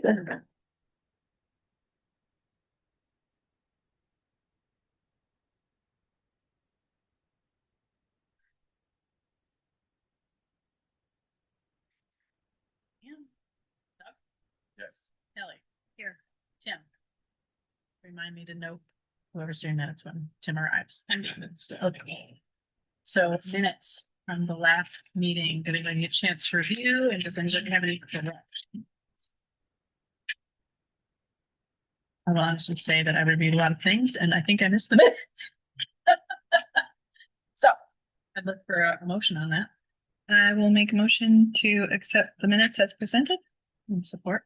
Yes. Kelly, here, Tim. Remind me to note whoever's doing minutes when Tim arrives. Okay. So minutes from the last meeting, did anybody get a chance to review, and does anybody have any corrections? I will honestly say that I reviewed a lot of things and I think I missed the minutes. So I'd look for a motion on that. I will make a motion to accept the minutes as presented. And support.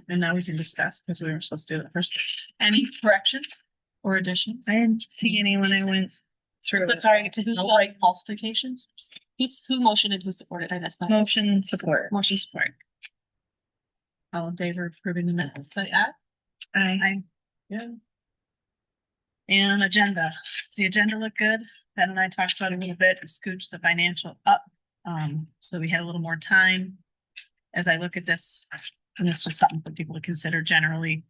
And now we can discuss because we were supposed to do that first. Any corrections or additions? I didn't see any when I went through But it. sorry, to who, like falsifications? Who motioned and who supported? I missed that. Motion support. Motion support. All in favor of approving the minutes, say aye. Aye. Yeah. And agenda. Does the agenda look good? Ben and I talked about it a little bit, scooch the financial up. So we had a little more time. As I look at this, and this was something for people to consider generally.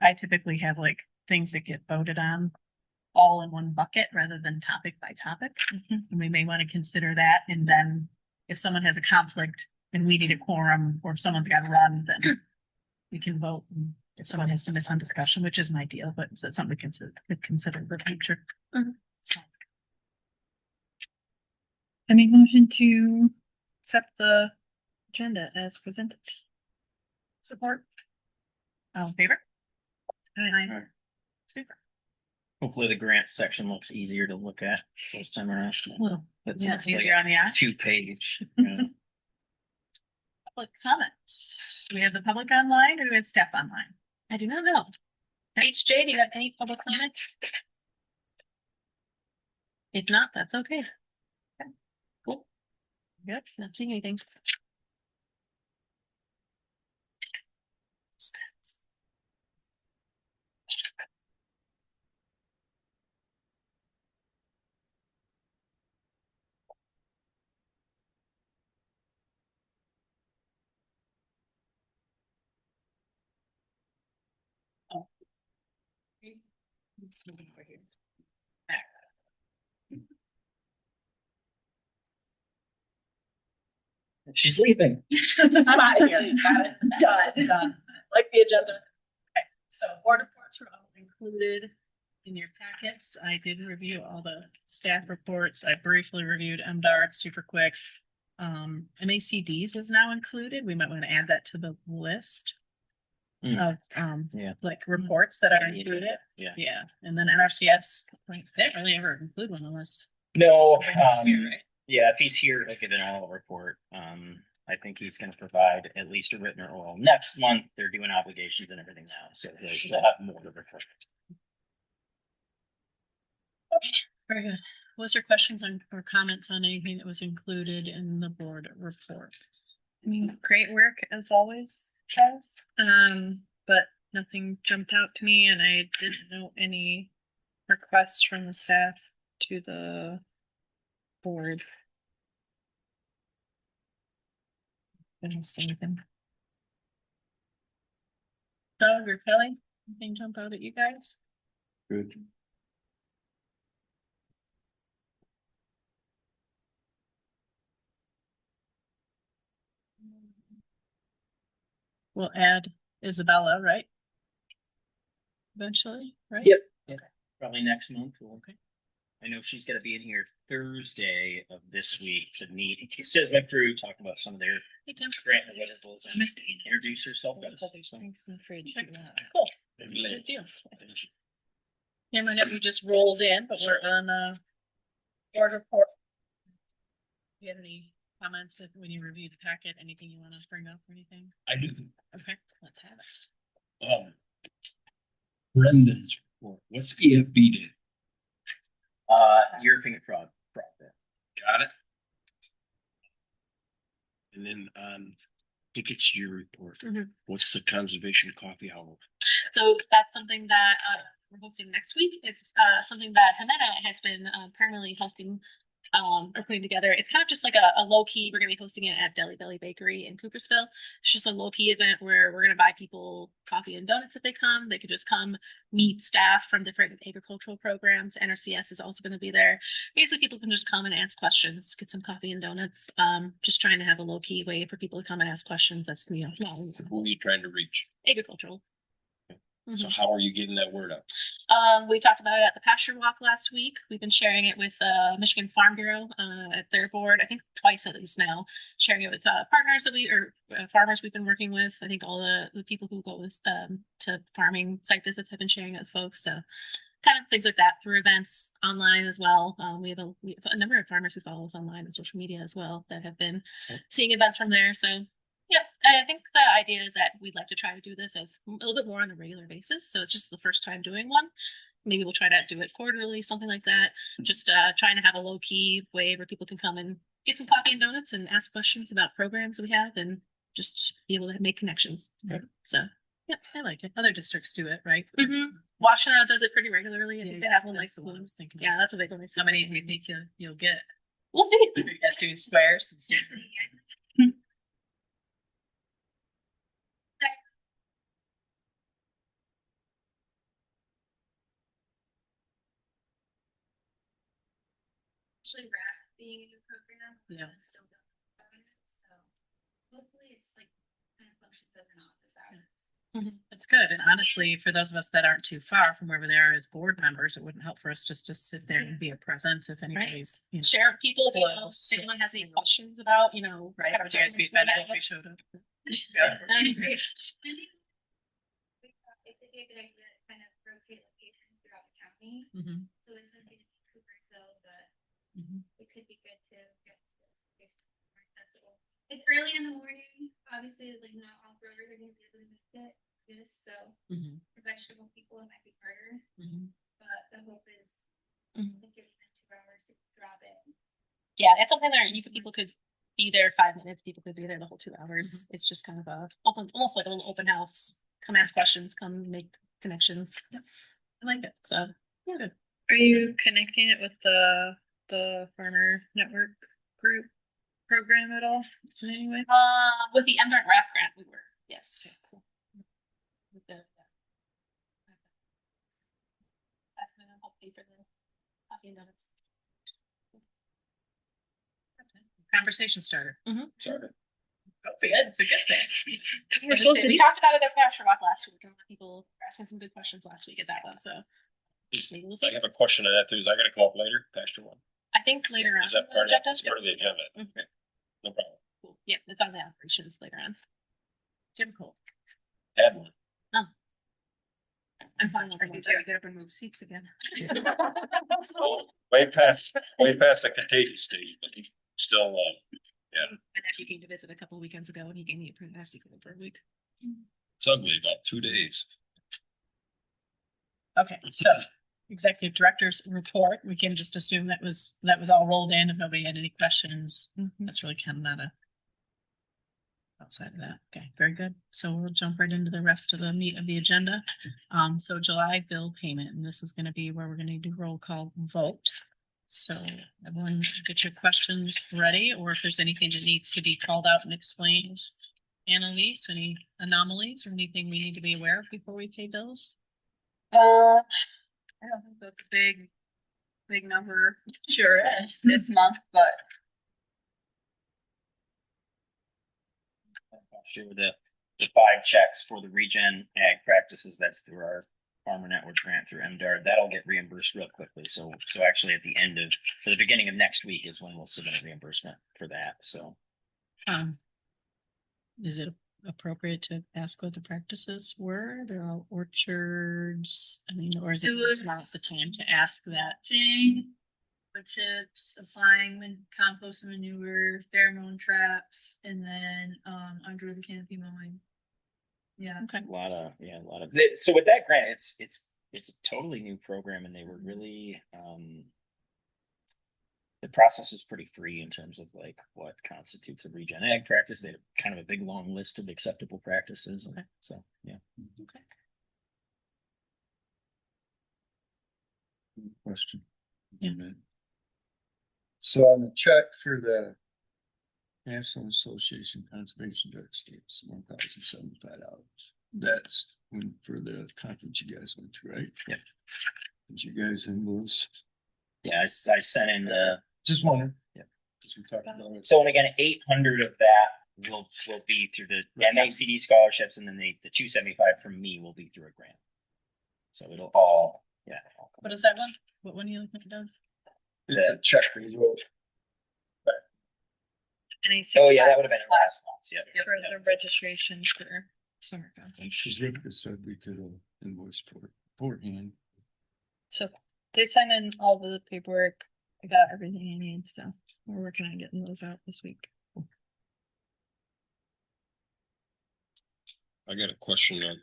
I typically have like things that get voted on all in one bucket rather than topic by topic. And we may want to consider that. And then if someone has a conflict and we need a quorum, or if someone's got to run, then we can vote. And if someone has to miss on discussion, which isn't ideal, but it's something we consider for future. I make motion to accept the agenda as presented. Support. All in favor? Aye. Super. Hopefully the grant section looks easier to look at this time around. Well, It's yeah, looks easier on the eye. 2-page. Public comments. Do we have the public online or do we have staff online? I do not know. HJ, do you have any public comment? If not, that's okay. Okay. Cool. Good. Not seeing anything. She's leaving. I'm out of here. Got it. Done. Like the agenda. Okay, so board reports were all included in your packets. I did review all the staff reports. I briefly reviewed MDR super quick. MACDs is now included. We might want to add that to the list of Yeah. like reports that are included. Yeah. Yeah, and then NRCS, like, they don't really ever include one unless. No, Right? yeah, if he's here, he'll give an oral report. I think he's gonna provide at least a written or oral. Next month, they're doing obligations and everything now, so they'll have more to report. Very good. Was there questions on or comments on anything that was included in the board report? I mean, great work as always, Chaz. But nothing jumped out to me, and I didn't know any requests from the staff to the board. Didn't see anything. Doug or Kelly, anything jump out at you guys? Good. We'll add Isabella, right? Eventually, right? Yep. Yeah. Probably next month. Okay. I know she's gonna be in here Thursday of this week to meet. She says my crew talk about some of their Hey, Tim. grant deliverables and introduce herself. Thanks in the fridge. Cool. Good deal. Yeah, my nephew just rolls in, but we're on board report. Do you have any comments that when you review the packet, anything you want to bring up or anything? I do. Okay, let's have it. Brendan's report. What's EFB do? European fraud. Got it. And then I think it's your report. What's the conservation coffee hour? So that's something that we're hosting next week. It's something that Jimena has been permanently hosting are putting together. It's kind of just like a low key. We're gonna be hosting it at Deli Belly Bakery in Coopersville. It's just a low key event where we're gonna buy people coffee and donuts if they come. They could just come meet staff from different agricultural programs. NRCS is also gonna be there. Basically, people can just come and ask questions, get some coffee and donuts. Just trying to have a low key way for people to come and ask questions. That's Who are you trying to reach? agricultural. So how are you getting that word out? We talked about it at the pasture walk last week. We've been sharing it with Michigan Farm Bureau at their board, I think twice at least now, sharing it with partners that farmers we've been working with. I think all the people who go to farming site visits have been sharing it with folks. So kind of things like that through events online as well. We have a number of farmers who follow us online and social media as well that have been seeing events from there. So yeah, I think the idea is that we'd like to try to do this as a little bit more on a regular basis. So it's just the first time doing one. Maybe we'll try to do it quarterly, something like that. Just trying to have a low key way where people can come and get some coffee and donuts and ask questions about programs that we have and just be able to make connections. Okay. So Yeah, I like it. Other districts do it, right? Washtenaw does it pretty regularly. I think they have one like That's the one I was thinking of. yeah, that's a big one. How many do you think you'll get? We'll see. Are you guys doing squares and stuff? Actually RAP being a new program. Yeah. And still going, so hopefully it's like kind of functions as an office hours. It's good. And honestly, for those of us that aren't too far from where they are as board members, it wouldn't help for us just to sit there and be a presence if anybody's, Share with people if, Close. if anyone has any questions about, right? Would you guys be offended if we showed up? I think it could be a good idea to kind of rotate locations throughout the county. Mhm. So this is going to be Coopersville, but Mhm. it could be good to get to locations more accessible. It's early in the morning. Obviously, like not all growers are going to be able to make it. So Mhm. for vegetable people, it might be harder. Mhm. But the hope is Mhm. it gives them 2 hours to drop in. Yeah, it's something that people could be there 5 minutes, people could be there the whole 2 hours. It's just kind of a open, almost like a little open house. Come ask questions, come make connections. I like it. So Are you connecting it with the farmer network group program at all? In any way? with the MDART RAP grant, we were, yes. With the, that's gonna help pay for the coffee and donuts. Conversation starter. Sorry. That's good. It's a good thing. We're supposed to We be. talked about it at Pasture Walk last week, and people were asking some good questions last week at that one, so maybe we'll I see. have a question on that too. Is that gonna come up later, Pastor One? I think later on. Is that on the part of, agenda. it's part of the agenda? Mhm. Okay. No problem. Cool. Yeah, it's on the operations later on. Jim Cole. Had one. I'm fine with I need to get up and move seats again. Oh, way past the contagious stage, but he's still, My nephew came to visit a couple of weekends ago, and he gave me a pretty nasty cold for a week. it's ugly, about 2 days. Okay, so executive director's report, we can just assume that was all rolled in if nobody had any questions. That's really kind of not a outside of that. Okay, very good. So we'll jump right into the rest of the meat of the agenda. So July bill payment, and this is going to be where we're going to do roll call vote. So everyone get your questions ready, or if there's anything that needs to be called out and explained. Annalise, any anomalies or anything we need to be aware of before we pay bills? I don't think that's a big number. Sure is this month, but Sure, the 5 checks for the regen ag practices, that's through our farmer network grant through MDARD, that'll get reimbursed real quickly. So actually at the beginning of next week is when we'll submit a reimbursement for that. So Is it appropriate to ask what the practices were? They're all orchards. I mean, or is it not the time to ask that? wood chips, applying compost manure, pheromone traps, and then under the canopy mowing. Yeah. Okay. a lot of so with that grant, it's a totally new program, and they were really the process is pretty free in terms of like what constitutes a regen ag practice. They have kind of a big long list of acceptable practices. Okay. So yeah. Question. Yeah. So on the check for the National Association Conservation Director, it's $1,075. That's when for the conference you guys went to, right? Yep. Did you guys invoice? Yeah, I sent in the, Just wondering. Yep. As we talked about it. so and again, 800 of that will be through the MACD scholarships, and then the 275 from me will be through a grant. So it'll all, yeah. All come. What is that one? What one are you looking at, Doug? It's a check for you. Oh, yeah, that would have been last month, yeah. For the registration for summer camp. Because Rivka said we could invoice for it beforehand. So they sent in all the paperwork. I got everything I need, so we're working on getting those out this week. I got a question on,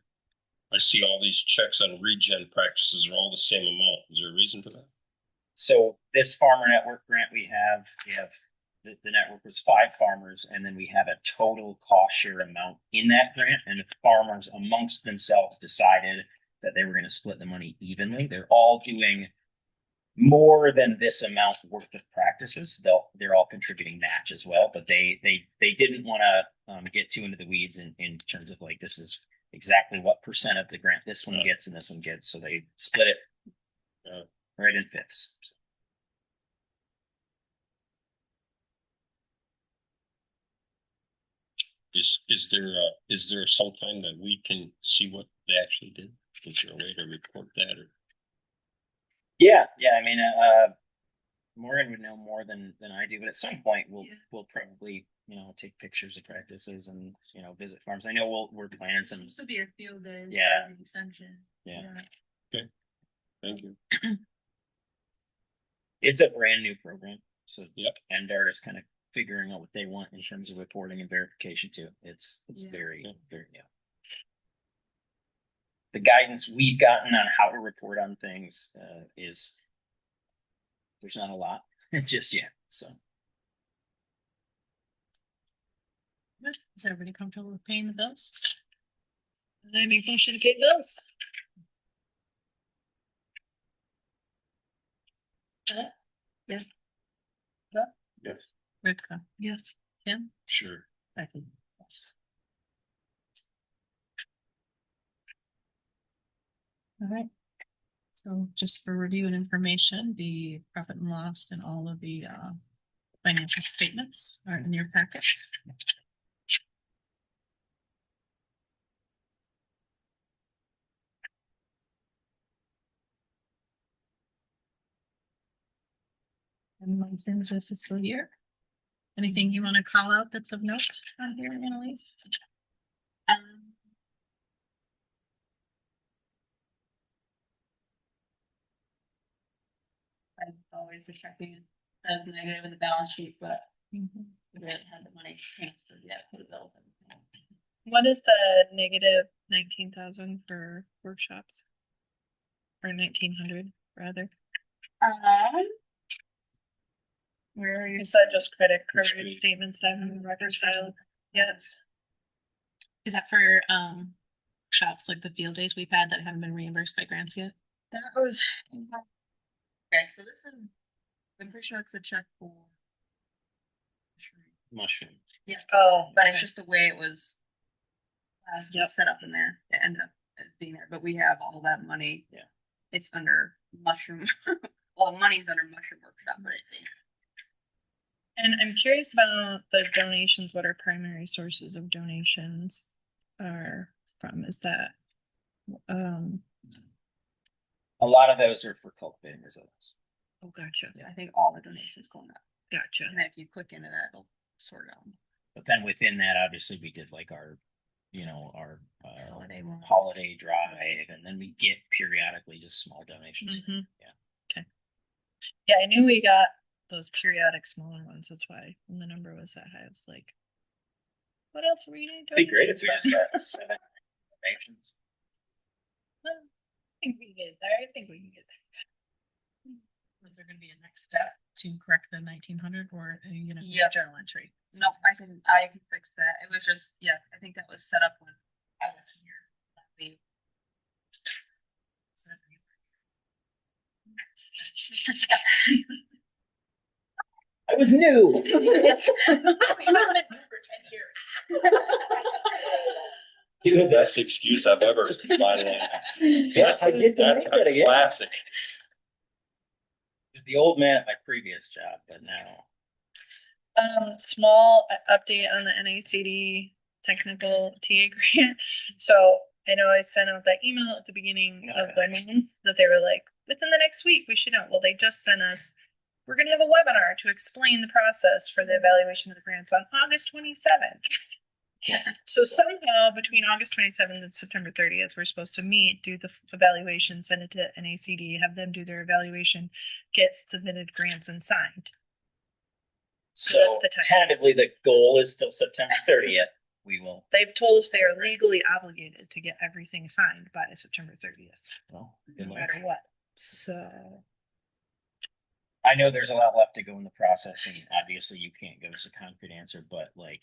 I see all these checks on regen practices are all the same amount. Is there a reason for that? So this farmer network grant we have the network was 5 farmers, and then we have a total cost share amount in that grant, and the farmers amongst themselves decided that they were going to split the money evenly. They're all doing more than this amount worth of practices. They're all contributing match as well, but they didn't want to get too into the weeds in terms of like, this is exactly what percent of the grant this one gets and this one gets, so they split it right in fifths. So. Is there some time that we can see what they actually did? Is there a way to report that, or? Yeah. I mean, Morgan would know more than I do, but at some point we'll probably take pictures of practices and visit farms. I know we're planning some. This will be a field day. Yeah. Extension. Yeah. Thank you. It's a brand new program, so Yep. MDART is kind of figuring out what they want in terms of reporting and verification too. It's Yeah. very new. The guidance we've gotten on how to report on things is there's not a lot just yet. So Is everybody comfortable with paying the bills? I make motion to pay bills. Yes. Yes. Rivka? Yes. Tim? Sure. Becky? Yes. All right. So just for review and information, the profit and loss and all of the financial statements are in your packet. And months into the fiscal year. Anything you want to call out that's of note on here, Annalise? As always, the checking as negative in the balance sheet, but we haven't had the money transferred yet for the bills. What is the negative 19,000 for workshops? Or 1,900 rather? Where are you? You said just credit card good. statements haven't reconciled. Yes. Is that for shops like the field days we've had that haven't been reimbursed by grants yet? That was. Okay, so this is, I'm pretty sure it's a check for. mushroom. Yeah, Oh, but it's just the way it was. Yep. Set up in there, it ended up being there, but we have all that money. Yeah. It's under mushroom, well, money's under mushroom workshop, but I think. And I'm curious about the donations, what our primary sources of donations are from. Is that A lot of those are for cultivating resilience. oh gotcha. I think all the donations going up, Gotcha. and then if you click into that, it'll sort it out. But then within that, obviously, we did like our Holiday one. holiday drive, and then we get periodically just small donations. Mhm. Yeah. Okay. Yeah, I knew we got those periodic smaller ones. That's why when the number was that high, I was like, what else were you doing? It'd be great if we just got 7 donations. I think we can get there. I think we can get there. Was there gonna be a next step to correct the 1,900 or are you gonna do a Yep. journal entry? No, I can fix that. It was just, yeah, I think that was set up when I was here. I believe. So was new. It's the best excuse I've ever heard in my life. Yes, I get to That's make that a again. classic. Was the old man at my previous job, but now. Small update on the NACD technical TA grant. So I know I sent out that email at the beginning of the month that they were like, within the next week, we should know. Well, they just sent us, we're gonna have a webinar to explain the process for the evaluation of the grants on August 27th. So somehow between August 27th and September 30th, we're supposed to meet, do the evaluation, send it to NACD, have them do their evaluation, get submitted grants and signed. So that's the time. tentatively, the goal is till September 30th. We will, They've told us they are legally obligated to get everything signed by September 30th, well, no good luck. matter what. So, I know there's a lot left to go in the process, and obviously you can't give us a concrete answer, but like,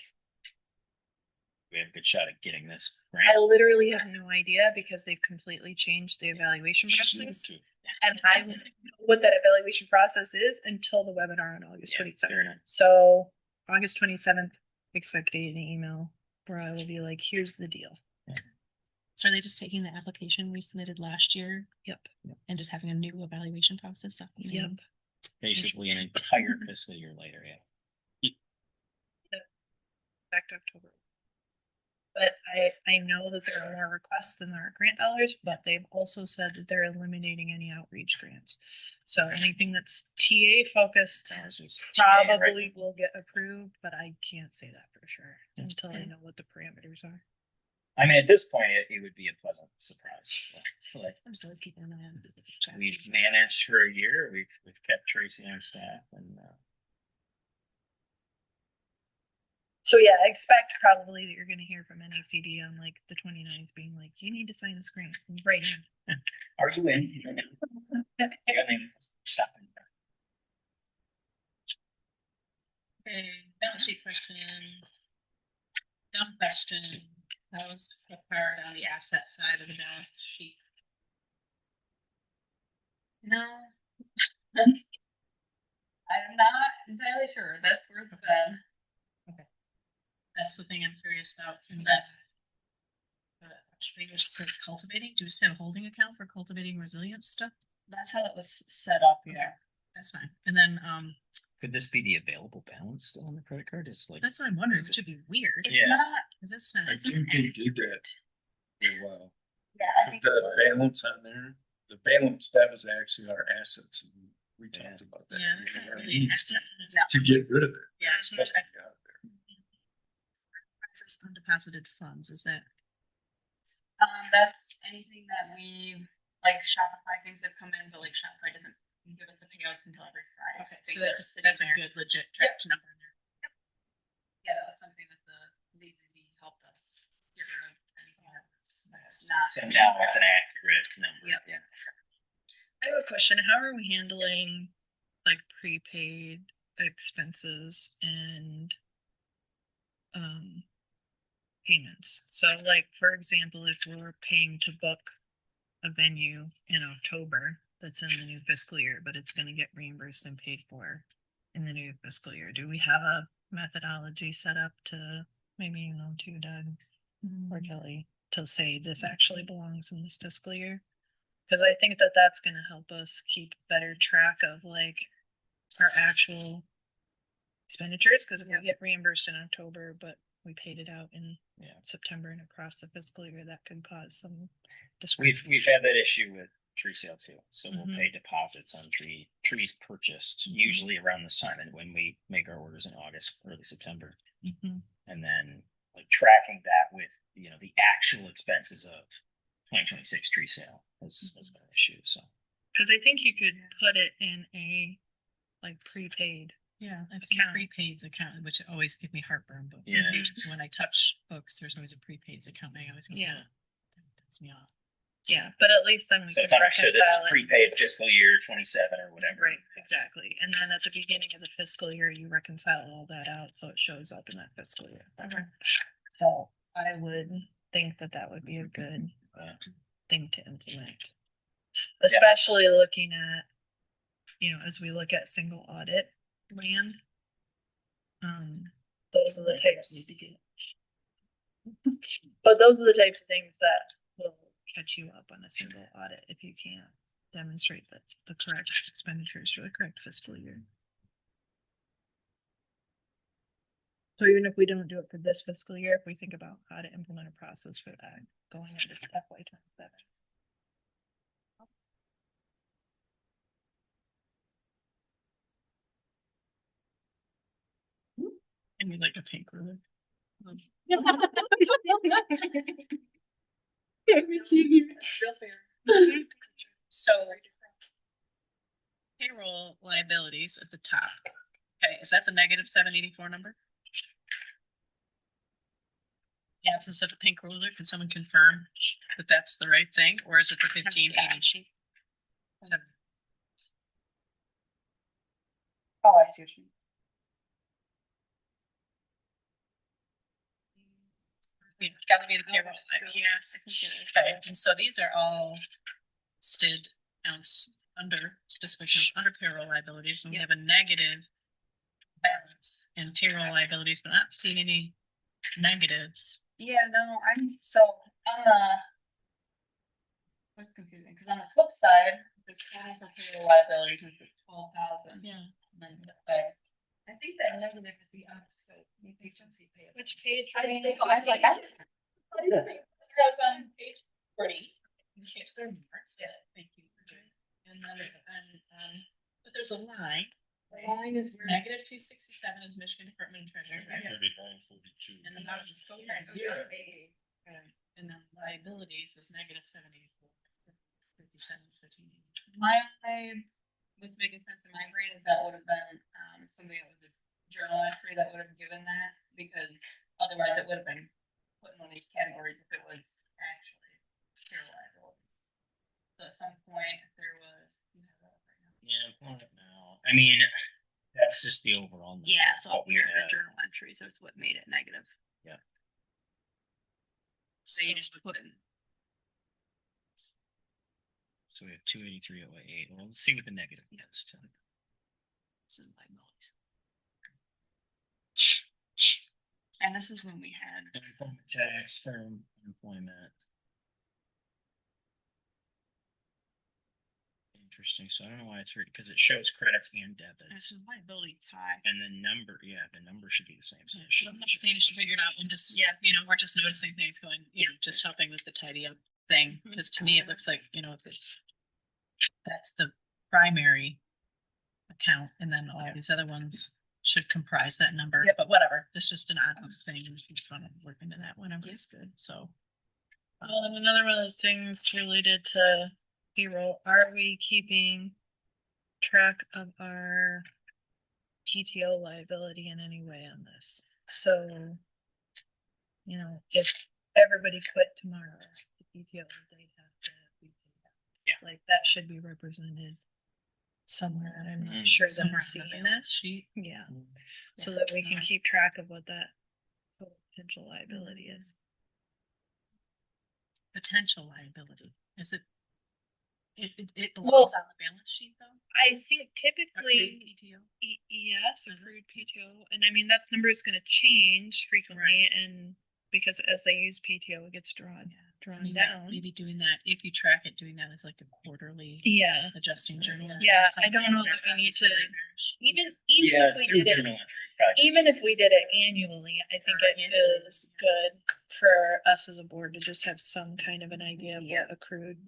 we have a good shot at getting this I grant. literally have no idea because they've completely changed the evaluation process. And I wouldn't know what that evaluation process is until the webinar on August Yeah, 27th. fair enough. So, August 27th, expect an email where I will be like, here's the deal. So are they just taking the application we submitted last year Yep. and just having a new evaluation process? Not the same? Yep. Basically an entire fiscal year later, yeah. Back to October. But I know that there are more requests than there are grant dollars, but they've also said that they're eliminating any outreach grants. So anything that's TA focused Ours is TA, right? probably will get approved, but I can't say that for sure until I know what the parameters are. I mean, at this point, it would be a pleasant surprise. Like, I'm still keeping an eye on it. we've managed for a year, we've kept Tracy on staff, and So yeah, I expect probably that you're gonna hear from NACD on like the 29th being like, you need to sign this grant right now. are you in? Stopping. Okay, balance sheet questions. Dumb question. That was prepared on the asset side of the balance sheet. No. I'm not entirely sure. That's where it's been. That's the thing I'm curious about. And that actually just says cultivating. Do we still have a holding account for cultivating resilience stuff? That's how it was set up, yeah. That's fine. And then Could this be the available balance still on the credit card? It's like, that's what I'm wondering. It should be weird. It's Yeah. not, Because that's not. I think they did that for a while. yeah, I think. The balance on there, the balance, that was actually our assets. and We talked about that. Yeah, that's not We really need asset. To get rid of it. Yeah, Especially out there. Access to undeposited funds. Is that That's anything that we, like Shopify things have come in, but like Shopify doesn't give us the payouts until every Friday. okay? Things So are just that's sitting a there. good legit tracked number in there. Yeah, that was something that the ZZ helped us get rid of. That's so not. now it's an accurate number. Yep. Yeah. I have a question. How are we handling like prepaid expenses and payments? So like, for example, if we're paying to book a venue in October that's in the new fiscal year, but it's going to get reimbursed and paid for in the new fiscal year, do we have a methodology set up to maybe, you know, to Doug or Kelly to say this actually belongs in this fiscal year? Because I think that that's going to help us keep better track of like our actual expenditures. Because if we get reimbursed in October, but we paid it out in September and across the fiscal year, that could cause some discrepancy. We've had that issue with tree sale too. So Mhm. we'll pay deposits on trees purchased usually around this time, and when we make our orders in August, early September, Mhm. and then like tracking that with the actual expenses of 2026 tree sale has been an issue. So Because I think you could put it in a like prepaid. Yeah, I've seen Account. prepaids account, which always give me heartburn. But Yeah. when I touch books, there's always a prepaids account. And I always go, Yeah. that turns me off. Yeah, but at least then we so could it's understood this is reconcile it. prepaid fiscal year 27 or whatever. Right, exactly. And then at the beginning of the fiscal year, you reconcile all that out, so it shows up in that fiscal year. So I would think that that would be a good thing to implement. Especially looking at, as we look at single audit land, Those are the types. But those are the types of things that will catch you up on a single audit if you can't demonstrate that the correct expenditures for the correct fiscal year. So even if we don't do it for this fiscal year, if we think about how to implement a process for that going into FY 27. And you like a pink ruler. So payroll liabilities at the top. Okay, is that the negative 784 number? In absence of a pink ruler, can someone confirm that that's the right thing, or is it the 1580? Oh, I see what you mean. Yeah, gotta be the payroll. Yes. Okay, and so these are all listed counts under specific counts under payroll liabilities, and we have a negative balance in payroll liabilities, but not seeing any negatives. Yeah, no, I'm so on the. That's confusing because on the flip side, the total for payroll liabilities is just 12,000. Yeah. And then I think that negative is the out of scope. The agency pay. Which page? I was like, Because on page 40, in case there are marks, yeah, thank you for doing. And then, but there's a line. the line is where. Negative 267 is Michigan Department of Treasury, right? 3942. And the out of scope. Right. And then liabilities is negative 784. 57 is 1580. My what's making sense in my brain is that would have been something that was a journal entry that would have given that because otherwise it would have been put in one of these categories if it was actually payroll liability. So at some point, if there was, you have that right now. Yeah, I'm pulling it now. I mean, that's just the overall. number. Yeah, so What we we're the have. journal entries. That's what made it negative. Yeah. So you just put in. So we have 283.08. Well, let's see what the negative is. To And this is when we had. Unemployment tax from unemployment. Interesting. So I don't know why it's weird because it shows credits and This debits. is liability tie. And the number, yeah, the number should be the same. So it should, I'm not saying you should figure it out and just, we're just noticing things going, just helping with the tidy up thing. Because to me, it looks like, if it's, that's the primary account and then all these other ones should comprise that number. Yep. But whatever, it's just an odd thing. We should try to work into that whenever it's good. So. Well, and another one of those things related to payroll, are we keeping track of our PTO liability in any way on this? So, if everybody quit tomorrow, the PTO, they'd have to be paid out. Yeah. Like that should be represented somewhere, and I'm not sure that Somewhere I'm on seeing the that. balance sheet. Yeah, so that we can keep track of what that total potential liability is. Potential liability. Is it? It Well- belongs on the balance sheet though? I think Accrued typically, PTO? yes, accrued PTO, and I mean, that number is gonna change frequently, and because as they use PTO, it gets drawn I mean, down. maybe doing that, if you track it, doing that as like a quarterly Yeah, adjusting journal. entry or Yeah, I something. don't know that we need to- even yeah, if we through did it, journal entry, probably. even if we did it annually, I think it is good for us as a board to just have some kind of an idea of what accrued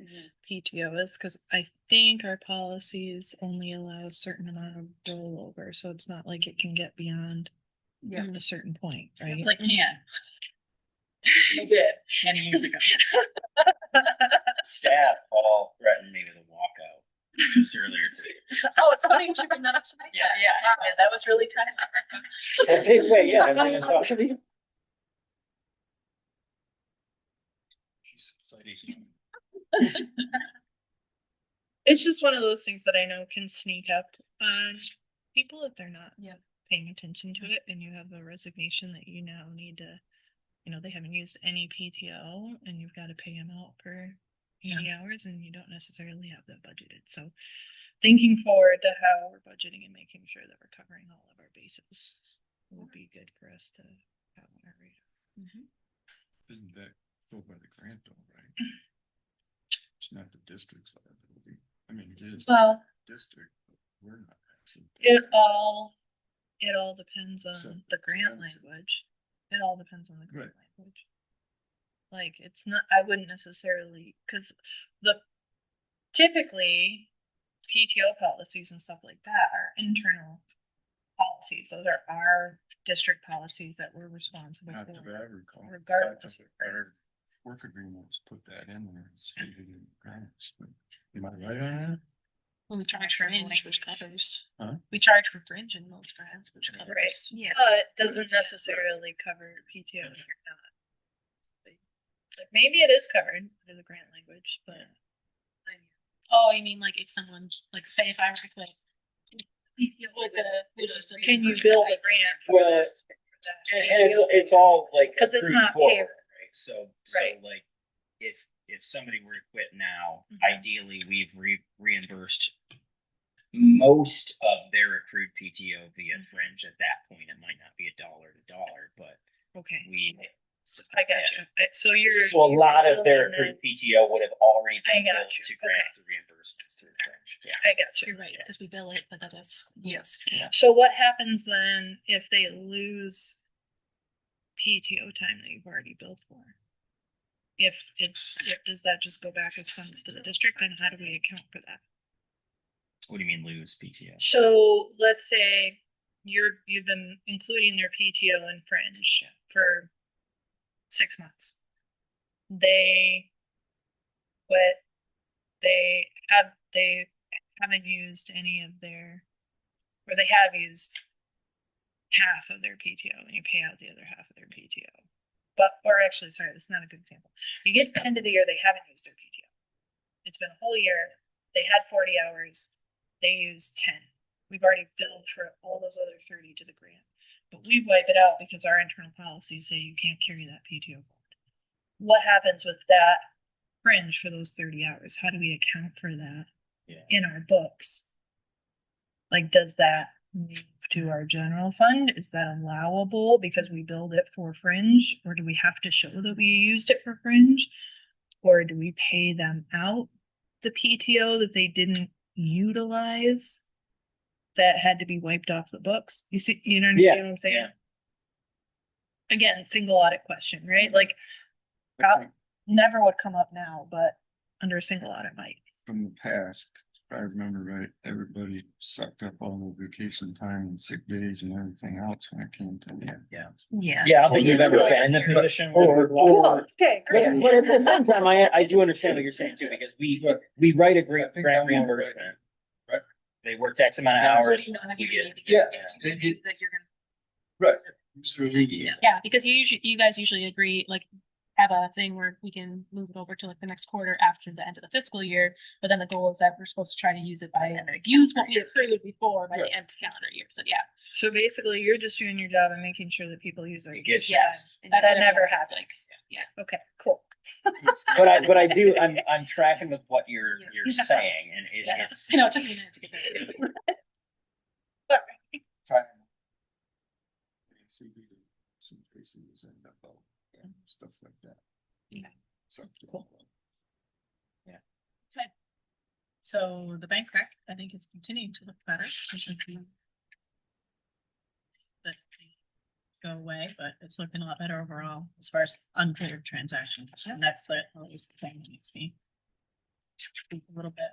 PTO is, because I think our policies only allow a certain amount of rollover, so it's not like it can get beyond a certain point, right? Like, yeah, We did. many years ago. Staff all threatened me with a walkout just earlier today. Oh, it's funny you should bring that up tonight. Yeah. That was really timely. Anyway, yeah, everything is talking. He's excited. It's just one of those things that I know can sneak up on people if they're not paying attention to it, and you have a resignation that you now need to, they haven't used any PTO and you've got to pay them out for 80 hours and you don't necessarily have that budgeted. So thinking forward to how we're budgeting and making sure that we're covering all of our bases. would be good for us to have on our radar. Isn't that go by the grant though, right? It's not the district's liability. I mean, it is Well, district, but we're not. it all depends So- on the grant language. It all depends on the grant Right. language. Like, it's not, I wouldn't necessarily, cause typically PTO policies and stuff like that are internal policies. Those are our district policies that we're responsible Not that for. I recall. Regardless of Our grants. work agreements put that in there, it's stated in grants, but am I right on that? Well, we charge for fringe, which covers. Huh? We charge for fringe in most grants, which Right, covers. yeah, but doesn't necessarily cover PTO if you're not. Like, maybe it is covered under the grant language, but. Oh, you mean like if someone, like say if I were to quit. With just a- Can you bill the grant? Well, and it's all like. 'Cause it's accrued not forward, payroll. Right, so Right. like, if somebody were to quit now, Mhm. ideally, we've reimbursed most of their accrued PTO via fringe. At that point, it might not be $1 to $1, but Okay, so, I got you. So you're. So a lot you're of their billing accrued PTO would have already I been got billed you. to grant Okay. the reimbursements through fringe. Yeah. I got you. You're right, because we bill it, but that is, yes. So what happens then if they lose PTO time that you've already billed for? If does that just go back as funds to the district, then how do we account for that? What do you mean lose PTO? So let's say you've been including their PTO and fringe for 6 months. They quit. They haven't used any of their, or they have used half of their PTO, and you pay out the other half of their PTO. Or actually, sorry, that's not a good example. You get to the end of the year, they haven't used their PTO. It's been a whole year. They had 40 hours. They used 10. We've already billed for all those other 30 to the grant, but we wipe it out because our internal policies say you can't carry that PTO forward. What happens with that fringe for those 30 hours? How do we account for that in our books? Like, does that move to our general fund? Is that allowable because we billed it for fringe? Or do we have to show that we used it for fringe? Or do we pay them out the PTO that they didn't utilize that had to be wiped off the books? You know what I'm saying? Yeah. Again, single audit question, right? Like, I think never would come up now, but under a single audit might. from the past, if I remember right, everybody sucked up all the vacation time and sick days and everything else when it came to the end. Yeah. Yeah, I don't think we've ever been in the position. where- Okay, But, but at the same time, I do understand what you're saying too, because we write a I grant think I'm all reimbursement. right. They work X amount of hours. Not we even get- need to Yeah, get- it- that you're gonna. Right. It's released. Yeah, because you guys usually agree, like, have a thing where we can move it over to like the next quarter after the end of the fiscal year. But then the goal is that we're supposed to try to use it by, use what we accrued before by the end of the calendar year. So yeah. So basically, you're just doing your job and making sure that people use their You get- vacation Yes. time. That's That what never everyone happens. Yeah. Okay, cool. But I do, I'm tracking with what you're Yeah. saying, and Yeah. it's. I know it took me a minute to get that. Time. Some places end up out, stuff like that. Yeah. Something. Cool. So the bank rec, I think, is continuing to look better. There's a few that go away, but it's looking a lot better overall as far as uncleared transactions. And that's always the thing that makes me think a little bit.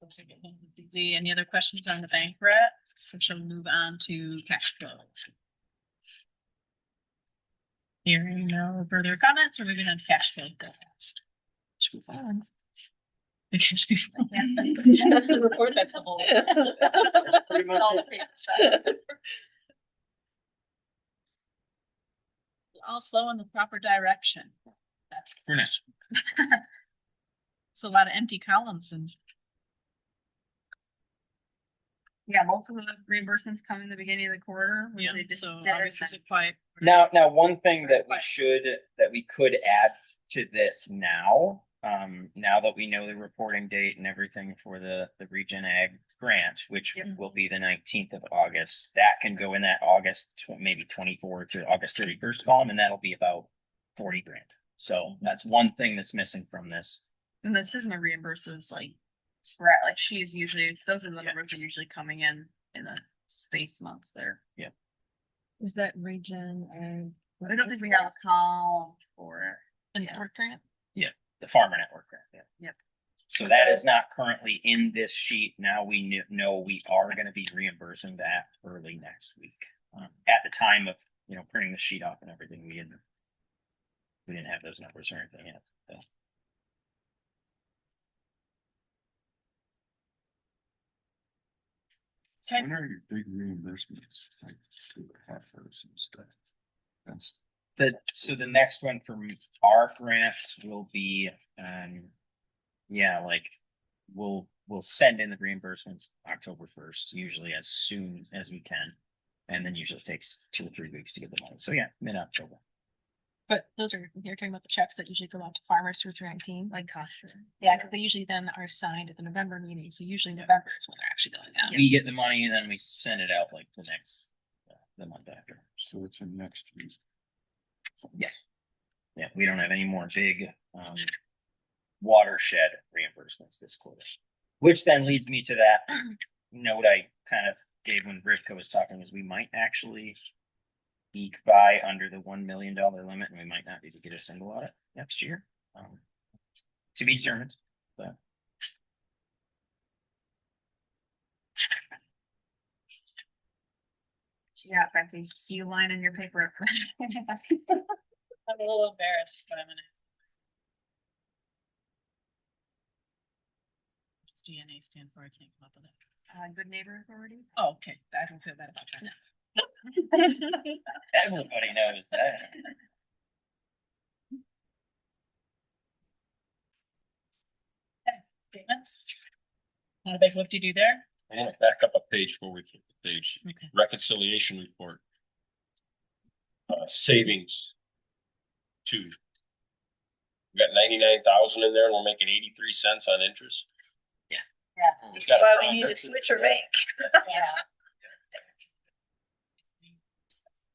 Those are getting easy. Any other questions on the bank rec? So shall we move on to cash flow? Hearing no further comments, we're moving on to cash flow. Should be fun. The cash flow. That's the report, that's the whole. Pretty much All the paper side. All flow in the proper direction. That's For now. it's a lot of empty columns and Yeah, most of the reimbursements come in the beginning of the quarter. when yeah, they just so did it, August is and a quiet. Now, one thing that we could add to this now now that we know the reporting date and everything for the Regen Ag grant, which Yep. will be the 19th of August, that can go in that August, maybe 24 to August 31st column, and that'll be about 40 grand. So that's one thing that's missing from this. And the SISMA reimburses like spread, like she's usually, those are the Yeah. numbers are usually coming in the space months there. Is that region and? I don't think we have a column for. The Yeah. network grant. The Farmer Network grant, yeah. Yep. So that is not currently in this sheet. Now we know we are gonna be reimbursing that early next week. At the time of, printing the sheet off and everything, we didn't have those numbers or anything yet. So. When are your big reimbursements, like heifers and stuff? That's, So the next one from our grants will be, like, we'll send in the reimbursements October 1st, usually as soon as we can. And then usually it takes 2 or 3 weeks to get the money. So yeah, mid-October. But those are, you're talking about the checks that usually go out to farmers through 319. Like cost sharing. Yeah, because they usually then are signed at the November meeting. So usually November is when they're actually going out. We get the money and then we send it out like the month after. so it's in next week. Yes. Yeah, we don't have any more big, watershed reimbursements this quarter. Which then leads me to that note I kind of gave when Rivka was talking, is we might actually eke by under the $1 million limit, and we might not need to get a single audit next year. To be determined, but. Yeah, Becky, you line in your paper. I'm a little embarrassed, but I'm gonna. What's DNA stand for? I can't come up with it. Good neighbor authority. Oh, okay, I don't feel bad about that. Everybody knows that. Statements? Not a big what do you do there? I want to back up a page before we flip the page. Okay. Reconciliation report. Savings. 2. We got 99,000 in there and we're making 83 cents on interest. Yeah. This is why we need to switch our bank. Yeah.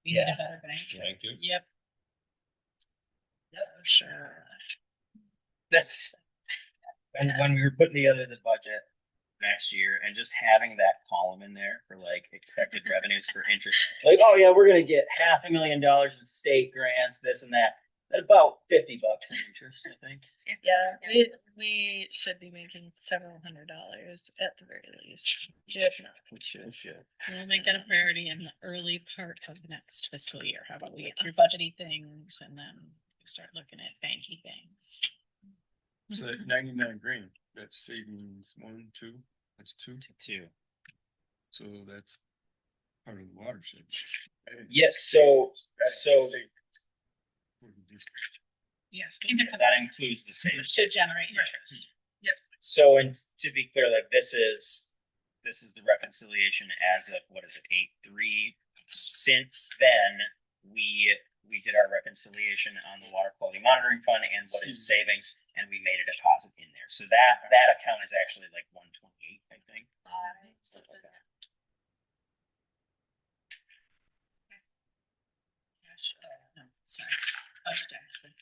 We need a better bank. Thank you. Yep. Yep, sure. That's, when we were putting together the budget next year and just having that column in there for like expected revenues for interest, like, oh yeah, we're gonna get $500,000 in state grants, this and that. At about $50 in interest, I think. Yeah, we should be making several $100s at the very least. If not. We should. We'll make that a priority in the early part of the next fiscal year. How about we get through budgety things and then we start looking at banky things. So that's 99 grand, that's savings 1, 2, that's 2, Two. so that's part of the watershed. Yes, so For the district. Yes. that includes the savings. Should generate interest. So, and to be clear, like this is the reconciliation as of, what is it, 8/3. Since then, we did our reconciliation on the water quality monitoring fund and what is savings, and we made a deposit in there. So that account is actually like 128, I think. Something like that. No, sorry. Budget actually.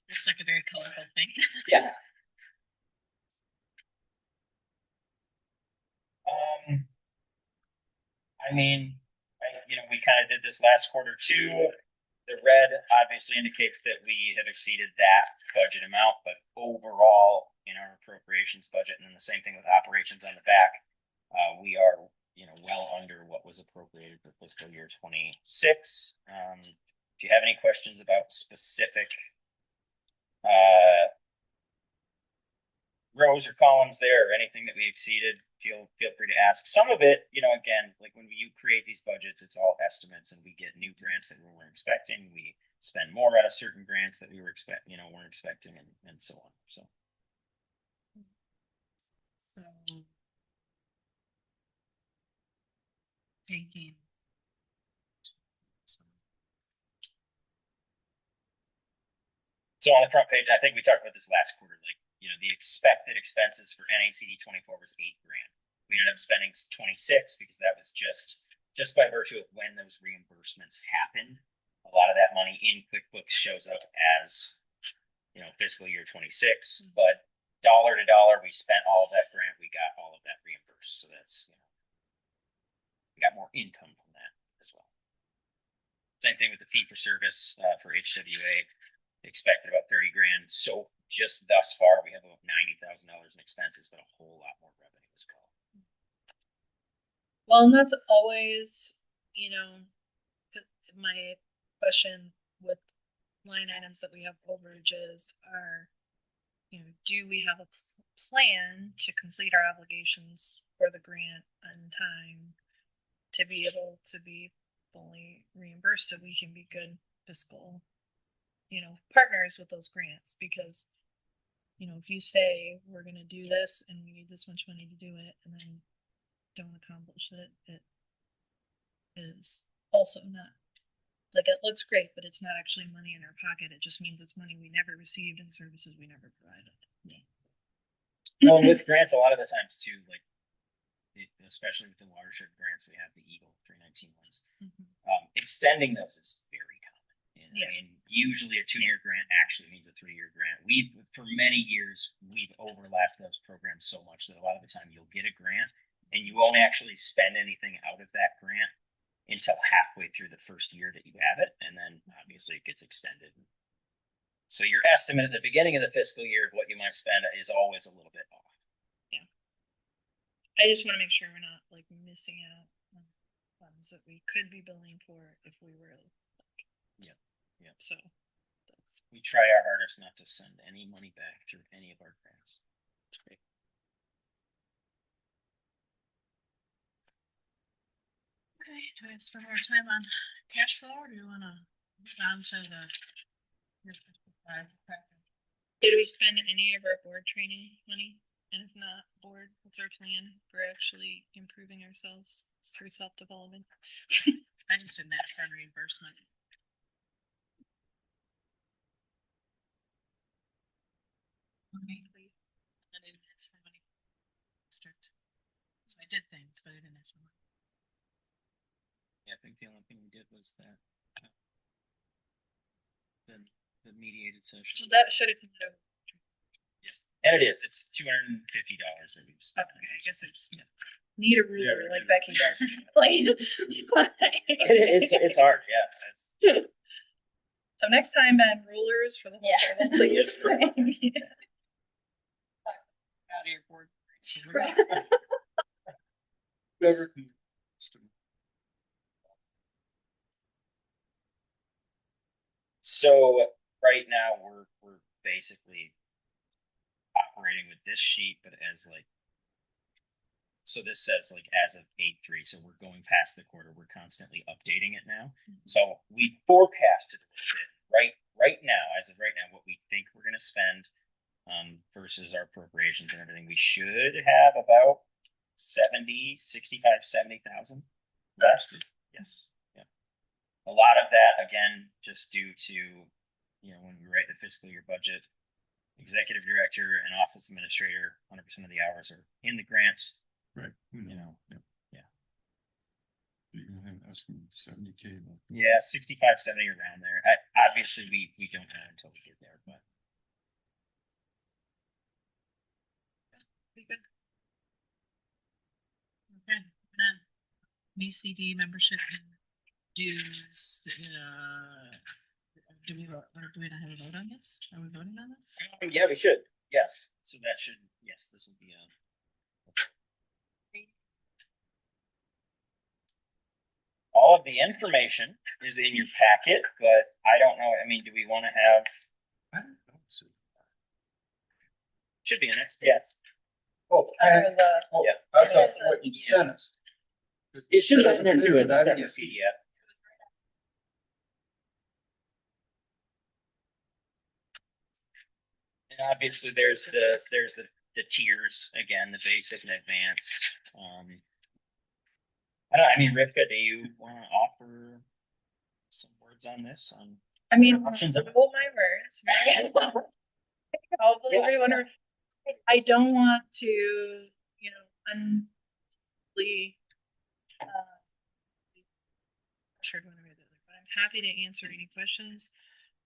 Looks like a very colorful thing. Yeah. I mean, we kind of did this last quarter too. The red obviously indicates that we have exceeded that budget amount, but overall in our appropriations budget, and then the same thing with operations on the back, we are, well under what was appropriated for fiscal year 26. If you have any questions about specific rows or columns there, or anything that we exceeded, feel free to ask. Some of it, again, like when you create these budgets, it's all estimates, and we get new grants that we weren't expecting. We spend more out of certain grants that we weren't expecting, and so on. So Taking. So on the front page, I think we talked about this last quarter, like, you know, the expected expenses for NACD 24 was $8 grand. We ended up spending 26 because that was just by virtue of when those reimbursements happened. A lot of that money in QuickBooks shows up as, you know, fiscal year 26, but dollar to dollar, we spent all of that grant, we got all of that reimbursed. So that's, you know, we got more income from that as well. Same thing with the fee for service for HWA. Expected about 30 grand. So just thus far, we have about $90,000 in expenses, but a whole lot more revenue as well. Well, and that's always, you know, my question with line items that we have overages are, you know, do we have a plan to complete our obligations for the grant on time to be able to be fully reimbursed so we can be good fiscal, you know, partners with those grants? Because, you know, if you say we're going to do this and we need this much money to do it and then don't accomplish it, it is also not, like, it looks great, but it's not actually money in our pocket. It just means it's money we never received and services we never provided. Well, with grants, a lot of the times too, like, especially with the watershed grants, we have the Eagle 319 ones. Extending those is very common. And, Yeah. I mean, usually a 2-year grant actually means a 3-year grant. For many years, we've overlapped those programs so much that a lot of the time you'll get a grant and you won't actually spend anything out of that grant until halfway through the first year that you have it. And then obviously it gets extended. So your estimate at the beginning of the fiscal year of what you might spend is always a little bit off. I just want to make sure we're not like missing out on funds that we could be billing for if we were like, Yeah. so that's We try our hardest not to send any money back through any of our grants. Okay, do I spend more time on cash flow or do you wanna move on to the? Did we spend any of our board training money? And if not, board, what's our plan for actually improving ourselves through self-development? I just didn't ask for a reimbursement. I didn't ask for money. District. So I did things, but I didn't ask for money. Yeah, I think the only thing we did was that the mediated So session. that should have come out of. And it is. It's $250 that we've spent. Okay, I guess it's need a ruler Yeah. like Becky does. Played. It's hard. Yeah. So next time, Ben, rulers for the whole table, please. Out of your board. Whoever can- So right now we're basically operating with this sheet, but as like, so this says like as of 8/3, so we're going past the quarter. We're constantly updating it now. So we forecasted a little bit right now, as of right now, what we think we're going to spend versus our appropriations and everything. We should have about 70,000 left. Yes. Yeah. A lot of that, again, just due to, you know, when we write the fiscal year budget, executive director and office administrator, 100% of the hours are in the grants. Right. You know, You're gonna have estimate 70K. yeah, 65, 70 around there. Obviously, we don't know until we get there, but Pretty good. Okay, and then BCD membership dues, do we not have a vote on this? Are we voting on this? yeah, we should. Yes. So that should, yes, this will be all of the information is in your packet, but I don't know. I mean, do we want to have, I don't know. So, should be in it. Yes. oh, Under the, Yeah. I thought what you sent us. It should have been in there too. But I It's in didn't the PDF. And obviously there's the tiers again, the basic and advanced. I don't know, I mean, Rivka, do you want to offer some words on this? I mean, Options are- hold my words. Right? I'll believe everyone. I don't want to, you know, unduly, pressured one way or the other, but I'm happy to answer any questions.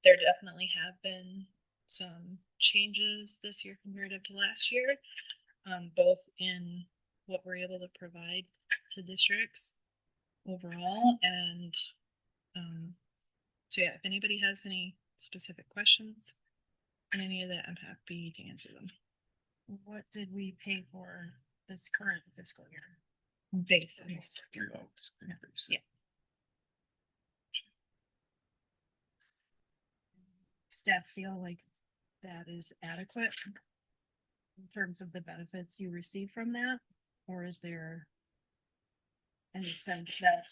There definitely have been some changes this year comparative to last year, both in what we're able to provide to districts overall, and so yeah, if anybody has any specific questions on any of that, I'm happy to answer them. What did we pay for this current fiscal year? Base. Yeah. Staff feel like that is adequate in terms of the benefits you receive from that? Or is there any sense that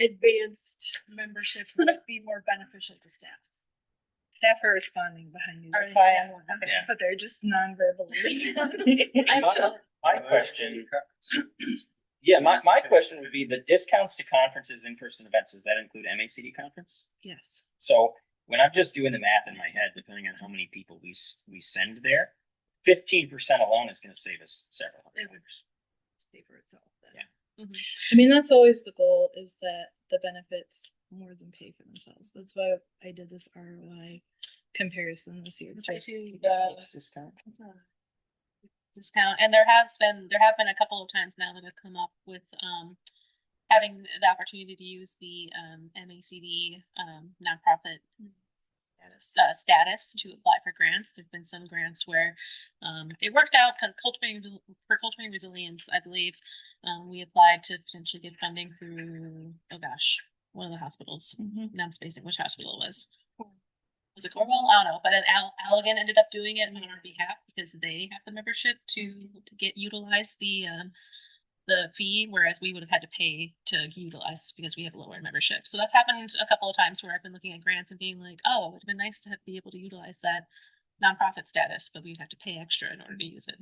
advanced membership would be more beneficial to staff? Staff are responding behind you. That's Are why they? I'm laughing, Yeah. but they're just non-verbally responding. My question, yeah, my question would be the discounts to conferences, in-person events, does that include MACD conference? Yes. So when I'm just doing the math in my head, depending on how many people we send there, 15% alone is gonna save us several hundred dollars. Pay for itself then. Yeah. I mean, that's always the goal, is that the benefits more than pay for themselves. That's why I did this ROI comparison this year. To the discount, and there have been a couple of times now that have come up with having the opportunity to use the MACD nonprofit status to apply for grants. There've been some grants where it worked out. For cultivating resilience, I believe we applied to potentially get funding through one of the hospitals. Now I'm spacing which hospital it was. Was it Cornwall? I don't know, but then Allegan ended up doing it on our behalf because they have the membership to get utilize the fee, whereas we would have had to pay to utilize because we have a lower membership. So that's happened a couple of times where I've been looking at grants and being like, oh, it would have been nice to be able to utilize that nonprofit status, but we'd have to pay extra in order to use it.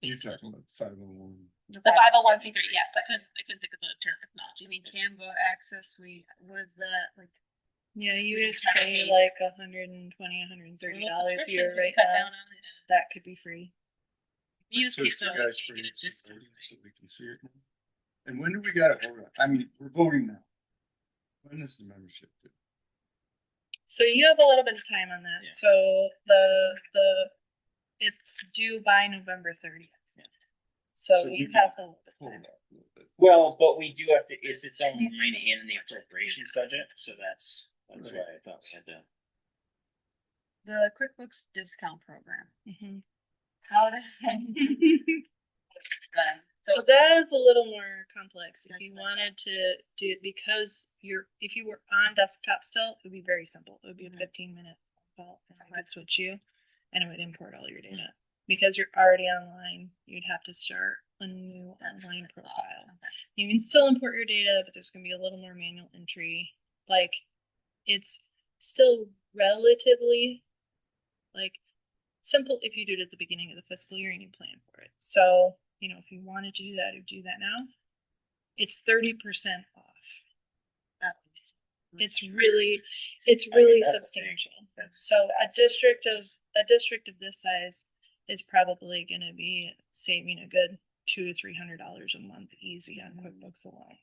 You're talking about 501. The 501c3, yes, I couldn't think of the terminology. I mean, Canva access, what is that, like? Yeah, you We guys just pay pay- like $120, $130 a year right cut now. down on it. That could be free. We use So it's Keystone, you we guys can't bring get a it to discount. voting so we can see it now? And when do we gotta vote on? I mean, we're voting now. When is the membership due? So you have a little bit of time on that. Yeah. So it's due by November 30th. Yeah. So So you we have can a little bit of Hold time. up a little bit. Well, but we do have to, it's its own line in the appropriations budget, so that's why I thought we had to. The QuickBooks discount program, Mhm. how does that? So that is a little more complex. If That's you what I wanted to do, because if you were on desktop still, it would be very simple. It would be a 15-minute call and I would switch you and it would import all your data. Because you're already online, you'd have to start a new online profile. You can still import your data, but there's gonna be a little more manual entry. Like, it's still relatively like simple if you do it at the beginning of the fiscal year and you plan for it. So, you know, if you wanted to do that, or do that now, it's 30% off. It's really that's a big- substantial. that's- So a district of this size is probably gonna be saving a good $200 to $300 a month easy on QuickBooks alone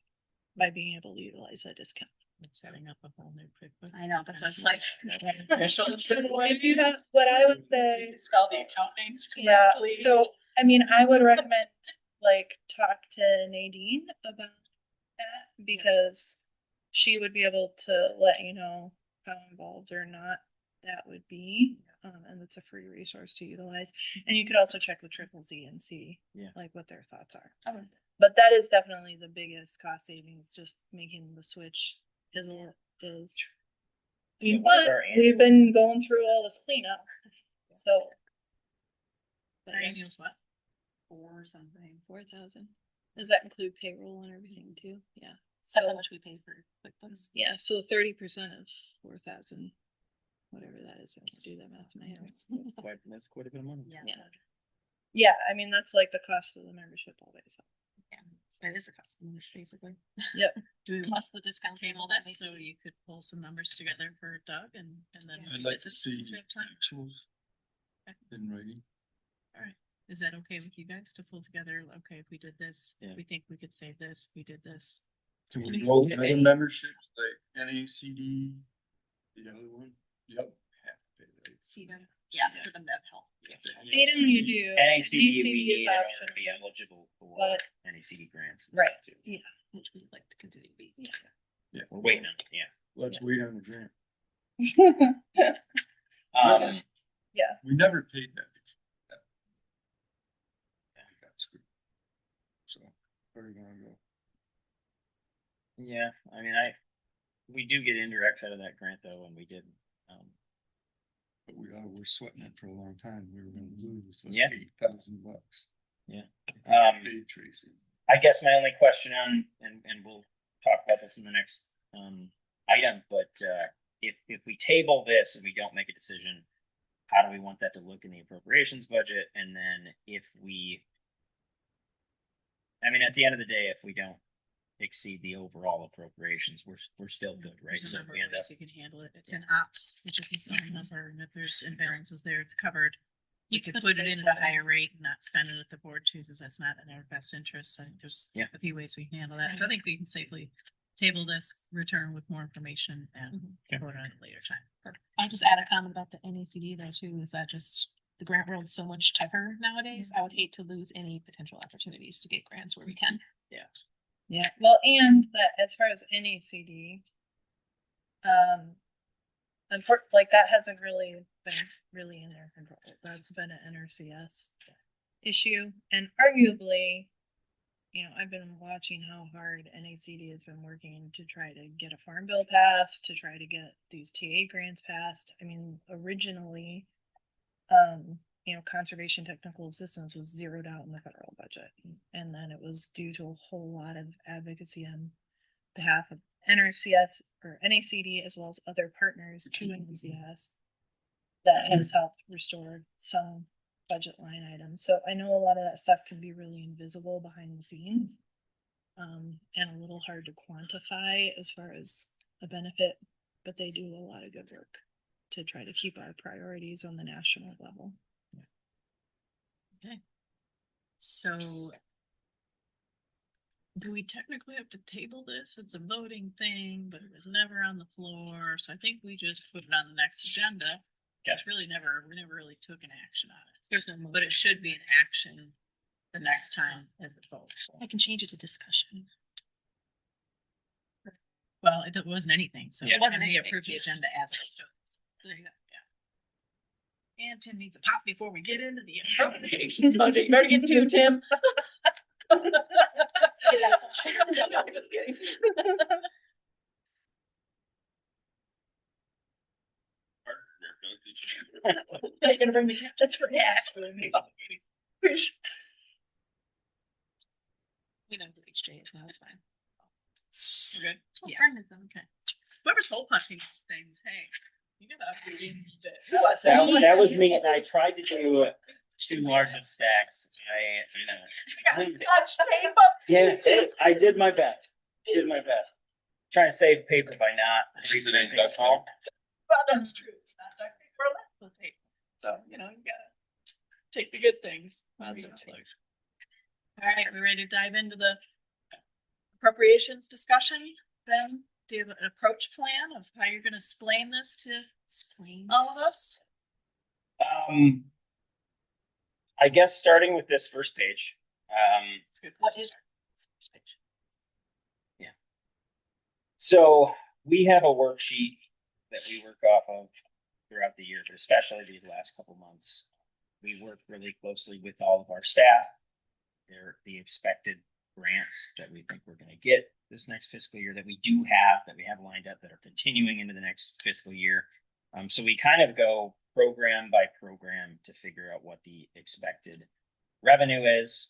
by being able to utilize that discount. Setting up a whole new QuickBooks. I know, that's what it's like. If you have, what I would say, Spell the account names yeah, correctly. so, I mean, I would recommend, like, talk to Nadine about that, because she would be able to let you know how involved or not that would be. And it's a free resource to utilize. And you could also check with Triple Z and see, Yeah. like, what their thoughts are. Okay. But that is definitely the biggest cost savings, just making the switch is. Yeah, what is But our we've annual- been going through all this cleanup, so. But Our yeah. annual's what? 4,000. Does that include payroll and everything too? Yeah. That's how So, much we pay for QuickBooks. yeah, so 30% of 4,000, whatever that is, I can't do that math in my head. That's quite a bit of money. Yeah. Yeah, I mean, that's like the cost of the membership always. That is a custom, basically. Yep. Do we want Plus the discount and all that. this so you could pull some numbers together for Doug and then. I'd like to revisit see since we have time? actuals in writing. Is that okay with you guys to pull together? Okay, if we did this, Yeah. we think we could save this, if we did this. Can Can we we- roll other memberships like NACD? The other one? Yep. Have to pay that. See them. Yeah, for them to have help. State you do. NACD, we is need in order to optional, be eligible for but- NACD grants. and Right. stuff, too. Which we'd like to continue to be. Yeah. We're waiting on, it, yeah. Let's wait on the grant. Um, We never paid that. before. Got screwed. So, where are we gonna go? yeah, I mean, we do get indirects out of that grant though, and we did, But we're sweating it for a long time. We were gonna lose like Yeah. $8,000. Paid Tracy. I guess my only question on, and we'll talk about this in the next, item, but, if we table this and we don't make a decision, how do we want that to look in the appropriations budget? And then I mean, at the end of the day, if we don't exceed the overall appropriations, we're still good, right? There's a So number we of end up, ways you can handle it. It's an ops, which is the same number, and if there's imbalances there, it's covered. You You could could put it place in at a it. higher rate and not spend it if the board chooses. That's not in our best interest. I think there's Yeah. a few ways we can handle that. So I think we can safely table this, return with more information and Yeah. vote on it at a later time. I'll just add a comment about the NACD though too, is that just the grant world's so much tougher nowadays. I would hate to lose any potential opportunities to get grants where we can. Yeah, well, and that as far as NACD, like that hasn't really been really in their control. That's been an NRCS issue, and arguably, I've been watching how hard NACD has been working to try to get a farm bill passed, to try to get these TA grants passed. I mean, originally, conservation technical assistance was zeroed out in the federal budget. And then it was due to a whole lot of advocacy on behalf of NRCS or NACD, as well as other partners to NRCS, that has helped restore some budget line items. So I know a lot of that stuff can be really invisible behind the scenes, and a little hard to quantify as far as a benefit, but they do a lot of good work to try to keep our priorities on the national level. So do we technically have to table this? It's a voting thing, but it was never on the floor. So I think we just put it on the next agenda. It's really we never really took an action on it. There's no But it should be an action the next time as a vote. I can change it to discussion. Well, it wasn't anything, so. Yeah. It wasn't we anything, approved the just- agenda as it stood. So there you go, yeah. And Tim needs a pop before we get into the appropriation budget. You better get to Tim. No, I'm just kidding. You're gonna bring me, that's for Nash. We don't do HJs now, it's fine. We're good? Well, Yeah. Vern is okay. Whoever's hole punching these things, hey, you gotta upgrade it. that was me, and I tried to do two large of stacks. Yeah, I did my best. Trying to save paper by not. Today's best call. Well, that's true. It's not technically for electrical tape. So, you gotta take the good things. All right, we ready to dive into the appropriations discussion? Ben, do you have an approach plan of how you're gonna explain this to all of us? I guess starting with this first page, It's good. What is- so we have a worksheet that we work off of throughout the year, but especially these last couple months. We work really closely with all of our staff. They're the expected grants that we think we're going to get this next fiscal year that we have lined up that are continuing into the next fiscal year. So we kind of go program by program to figure out what the expected revenue is,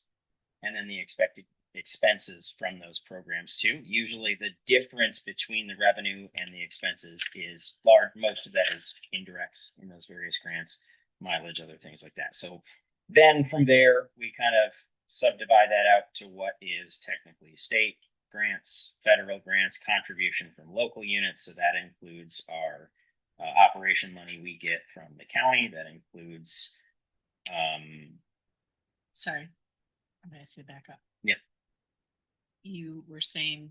and then the expected expenses from those programs too. Usually the difference between the revenue and the expenses is large. Most of that is indirects in those various grants, mileage, other things like that. So then from there, we kind of subdivide that out to what is technically state grants, federal grants, contribution from local units. So that includes our operation money we get from the county. That includes, Sorry, I'm gonna ask you to back up. Yeah. You were saying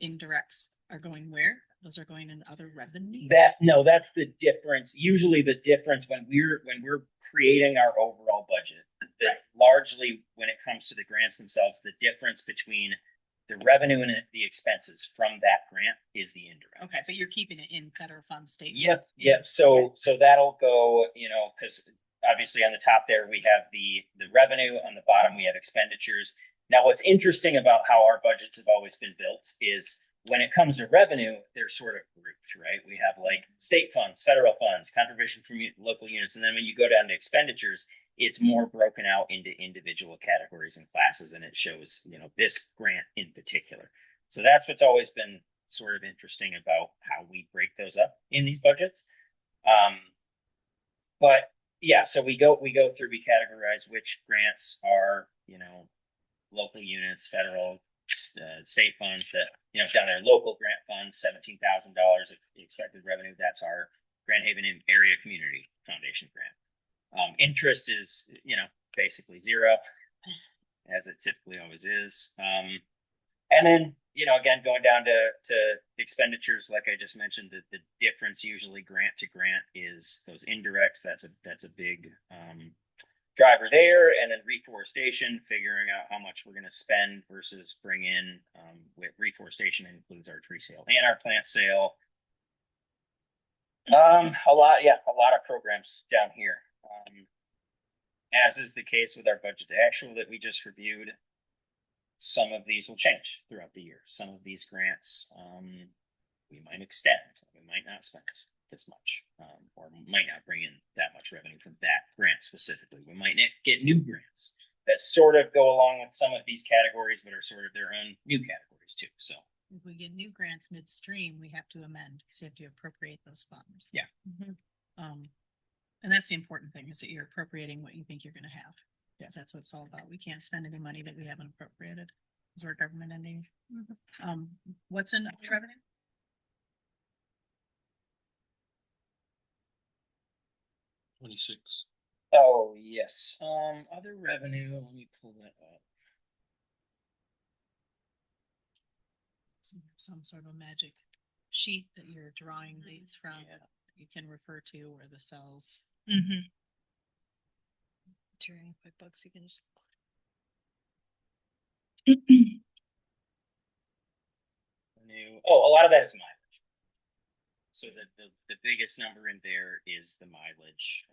indirects are going where? Those are going in other revenue? no, that's the difference. Usually the difference when we're creating our overall budget, that largely when it comes to the grants themselves, the difference between the revenue and the expenses from that grant is the indirect. Okay, but you're keeping it in federal funds, state. Yep, funds. yep. So that'll go, because obviously on the top there, we have the revenue, on the bottom, we have expenditures. Now, what's interesting about how our budgets have always been built is when it comes to revenue, they're sort of grouped, right? We have like state funds, federal funds, contribution from local units. And then when you go down to expenditures, it's more broken out into individual categories and classes, and it shows, this grant in particular. So that's what's always been sort of interesting about how we break those up in these budgets. But yeah, so we go through, we categorize which grants are, local units, federal, state funds that, down there, local grant funds, $17,000 of expected revenue. That's our Grand Haven Area Community Foundation grant. Interest is, basically zero, as it typically always is. And then, again, going down to expenditures, like I just mentioned, the difference usually grant to grant is those indirects. That's a big driver there. And then reforestation, figuring out how much we're going to spend versus bring in. With reforestation includes our tree sale and our plant sale. A lot of programs down here. As is the case with our budget actual that we just reviewed, some of these will change throughout the year. Some of these grants we might extend. We might not spend this much, or might not bring in that much revenue from that grant specifically. We might get new grants that sort of go along with some of these categories, but are sort of their own new categories too. So If we get new grants midstream, we have to amend because you have to appropriate those funds. Yeah. And that's the important thing, is that you're appropriating what you think you're gonna have. Yes, that's what it's all about. We can't spend any money that we haven't appropriated. Because we're a government entity. What's in other revenue? $26. oh yes, other revenue. Let me pull that up. Some sort of magic sheet that you're drawing these from, that you can refer to, or the cells. Mm-hmm. During QuickBooks, you can just. A lot of that is mileage. So the biggest number in there is the mileage.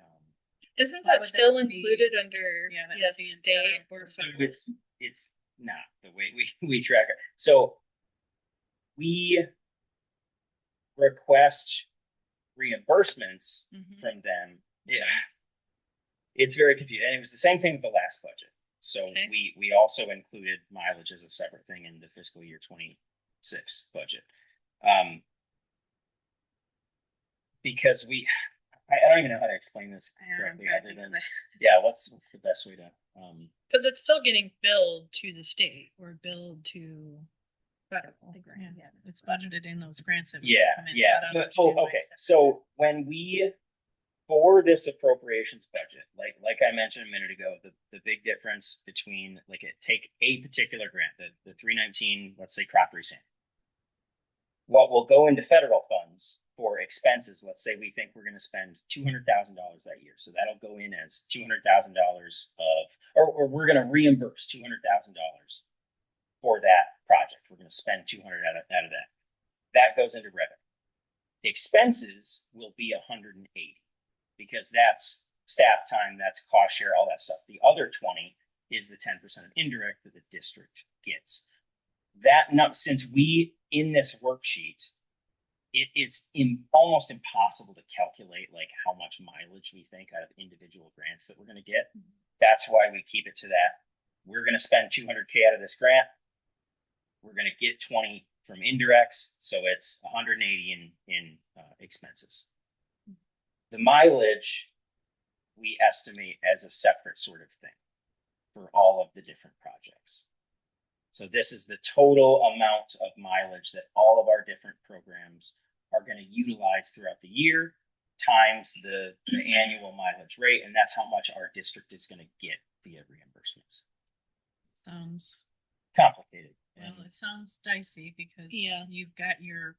Isn't Why that would still that be- included under Yeah, that would be in state federal. or So federal? it's not the way we track it. So we request reimbursements from them. Yeah, it's very confusing, and it was the same thing with the last budget. So Okay. we also included mileage as a separate thing in the fiscal year 26 budget, because I don't even know how to explain this correctly other than what's the best way to Because it's still getting billed to the state or billed to federal. The grant, yeah, it's budgeted in those grants that. Yeah, come in, yeah. not on But, which do okay. So when for this appropriations budget, like I mentioned a minute ago, the big difference between take a particular grant, the 319, let's say crop resand. What will go into federal funds for expenses? Let's say we think we're going to spend $200,000 that year, so that'll go in as $200,000 or we're going to reimburse $200,000 for that project. We're going to spend 200 out of that. That goes into revenue. Expenses will be 180 because that's staff time, that's cost share, all that stuff. The other 20 is the 10% of indirect that the district gets. Since we in this worksheet, it's almost impossible to calculate how much mileage we think out of individual grants that we're going to get. That's why we keep it to that. We're going to spend $200K out of this grant. We're going to get 20 from indirects, so it's 180 in expenses. The mileage we estimate as a separate sort of thing. for all of the different projects. So this is the total amount of mileage that all of our different programs are going to utilize throughout the year times the annual mileage rate, and that's how much our district is going to get via reimbursements. Sounds, Complicated. well, it sounds dicey because Yeah. you've got your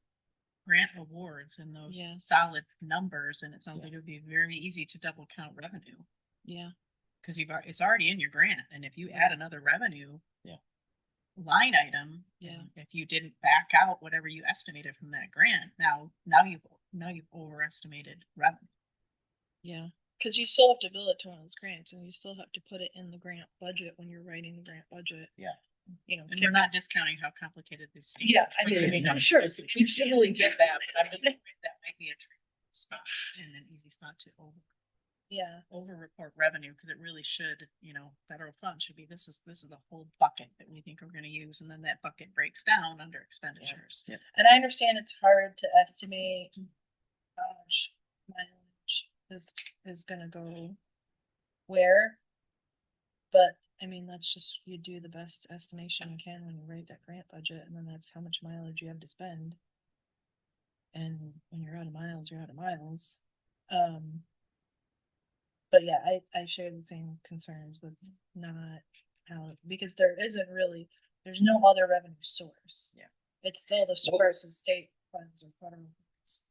grant awards and those Yeah. solid numbers, and it sounds Yeah. like it would be very easy to double count revenue. Yeah. Cause it's already in your grant, and if you add another revenue. Yeah. Line item. Yeah. and if you didn't back out whatever you estimated from that grant, now you've overestimated revenue. Yeah. Because you still have to bill it to one of those grants, and you still have to put it in the grant budget when you're writing the grant budget. Yeah. You know. And we're not discounting how complicated this. Yeah, I mean, I'm sure We totally get that, but I'm just afraid that might be a tricky spot and an easy spot to Yeah. over report revenue, because it really should, federal funds should be, this is the whole bucket that we think we're gonna use, and then that bucket breaks down under expenditures. Yeah. And I understand it's hard to estimate how much mileage is gonna go where. But I mean, that's just, you do the best estimation you can when you write that grant budget, and then that's how much mileage you have to spend. And when you're out of miles, you're out of miles. But yeah, I share the same concerns with not how, because there's no other revenue source. Yeah. It's still the source of state funds or federal funds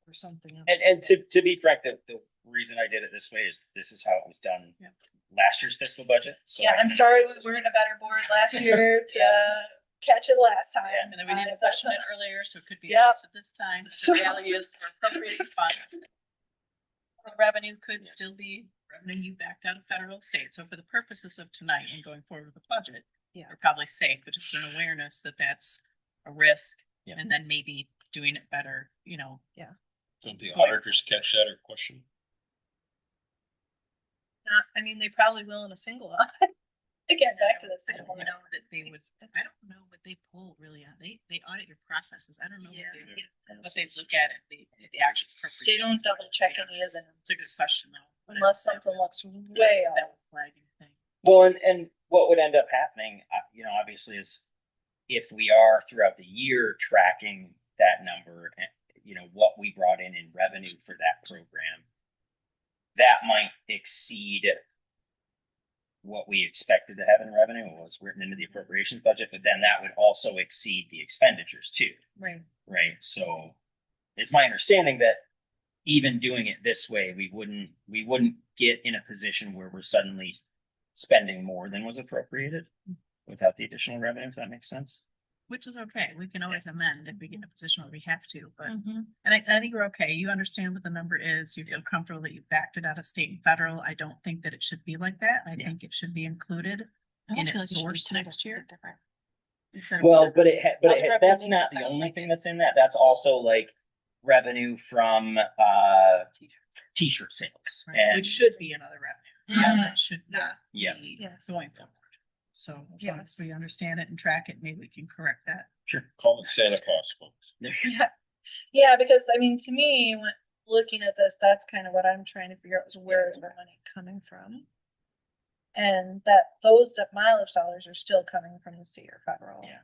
or something else. And to be frank, the reason I did it this way is this is how it was done Yeah. last year's fiscal budget. So Yeah, I'm sorry we weren't a better board last year to catch it last time. And then we didn't question it earlier, so it could be Yeah. adjusted this time. So- The reality is we're appropriating funds. The revenue could Yeah. still be revenue you backed out of federal state. So for the purposes of tonight and going forward with the budget, Yeah. we're probably safe, but just an awareness that that's a risk. Yeah. And then maybe doing it better, Don't the auditors catch that or question? Not, I mean, they probably will in a single audit. Again, back to the I single don't audit. know that they would, I don't know what they pull really on. They audit your processes. I don't know Yeah. what they look at the actual. They don't double check any of them It's a good question though. unless something looks way That off. flag thing. Well, and what would end up happening, obviously is if we are throughout the year tracking that number and, what we brought in revenue for that program, that might exceed what we expected to have in revenue and was written into the appropriations budget, but then that would also exceed the expenditures too, Right. right? So it's my understanding that even doing it this way, we wouldn't get in a position where we're suddenly spending more than was appropriated without the additional revenue, if that makes sense. Which is okay. We can always amend if we get in a position where we have to, but, Mm-hmm. and I think we're okay. You understand what the number is. You feel comfortable that you backed it out of state and federal. I don't think that it should be like that. I Yeah. think it should be included. I almost in feel its like we should source do something next year. different. Instead of- Well, but Other revenue that's needs not to the come only from thing that's in that. That's also like revenue from t-shirt sales. Right, And which should be another revenue. Yeah, that should not Yeah. be Yes. going forward. So as long as Yes. we understand it and track it, maybe we can correct that. Call it Santa Claus, folks. Yeah, because I mean, to me, when looking at this, that's kind of what I'm trying to figure out is where is our money coming from? And that those mileage dollars are still coming from the state or federal. Yeah.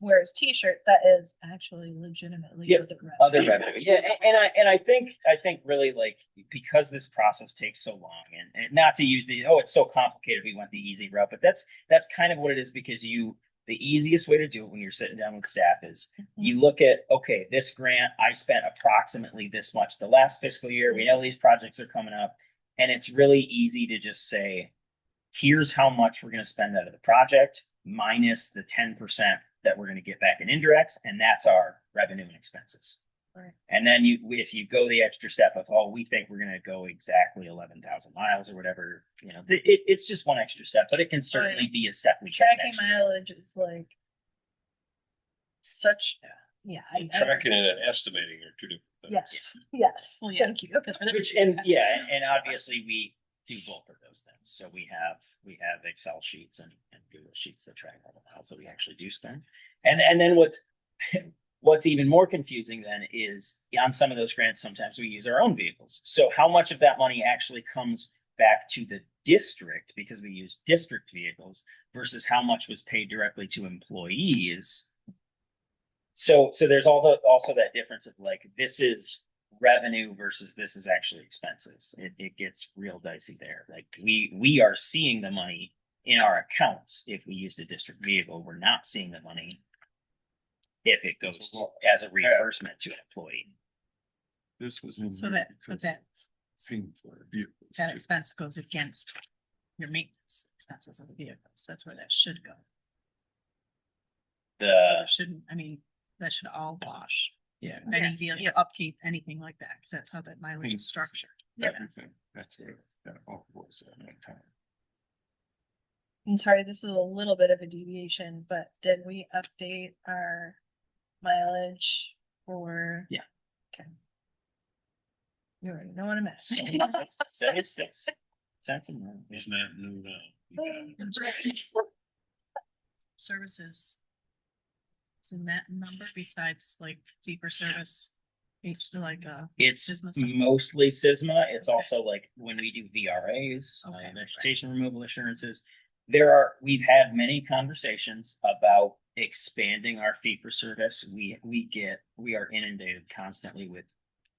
Whereas t-shirt, that is actually legitimately Yeah, other revenue. other revenue. Yeah, and I think really like because this process takes so long and not to use it's so complicated, we went the easy route, but that's kind of what it is because the easiest way to do it when you're sitting down with staff is you look at, okay, this grant, I spent approximately this much the last fiscal year. We know these projects are coming up, and it's really easy to just say, here's how much we're going to spend out of the project minus the 10% that we're going to get back in indirects, and that's our revenue and expenses. Right. And then if you go the extra step of, we think we're going to go exactly 11,000 miles or whatever, it's just one extra step, but it can certainly be a step we take Tracking next year. mileage is like such, yeah. Tracking and estimating are two different things. Yes, Well, yeah. thank you. Because for the- And obviously we do both of those things. So we have Excel sheets and Google Sheets that track all the miles that we actually do spend. And then what's even more confusing then is on some of those grants, sometimes we use our own vehicles. So how much of that money actually comes back to the district because we use district vehicles versus how much was paid directly to employees. So there's also that difference of like, this is revenue versus this is actually expenses. It gets real dicey there. Like we are seeing the money in our accounts. If we used a district vehicle, we're not seeing the money if it goes as a reimbursement to an employee. This was in. So here that, because but that, paying for vehicles that too. expense goes against your maintenance expenses of the vehicles. That's where that should go. So there shouldn't, I mean, that should all wash. Yeah. Any Yes, vehicle yeah. upkeep, anything like that, because that's how that mileage is structured. Everything, that's where that all was at that time. I'm sorry, this is a little bit of a deviation, but did we update our mileage for? Yeah. Okay. You already know what I'm at. 76 cents a month. Isn't that new now? Services. Is in that number besides like fee for service? Each like It's Sysma stuff? mostly SISMA. It's Okay. also like when we do VRAs, Okay, vegetation removal assurances. We've had many conversations about expanding our fee for service. We are inundated constantly with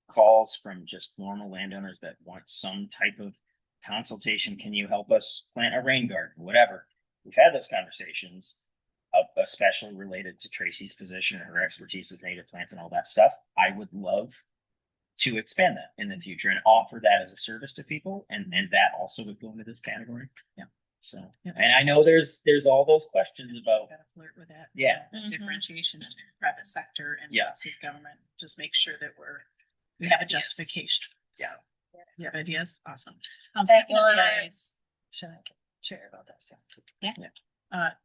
calls from just normal landowners that want some type of consultation. Can you help us plant a rain garden? Whatever. We've had those conversations, especially related to Tracy's position and her expertise with native plants and all that stuff. I would love to expand that in the future and offer that as a service to people, and that also would go into this category. Yeah. So, Yeah. and I know there's all those questions about, gotta flirt with that. Yeah. that Mhm. Differentiation between private sector and Yeah. versus government. Just make sure that we have a Yes. justification. Yeah. So, you have ideas? Awesome. Speaking Speaking of of guys, should I share about that soon?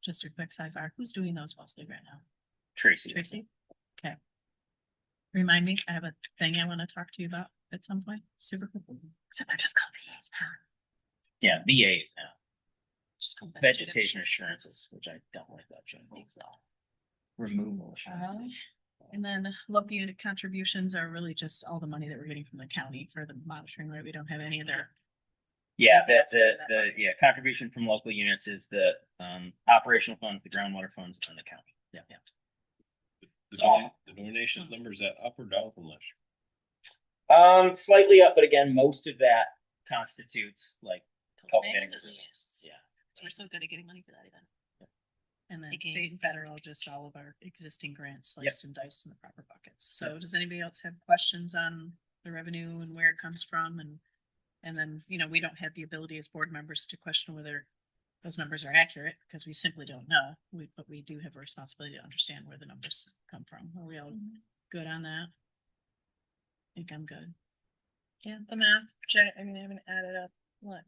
Just a quick sidebar. Who's doing those mostly right now? Tracy. Tracy? Okay. Remind me, I have a thing I want to talk to you about at some point. Super cool. Except I just called VAs now. Yeah, VAs now. Just called Vegetation assurances, which I don't like that term. Removal Uh-huh. assurances. And then local unit contributions are really just all the money that we're getting from the county for the monitoring, right? We don't have any of their. Yeah, That's the contribution from local units is the operational funds, the groundwater funds, and the county. Yeah. The donations number, is that up or down from last Slightly up, but again, most of that constitutes like cultivating resilience. Yeah. We're so good at getting money for that event. And then Thinking- state and federal, just all of our existing grants Yep. sliced and diced in the proper buckets. So does anybody else have questions on the revenue and where it comes from? And then, we don't have the ability as board members to question whether those numbers are accurate because we simply don't know. But we do have a responsibility to understand where the numbers come from. Are we all good on that? I think I'm good. Yeah, the math, I mean, I haven't added up,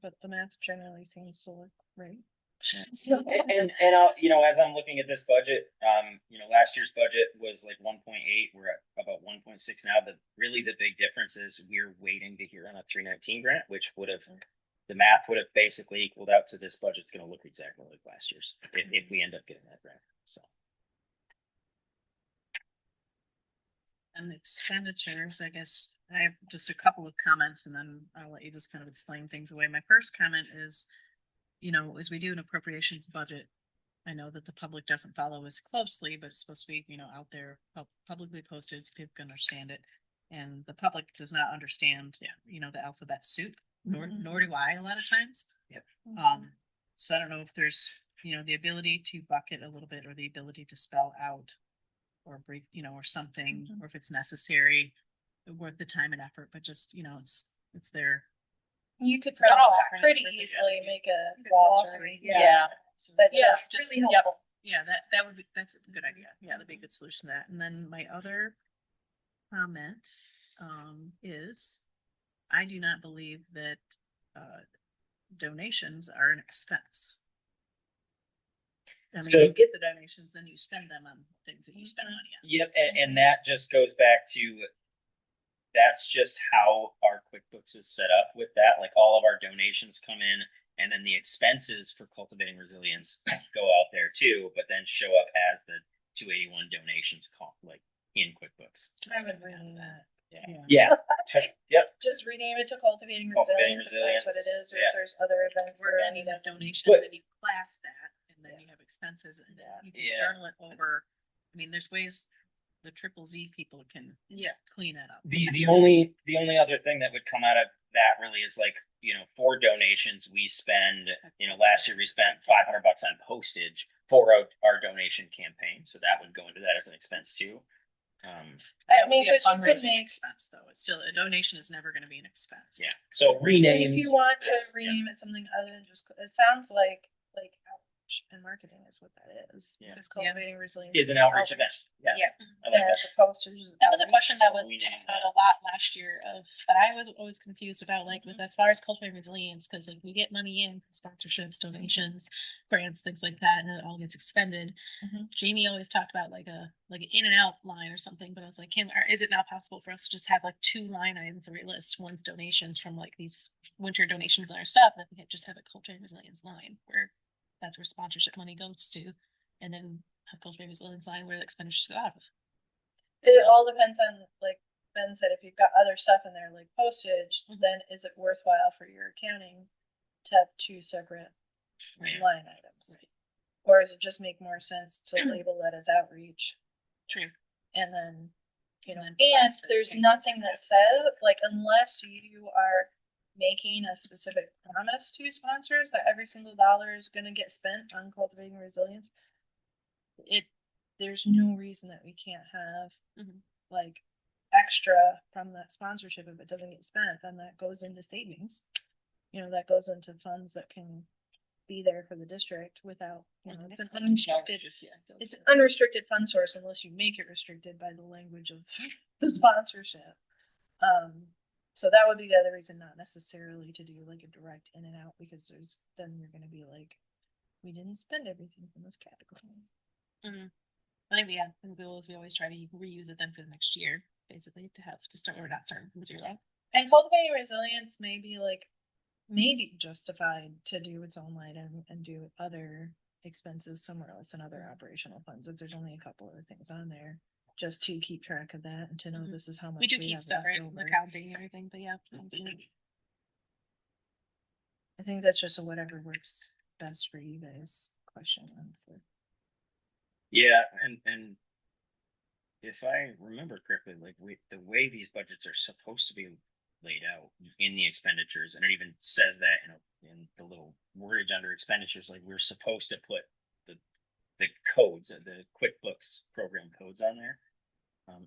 but the math generally seems to look right. And as I'm looking at this budget, last year's budget was like 1.8. We're at about 1.6 now. The big difference is we're waiting to hear on a 319 grant, which the math would have basically equaled out to this budget's going to look exactly like last year's if we end up getting that grant. So. And expenditures, I guess I have just a couple of comments and then I'll let you just kind of explain things away. My first comment is, as we do an appropriations budget, I know that the public doesn't follow as closely, but it's supposed to be, out there publicly posted so people can understand it. And the public does not understand, the alphabet soup, nor do I a lot of times. Yep. So I don't know if there's, the ability to bucket a little bit or the ability to spell out or brief, or something, or if it's necessary, worth the time and effort, but just, it's there. You could Spell out pretty acronyms for easily make a glossary, glossary. yeah. That Yeah, just really really helpful. Yeah, that's a good idea. Yeah, that'd be a good solution to that. And then my other comment, is I do not believe that, donations are an expense. I mean, So- you get the donations, then you spend them on things that you spend money on. Yep, and that just goes back to, that's just how our QuickBooks is set up with that. Like all of our donations come in, and then the expenses for cultivating resilience go out there too, but then show up as the 281 donations like in QuickBooks. I would run that Yeah, yep. Just rename it to cultivating Cultivating resilience, if that's what it Resilience, is, or yeah. if there's other events. Or that are then you needed. have donations, But- then you class that, and then you have expenses, and then you can Yeah. journal it over. I mean, there's ways the triple Z people can clean it up. The only other thing that would come out of that really is like, for donations, we spend, last year we spent $500 on postage for our donation campaign. So that would go into that as an expense too. I mean, Be a because you could fundraising make, expense though. It's still, a donation is never gonna be an expense. Yeah. So rename. if you want to Yes, rename it something other than just, it sounds like outreach and marketing is what that is. Yeah. Because cultivating resilience. Is an outreach event. Yeah. Yeah. I like Yeah, that. as opposed to just. That was a outreach. question that was We talked named about that. a lot last year that I was always confused about, like with as far as cultivating resilience, because like we get money in sponsorships, donations, grants, things like that, and it all gets expended. Mhm. Jamie always talked about like an in and out line or something, but I was like, is it not possible for us to just have like 2 line items that we list? One's donations from like these winter donations on our stuff, and then we could just have a cultivating resilience line where that's where sponsorship money goes to, and then have cultivating resilience line where the expenditures go out of. It all depends on, like Ben said, if you've got other stuff in there like postage, Mhm. then is it worthwhile for your accounting to have 2 separate Right. line items? Or does it just make more sense to label that as outreach? True. And then, And then and class it. there's nothing that says, like, unless you are making a specific promise to sponsors that every single dollar is gonna get spent on cultivating resilience, there's no reason that we can't have Mhm. like extra from that sponsorship. If it doesn't get spent, then that goes into savings. That goes into funds that can be there for the district without, it's an unrestricted, it's an unrestricted fund source unless you make it restricted by the language of the sponsorship. So that would be the other reason, not necessarily to do like a direct in and out, because then you're gonna be like, we didn't spend everything from this category. I think the goal is we always try to reuse it then for the next year, basically, to have to start or not starting from zero. And cultivating resilience may be justified to do its own line item and do other expenses somewhere else in other operational funds. If there's only a couple other things on there, just to keep track of that and to know Mhm. this is how much We do we keep have left separate over. accounting and everything, but yeah, sounds good. I think that's just a whatever works best for you guys question, honestly. Yeah, and if I remember correctly, like the way these budgets are supposed to be laid out in the expenditures, and it even says that in the little wordage under expenditures, like we're supposed to put the codes, the QuickBooks program codes on there.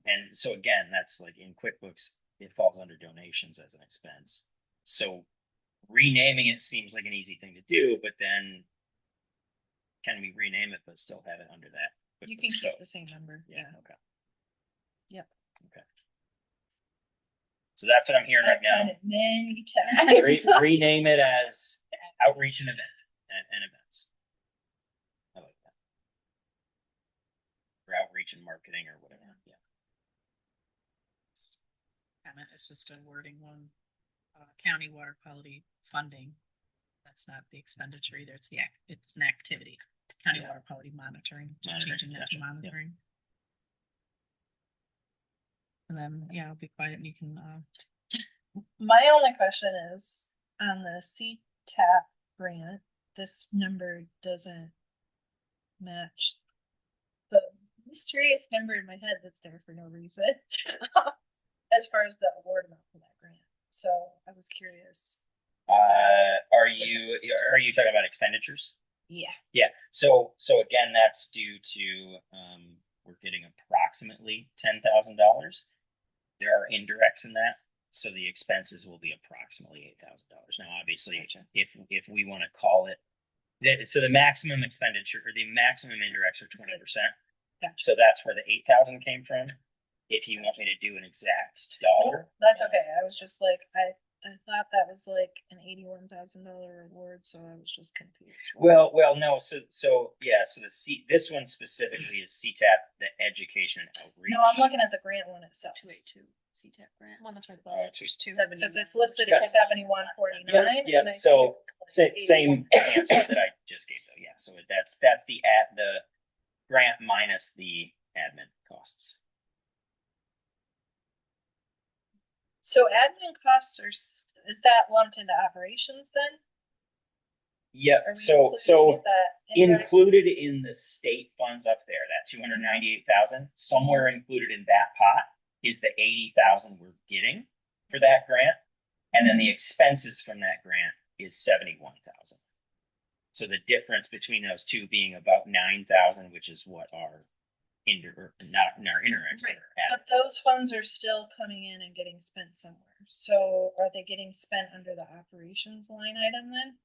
And so again, that's like in QuickBooks, it falls under donations as an expense. So renaming it seems like an easy thing to do, but then can we rename it but still have it under that? You can QuickBooks keep code? the same number. Yeah. Okay. Yep. Okay. So that's what I'm hearing right I've now. done it many times. Rename it as outreach and events. I like that. For outreach and marketing or whatever. Yeah. Comment, it's just a wording one, county water quality funding. That's not the expenditure either, it's it's an activity, county water quality monitoring, just changing that to Gotcha. Yeah. monitoring. And then, I'll be quiet and you can, My only question is on the CTAP grant, this number doesn't match the mysterious number in my head that's there for no reason. As far as the award amount for that grant. So I was curious. Are you talking about expenditures? Yeah. Yeah. So again, that's due to we're getting approximately $10,000. There are indirects in that, so the expenses will be approximately $8,000. Now, obviously, if we want to call it, so the maximum expenditure or the maximum indirects are 20%. Gotcha. So that's where the 8,000 came from. If you want me to do an exact dollar, That's okay. I was just like, I thought that was like an $81,000 award, so I was just confused. well, no. So this one specifically is CTAP, the education and outreach. No, I'm looking at the grant one itself. 282 CTAP grant. One that's right above it. There's two. Because it's listed Yeah. at 7149. Yeah, and I so think it was like same 81. answer that I just gave though. Yeah, so that's the grant minus the admin costs. So admin costs are, is that lumped into operations then? Yep, Are we so, including so that indirect? included in the state funds up there, that 298,000, somewhere included in that pot is the 80,000 we're getting for that grant. And then the expenses from that grant is 71,000. So the difference between those two being about 9,000, which is what our not in our indirects Right, are at. But those funds are still coming in and getting spent somewhere. So are they getting spent under the operations line item then?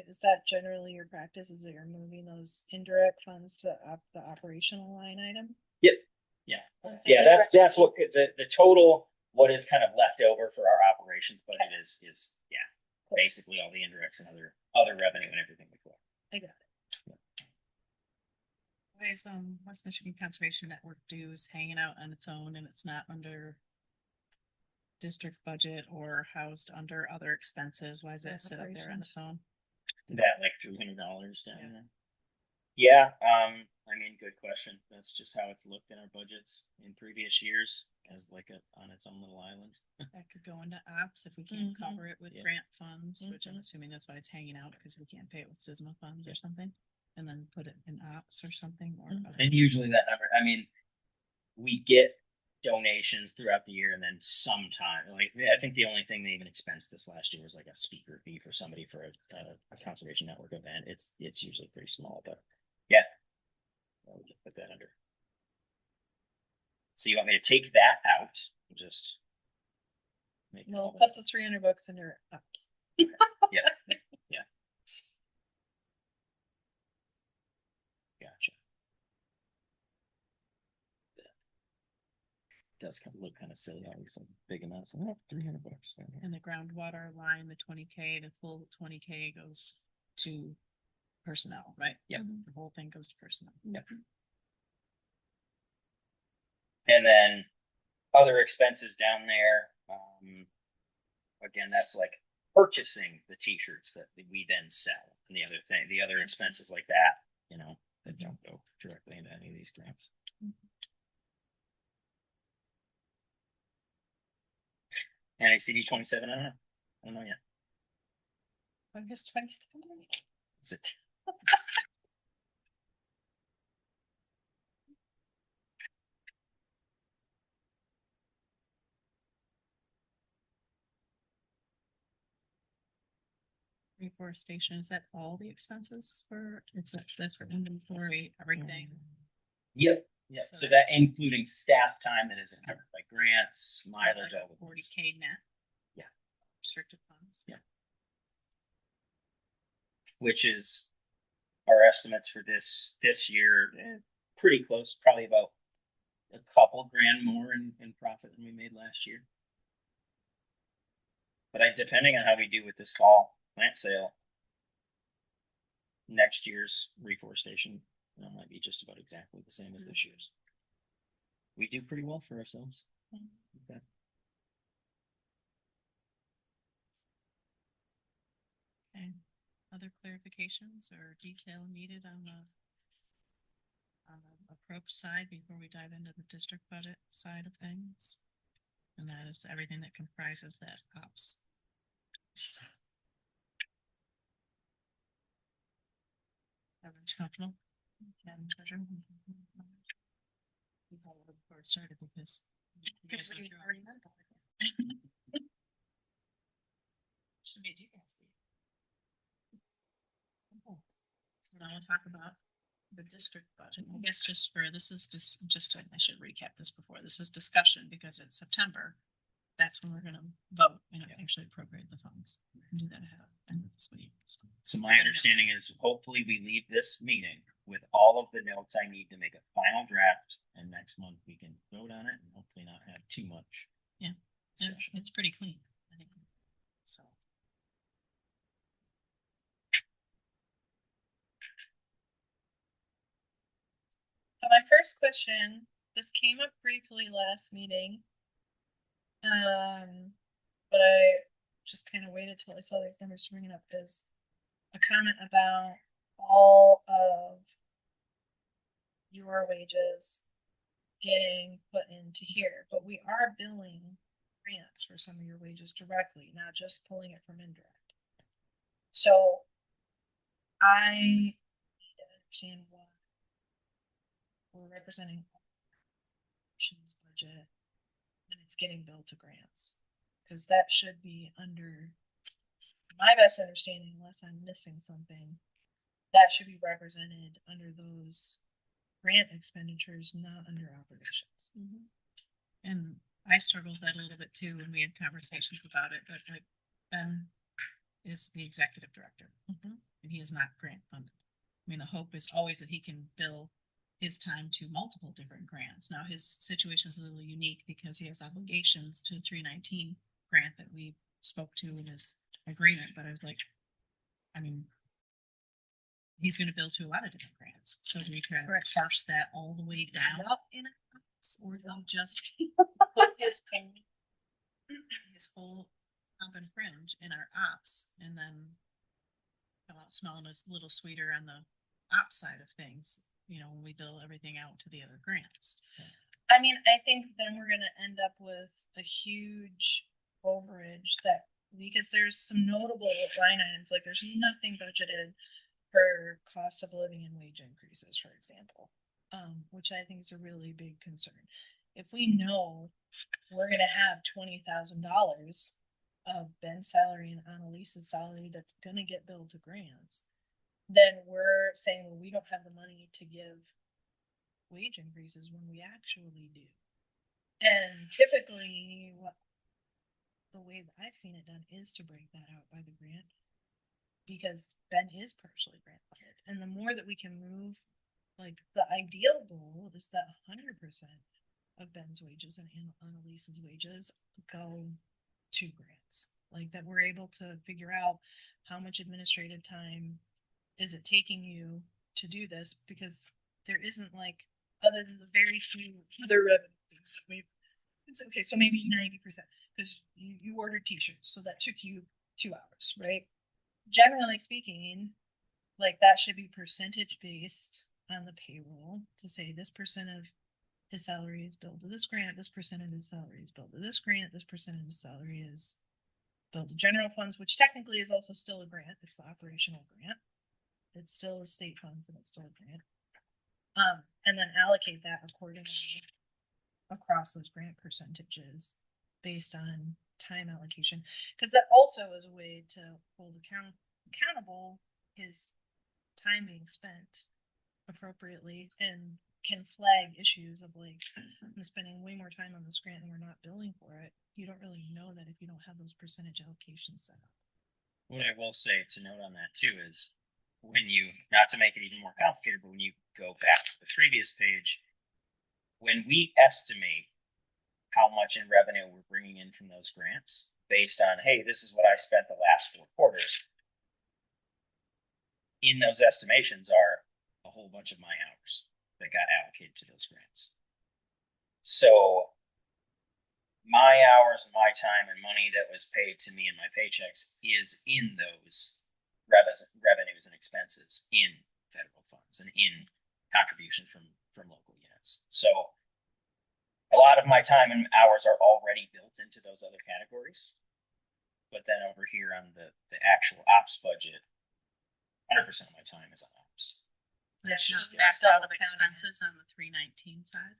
Is that generally your practice? Is that you're moving those indirect funds to the operational line item? Yep. Yeah, that's what the total, what is kind of left over for our operations budget is basically all the indirects and other revenue and everything we collect. I got it. Why is West Michigan Conservation Network dues hanging out on its own and it's not under district budget or housed under other expenses? Why is that sit up there on its own? That like $300 down there. Yeah, I mean, good question. That's just how it's looked in our budgets in previous years as like on its own little island. That could go into ops if we can't cover it with Yeah. grant funds, which I'm assuming that's why it's hanging out because we can't pay it with SISMA funds or something. And then put it in ops or something or other. And usually that number, I mean, we get donations throughout the year and then sometime, like, I think the only thing they even expensed this last year was like a speaker fee for somebody for a conservation network event. It's usually pretty small, but yeah, I'll just put that under. So you want me to take that out? Just make it We'll all put the $300 in your ops. yeah. Gotcha. Does look kind of silly, all these big amounts. Oh, $300. And the groundwater line, the 20K, the full 20K goes to personnel, right? Yep. The whole thing goes to personnel. Yep. And then other expenses down there. Again, that's like purchasing the t-shirts that we then sell, and the other expenses like that, that don't go directly into any of these grants. NACD 27, I don't know yet. August 27th? Is it? Reforestation, is that all the expenses for, that's for inventory, everything? Yep. Yeah. So So that including staff time that isn't covered by grants, So that's mileage, like all the 40K net? Yeah. Restricted funds? Yeah. Which is our estimates for this year, pretty close, probably about a couple grand more in profit than we made last year. But depending on how we do with this fall plant sale, next year's reforestation might be just about exactly the same as this year's. We do pretty well for ourselves. Okay. Okay, other clarifications or detail needed on the approach side before we dive into the district budget side of things? And that is everything that comprises that ops. Everyone's comfortable? Madam Treasurer? We got it before it started because you guys went through already know that. Should made you guys see. Okay. So now we'll talk about the district budget. I guess just for, this is just, I should recap this before. This is discussion because it's September. That's when we're gonna vote and actually appropriate the funds. We can do that ahead of this week. So my understanding is hopefully we leave this meeting with all of the notes I need to make a final draft, and next month we can vote on it and hopefully not have too much. Yeah. Session. It's pretty clean, I think. So. So my first question, this came up briefly last meeting. But I just kind of waited till I saw these numbers to bring it up, is a comment about all of your wages getting put into here, but we are billing grants for some of your wages directly, not just pulling it from indirect. So I need to understand why we're representing operations budget and it's getting billed to grants. Cause that should be under my best understanding, unless I'm missing something, that should be represented under those grant expenditures, not under operations. And I struggled with that a little bit too when we had conversations about it, but like Ben is the executive director and he is not grant funded. I mean, the hope is always that he can bill his time to multiple different grants. Now his situation is a little unique because he has obligations to the 319 grant that we spoke to in his agreement, but I was like, I mean, he's going to bill to a lot of different grants. So do we try to parse that all the way down in ops, or do we just put his whole comp and fringe in our ops and then come out smelling a little sweeter on the ops side of things, you know, when we bill everything out to the other grants? I mean, I think then we're gonna end up with a huge overage that, because there's some notable line items, like there's nothing budgeted for cost of living and wage increases, for example, which I think is a really big concern. If we know we're gonna have $20,000 of Ben's salary and Annalise's salary that's gonna get billed to grants, then we're saying, well, we don't have the money to give wage increases when we actually do. And typically, the way that I've seen it done is to break that out by the grant, because Ben is partially grant funded. And the more that we can move, like the ideal goal is that 100% of Ben's wages and Annalise's wages go to grants. Like that we're able to figure out how much administrative time is it taking you to do this, because there isn't, like, other than the very few other revenue things that it's okay, so maybe 90%, because you ordered t-shirts, so that took you 2 hours, right? Generally speaking, like that should be percentage based on the payroll to say this percent of his salary is billed to this grant, this percent of his salary is billed to this grant, this percent of his salary is billed to general funds, which technically is also still a grant. It's the operational grant. It's still the state funds and it's still a grant. And then allocate that accordingly across those grant percentages based on time allocation, because that also is a way to hold accountable his time being spent appropriately, and can flag issues of like, I'm spending way more time on this grant and we're not billing for it. You don't really know that if you don't have those percentage allocations set up. What I will say to note on that too is when you, not to make it even more complicated, but when you go back to the previous page, when we estimate how much in revenue we're bringing in from those grants based on, hey, this is what I spent the last 4 quarters, in those estimations are a whole bunch of my hours that got allocated to those grants. So my hours, my time, and money that was paid to me in my paychecks is in those revenues and expenses in federal funds and in contribution from local units. So a lot of my time and hours are already built into those other categories. But then over here on the actual ops budget, 100% of my time is on ops. That's just just backed out of double counting it. expenses on the 319 side.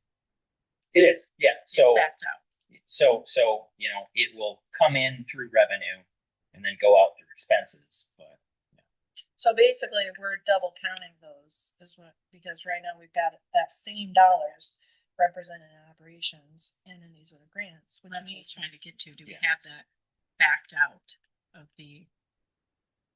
It is, yeah. So It's backed out. so you know, it will come in through revenue and then go out through expenses. But So basically, we're double counting those, is what, because right now we've got that same dollars represented in operations and in these other grants. Which That's what I was means trying to get to. Do we Yeah. have that backed out of the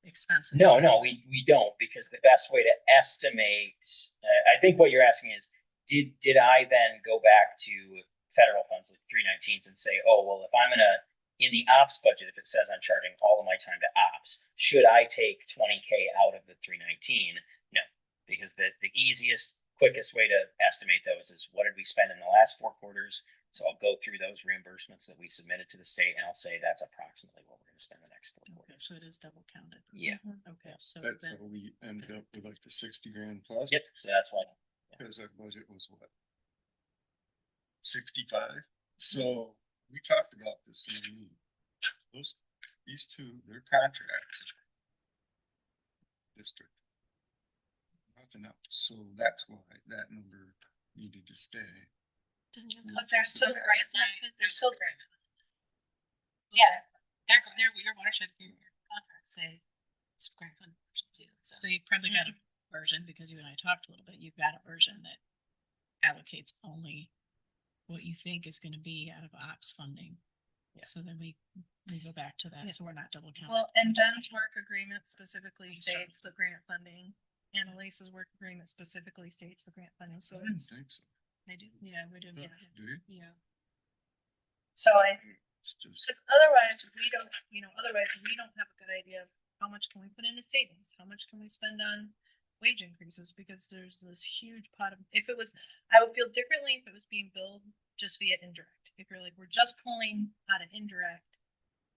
expenses? no, we don't, because the best way to estimate, I think what you're asking is, did I then go back to federal funds like 319s and say, oh, well, if I'm gonna, in the ops budget, if it says I'm charging all of my time to ops, should I take 20K out of the 319? No, because the easiest, quickest way to estimate those is what did we spend in the last 4 quarters? So I'll go through those reimbursements that we submitted to the state, and I'll say that's approximately what we're going to spend the next 4 Okay, quarters. so it is double counted. Yeah. Okay, so That's then, how we ended up with like the 60 grand plus. Yep. So that's why. Because our budget was what? 65. So We talked about this in the meeting. These two, their contracts. District. Nothing else, so that's why that number needed to stay. But there's still grants, there's still grant. Yeah, their your watershed contracts say it's grant funded too. So you probably got a version, because you and I talked a little bit, you've got a version that allocates only what you think is gonna be out of ops funding. So then we go back to that, Yeah. so we're not double counting. Well, and Ben's work agreement specifically states the grant funding. Annalise's work agreement specifically states the grant funding, so I didn't it's, think so. They do, yeah, we do, Do you? yeah. so It's just, because otherwise we don't, otherwise we don't have a good idea of how much can we put into savings, how much can we spend on wage increases, because there's this huge pot of, if it was, I would feel differently if it was being billed just via indirect. If you're like, we're just pulling out of indirect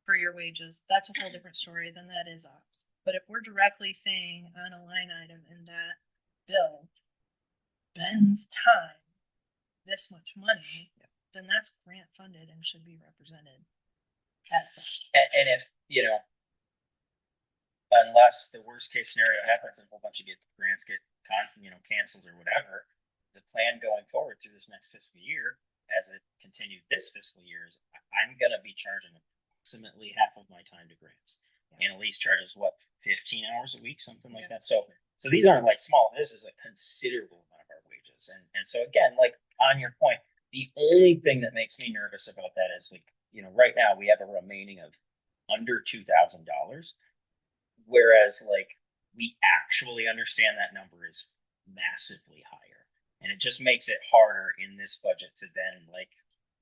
for your wages, that's a whole different story than that is ops. But if we're directly saying on a line item in that bill, Ben's time, this much money, then that's grant funded and should be represented as such. And if, unless the worst case scenario happens and a whole bunch of grants get canceled or whatever, the plan going forward through this next fiscal year, as it continued this fiscal year, is I'm gonna be charging approximately half of my time to grants. Annalise charges what, 15 hours a week, something like that. So these aren't like small. This is a considerable amount of our wages. And so again, like on your point, the only thing that makes me nervous about that is like, right now we have a remaining of under $2,000. Whereas like we actually understand that number is massively higher. And it just makes it harder in this budget to then like,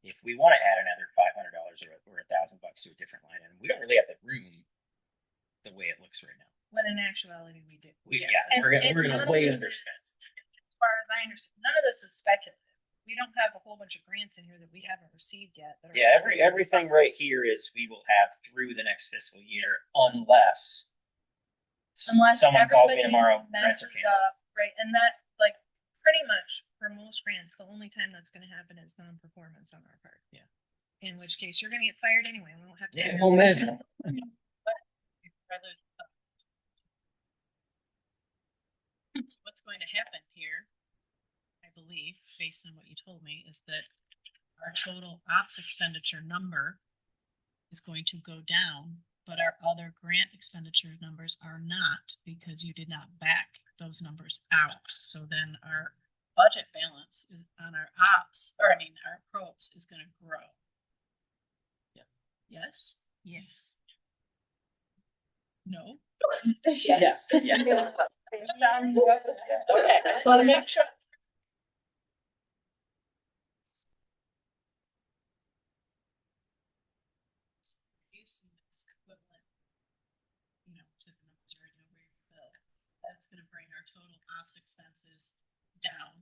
if we want to add another $500 or $1,000 to a different line item, we don't really have the room the way it looks right now. When in actuality we do. Yeah, we're gonna none of way this underspend. As far as I understand, none of this is speculative. We don't have a whole bunch of grants in here that we haven't received yet. That are Yeah, everything right here is we will have through the next fiscal year unless someone calls me everybody tomorrow, grants messes are canceled. up, right? And that, like, pretty much for most grants, the only time that's going to happen is non-performance on our part. Yeah. In which case, you're going to get fired anyway. We won't have to. Yeah, well, man. What's going to happen here, I believe, based on what you told me, is that our total ops expenditure number is going to go down, but our other grant expenditure numbers are not, because you did not back those numbers out. So then our budget balance is on our ops, our probes is going to grow. Yeah. Yes? Yes. No? Yes. Yeah. Okay, just want to make sure. Reducing this equivalent, to the numbers you already know where your bill. That's gonna bring our total ops expenses down.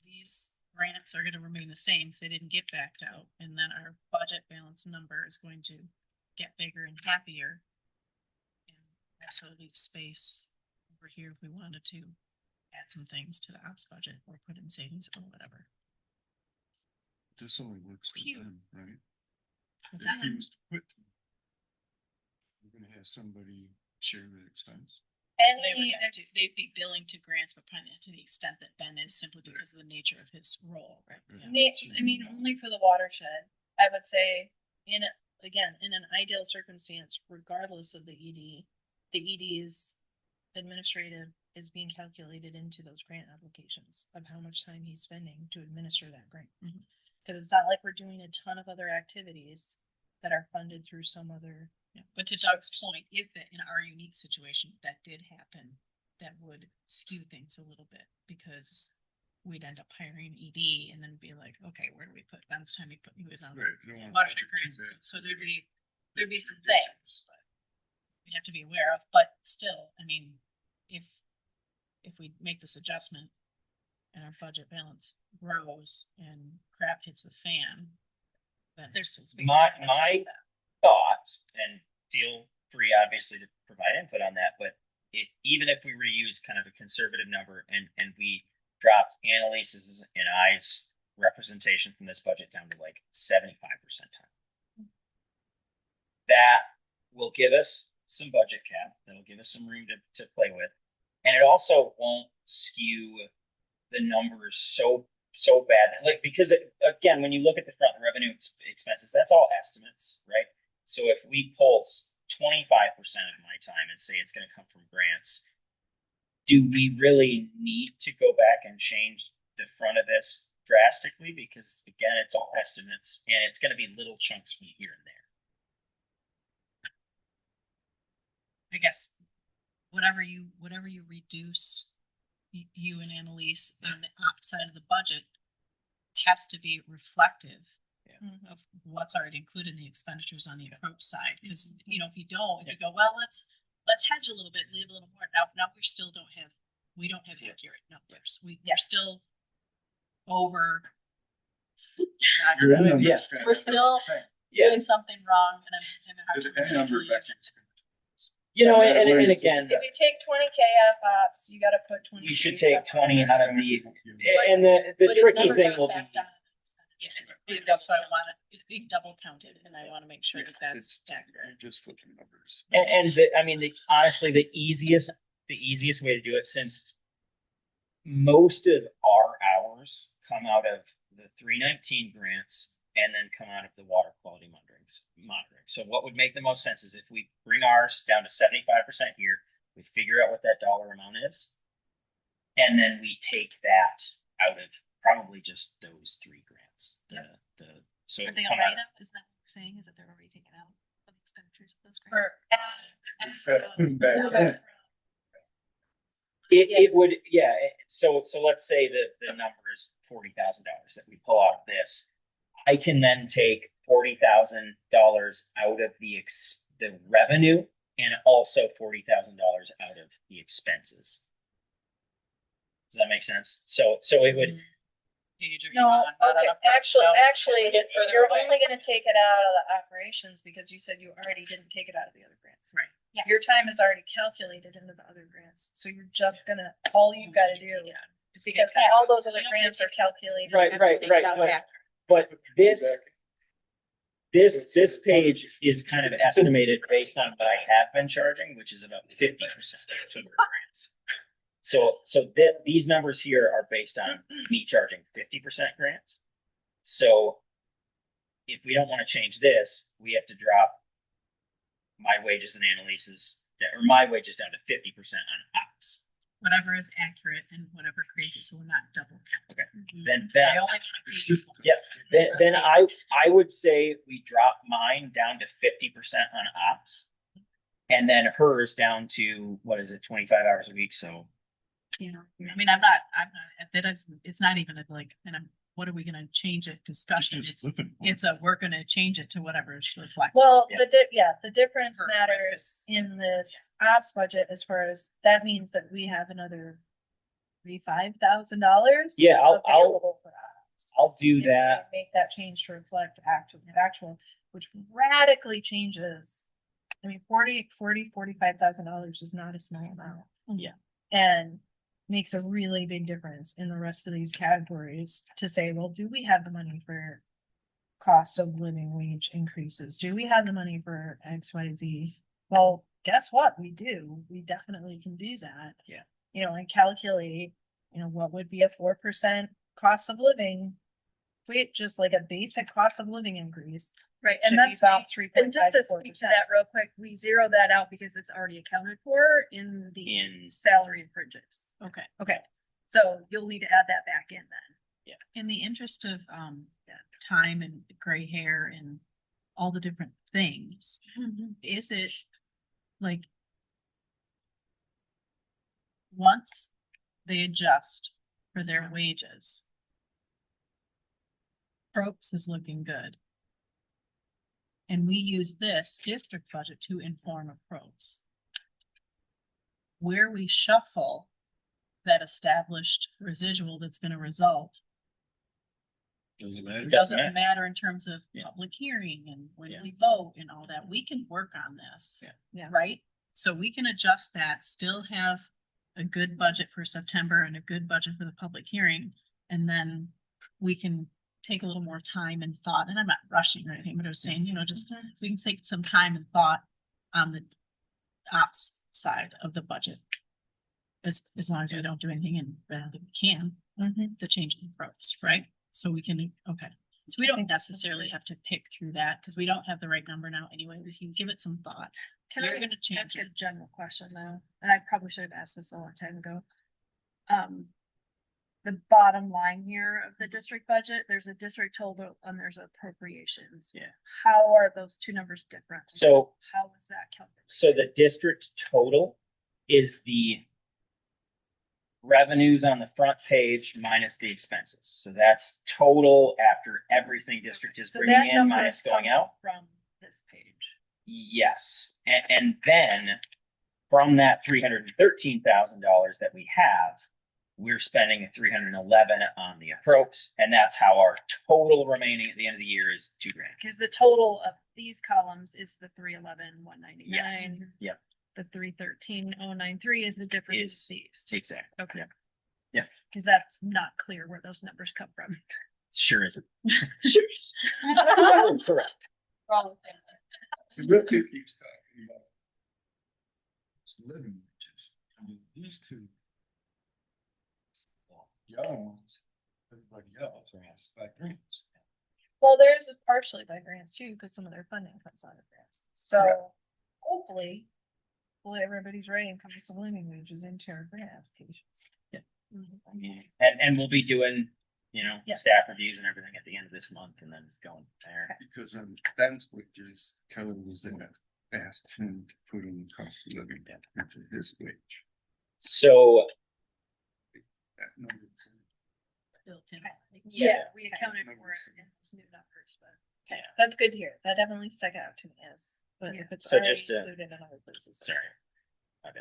These grants are gonna remain the same, so they didn't get backed out, and then our budget balance number is going to get bigger and happier. And also leave space over here if we wanted to add some things to the ops budget or put in savings or whatever. this only works for Phew. them, right? What's If that? he was to quit, we're gonna have somebody share the expense. They would have to, they'd be billing to grants, but probably to the extent that Ben is, simply because of the nature of his role, right? Yeah. I mean, only for the watershed, I would say in an ideal circumstance, regardless of the ED's administrative is being calculated into those grant applications of how much time he's spending to administer that grant. Mhm. Because it's not like we're doing a ton of other activities that are funded through some other. Yeah. But to Doug's point, if that in our unique situation that did happen, that would skew things a little bit, because we'd end up hiring ED and then be like, okay, where do we put Ben's time? He was on Right, you don't wanna watershed budget too grants, bad. so there'd be some things but we have to be aware of. But still, I mean, if we make this adjustment and our budget balance grows and crap hits the fan, then there's still space. My to adjust that. thought, and feel free obviously to provide input on that, but even if we were to use kind of a conservative number and we dropped Annalise's and I's representation from this budget down to like 75% time. That will give us some budget cap. That'll give us some room to play with. And it also won't skew the numbers so bad. Like, because again, when you look at the front revenue expenses, that's all estimates, right? So if we pull 25% of my time and say it's going to come from grants, do we really need to go back and change the front of this drastically? Because again, it's all estimates and it's going to be little chunks from here and there. I guess whatever you reduce, you and Annalise on the op side of the budget has to be reflective of what's already included in the expenditures on the approach side. Because you know, if you don't, if you go, well, let's hedge a little bit, leave a little more. Now we still don't have accurate numbers. We're still over. Your end numbers Yeah. kinda We're still Yeah. doing something wrong, and I'm having a hard The time end number articulating it. You know, and again, If you take 20K off ops, you gotta put 20. you should take 20 out of the, But and the But it's tricky never thing got will be, backed on. Yes, that's why I want it. It's being double counted, and I want to make sure that that's accurate. You're just flipping numbers. honestly, the easiest way to do it, since most of our hours come out of the 319 grants and then come out of the water quality monitoring. So what would make the most sense is if we bring ours down to 75% here, we figure out what that dollar amount is, and then we take that out of probably just those 3 grants. So Are it'd they come already out- though? Isn't that what we're saying? Is that they're already taken out of the expenditures of those grants? It would, yeah. So let's say that the number is $40,000 that we pull out of this. I can then take $40,000 out of the revenue and also $40,000 out of the expenses. Does that make sense? So it would, Page, are you No, on? Not okay, on a- actually, Get further you're away. only gonna take it out of the operations because you said you already didn't take it out of the other grants. Right. Yeah. Your time is already calculated into the other grants, so you're just gonna, all you've gotta do, Is because take all those So other you don't grants need are to- calculated. Right, but this page is kind of estimated based on what I have been charging, which is about 50% of the grants. So these numbers here are based on me charging 50% grants. So if we don't want to change this, we have to drop my wages and Annalise's, or my wages down to 50% on ops. Whatever is accurate and whatever creates it, so we're not double counting. Then I only want to be useful. yes, then I would say we drop mine down to 50% on ops, and then hers down to, what is it, 25 hours a week? So Yeah, I mean, I'm not, that is, it's not even like, what are we gonna change it discussion? We're gonna change it to whatever's reflected. Well, Yeah. the difference For matters in this ops budget as far as, that means that we have another $5,000. Yeah, I'll available for ops. do And that. Make that change to reflect actual, which radically changes. I mean, $45,000 is not a small amount. Yeah. And makes a really big difference in the rest of these categories to say, well, do we have the money for cost of living wage increases? Do we have the money for XYZ? Well, guess what? We do. We definitely can do that. Yeah. You know, and calculate, what would be a 4% cost of living. If we just like a basic cost of living increase. Right, should and be that's, about and just 3.5 to speak to that real quick, we zero that out because it's already accounted for in the In- salary and fringes. Okay. Okay. So you'll need to add that back in then. In the interest of, time and gray hair and all the different things, is it like once they adjust for their wages, Probst is looking good. And we use this district budget to inform a Probst. Where we shuffle that established residual that's gonna result Doesn't matter. doesn't matter in terms of Yeah. public hearing and when Yeah. we vote and all that. We can work on this. Yeah. Right? So we can adjust that, still have a good budget for September and a good budget for the public hearing. And then we can take a little more time and thought, and I'm not rushing or anything, but I was saying, just we can take some time and thought on the ops side of the budget. As long as we don't do anything and we can, the change in approach, right? So we can, okay. So we don't necessarily have to pick through that because we don't have the right number now anyway. We can give it some thought. Can You're I gonna change ask a it. general question though? And I probably should have asked this a long time ago. The bottom line here of the district budget, there's a district total and there's appropriations. Yeah. How are those two numbers different? So, How is that calculated? so the district total is the revenues on the front page minus the expenses. So that's total after everything district is So bringing that in number minus is going coming out. from this page. Yes, and then from that $313,000 that we have, we're spending 311 on the approps, and that's how our total remaining at the end of the year is $2,000. Because the total of these columns is the 311,199. Yes. Yep. The 313,093 is the difference Is- of these. Exactly. Okay. Yeah. Because that's not clear where those numbers come from. Sure isn't. Sure is. Correct. Wrong thing. So Rick keeps talking about it's living wages. I mean, these two. Young ones, everybody else are asked by grants. Well, theirs is partially by grants too, because some of their funding comes out of grants. So Right. hopefully, everybody's writing cost of living wages into our grant applications. Yeah. Mhm. And we'll be doing, Yeah. staff reviews and everything at the end of this month and then going there. Because on Ben's wages, Kelly was asked him to put in the cost of living into his wage. So That number is in. It's built in. Yeah, we accounted for Numbers. it in those new numbers, but. Okay, that's good to hear. That definitely stuck out to me as, but Yeah. if it's So already just to- included in other places. that's sorry, fine. my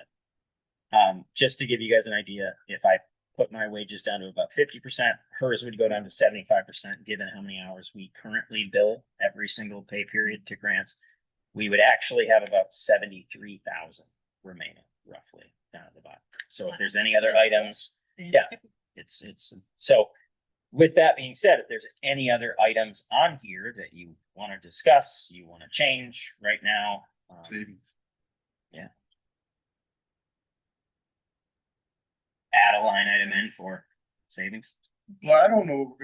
bad. Just to give you guys an idea, if I put my wages down to about 50%, hers would go down to 75%, given how many hours we currently bill every single pay period to grants. We would actually have about 73,000 remaining roughly down at the bottom. So if there's any other items, yeah, it's, so with that being said, if there's any other items on here that you want to discuss, you want to change right now, Savings. add a line item in for savings. Well, I don't know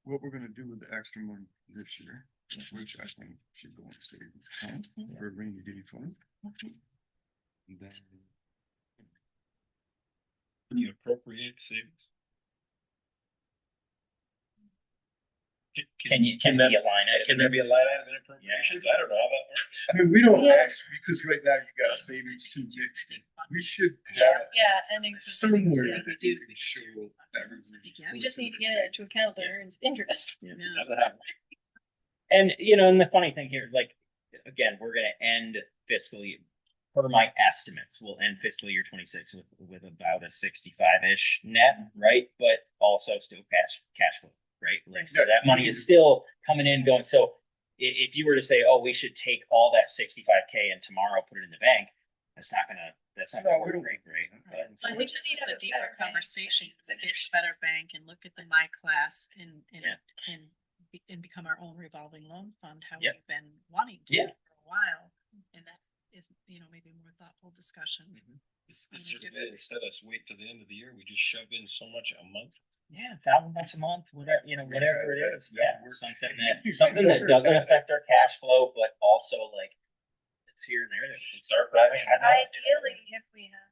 what we're gonna do with the extra money this year, which I think should go in savings account for a rainy day fund. And then Can you appropriate savings? Can there be a line item? Can there be a line item in appropriations? I don't know how that works. I mean, we don't Yeah. actually, because right now you got savings too mixed in. We should Yeah, have yeah, and include somewhere savings, that yeah. we can show everything. We just need to get it to account that earns interest. Never happened. And and the funny thing here, like, again, we're gonna end fiscal year, per my estimates, we'll end fiscal year 26 with about a 65-ish net, right? But also still cash flow, right? Like, so that money is still coming in going. So if you were to say, oh, we should take all that 65K and tomorrow put it in the bank, that's not gonna work great, right? But- We just need a deeper conversation to get a better bank and look at the My Class and become our own revolving loan fund, how Yep. we've been wanting to Yeah. for a while. And that is, maybe a more thoughtful discussion. Is there, instead of us wait till the end of the year, we just shove in so much a month? Yeah, $1,000 a month, whatever, whatever it is. Yeah, something that doesn't affect our cash flow, but also like it's here and there. That we can start grabbing. Ideally, if we have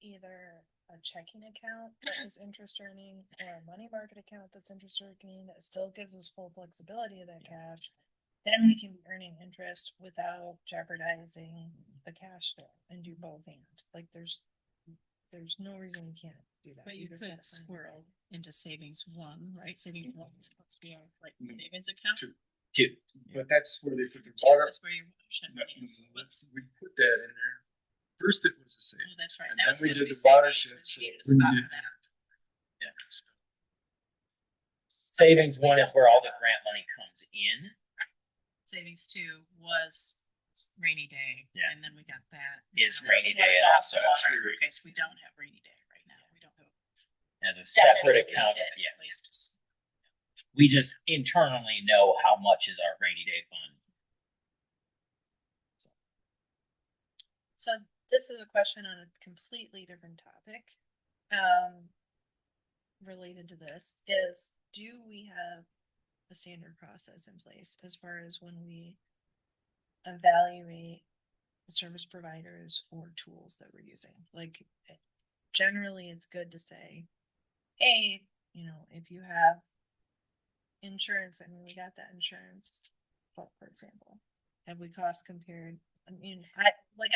either a checking account that is interest earning or a money market account that's interest earning, that still gives us full flexibility of that cash, then we can be earning interest without jeopardizing the cash flow and do both hands. Like there's no reason we can't do that. But you just could gotta find- squirrel into savings one, right? Savings one is supposed to be our like Mm. savings account. Two. But that's where they put the Two water. is where you should We put that in there. First it was a Oh, savings. that's right. And That then was we supposed did to be the watershed, savings, so we needed to we stop did- that. Savings one is where all the grant money comes in. Savings two was rainy day. Yeah. And then we got that. Is Now rainy we day have and also water. Okay, so we don't have rainy day right now. We don't have. as a separate Separate account. account. Yeah. Place to s- We just internally know how much is our rainy day fund. So this is a question on a completely different topic. Related to this is, do we have a standard process in place as far as when we evaluate the service providers or tools that we're using? Like, generally it's good to say, hey, if you have insurance and we got that insurance, for example, have we cost compared? I mean,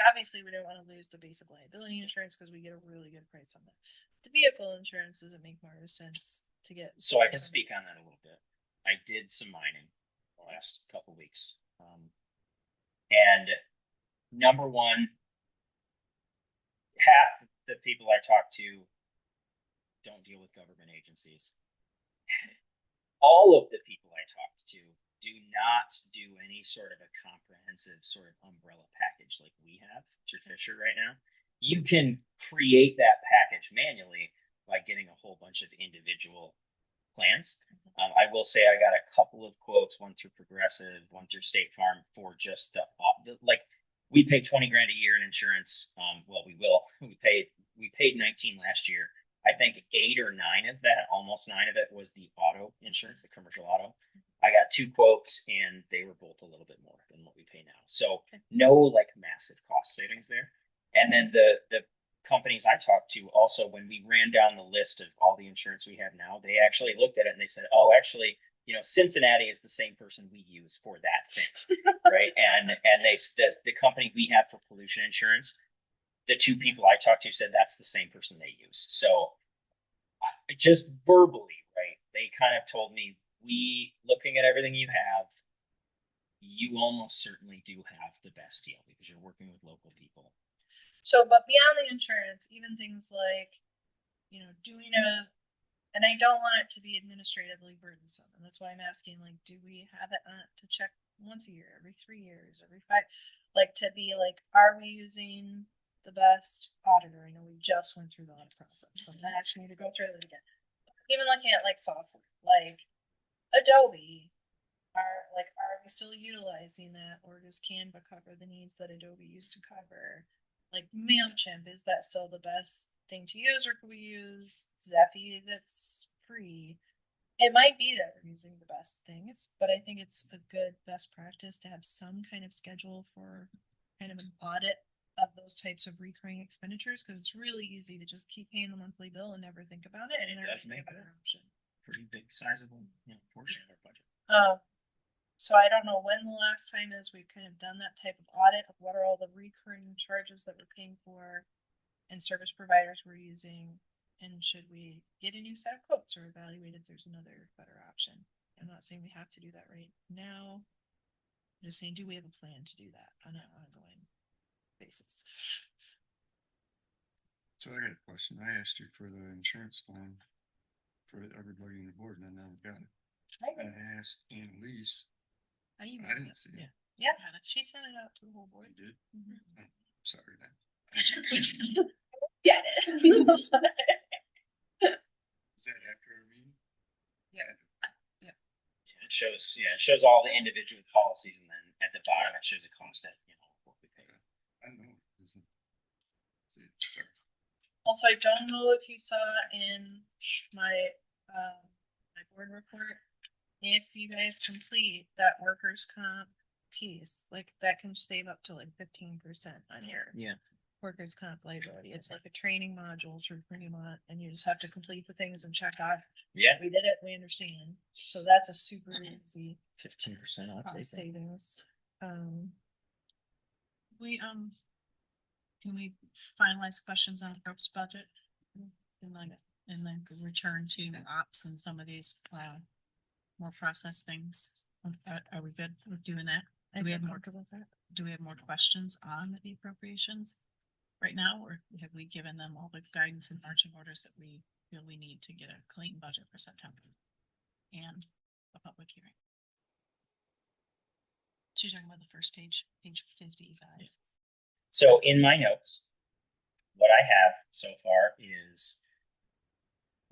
obviously we don't want to lose the basic liability insurance because we get a really good price on that. The vehicle insurance, does it make more sense to get? So I can speak on that a little bit. I did some mining the last couple weeks. And number one, half the people I talk to don't deal with government agencies. All of the people I talked to do not do any sort of a comprehensive sort of umbrella package like we have through Fisher right now. You can create that package manually by getting a whole bunch of individual plans. I will say I got a couple of quotes, one through Progressive, one through State Farm, for just we pay 20 grand a year in insurance. Well, we paid 19 last year. I think 8 or 9 of that, almost 9 of it, was the auto insurance, the commercial auto. I got 2 quotes and they were both a little bit more than what we pay now. So no massive cost savings there. And then the companies I talked to also, when we ran down the list of all the insurance we have now, they actually looked at it and they said, oh, actually, Cincinnati is the same person we use for that thing, right? And the company we have for pollution insurance, the 2 people I talked to said that's the same person they use. So just verbally, right? They kind of told me, looking at everything you have, you almost certainly do have the best deal because you're working with local people. So, but beyond the insurance, even things like, doing and I don't want it to be administratively burdensome. And that's why I'm asking, do we have it to check once a year, every 3 years, every 5, to be are we using the best auditor? I know we just went through the audit process, so I'm not asking you to go through it again. Even looking at software, Adobe, are we still utilizing that, or does Canva cover the needs that Adobe used to cover? MailChimp, is that still the best thing to use, or could we use Zephy that's free? It might be that we're using the best things, but I think it's a good best practice to have some kind of schedule for kind of an audit of those types of recurring expenditures, because it's really easy to just keep paying the monthly bill and never think about it. And it does make an option. Pretty big, sizable portion of our budget. So I don't know when the last time is we've kind of done that type of audit of what are all the recurring charges that we're paying for and service providers we're using, and should we get a new set of quotes or evaluate if there's another better option. I'm not saying we have to do that right now. I'm just saying, do we have a plan to do that on an ongoing basis? So I got a question. I asked you for the insurance plan for everybody on the board, and I never got it. I asked Annalise. I didn't see it. Yeah, she sent it out to the whole board. You did? Mm-hmm. Oh, sorry then. Get it. Is that after our meeting? Yeah. It shows all the individual policies, and then at the bottom it shows a cost at what we pay. I don't know. Sorry. Also, I don't know if you saw in my board report, if you guys complete that workers' comp piece, that can save up to 15% on your workers' comp liability. It's like a training module through Fremont, and you just have to complete the things and check off. Yeah, we did it. We understand. So that's a super easy 15% cost savings. Can we finalize questions on the group's budget? And then return to ops and some of these more process things. Are we good with doing that? Do we have more questions on the appropriations right now, or have we given them all the guidance and marching orders that we feel we need to get a clean budget for September and a public hearing? She's talking about the first page 55. Yeah. So in my notes, what I have so far is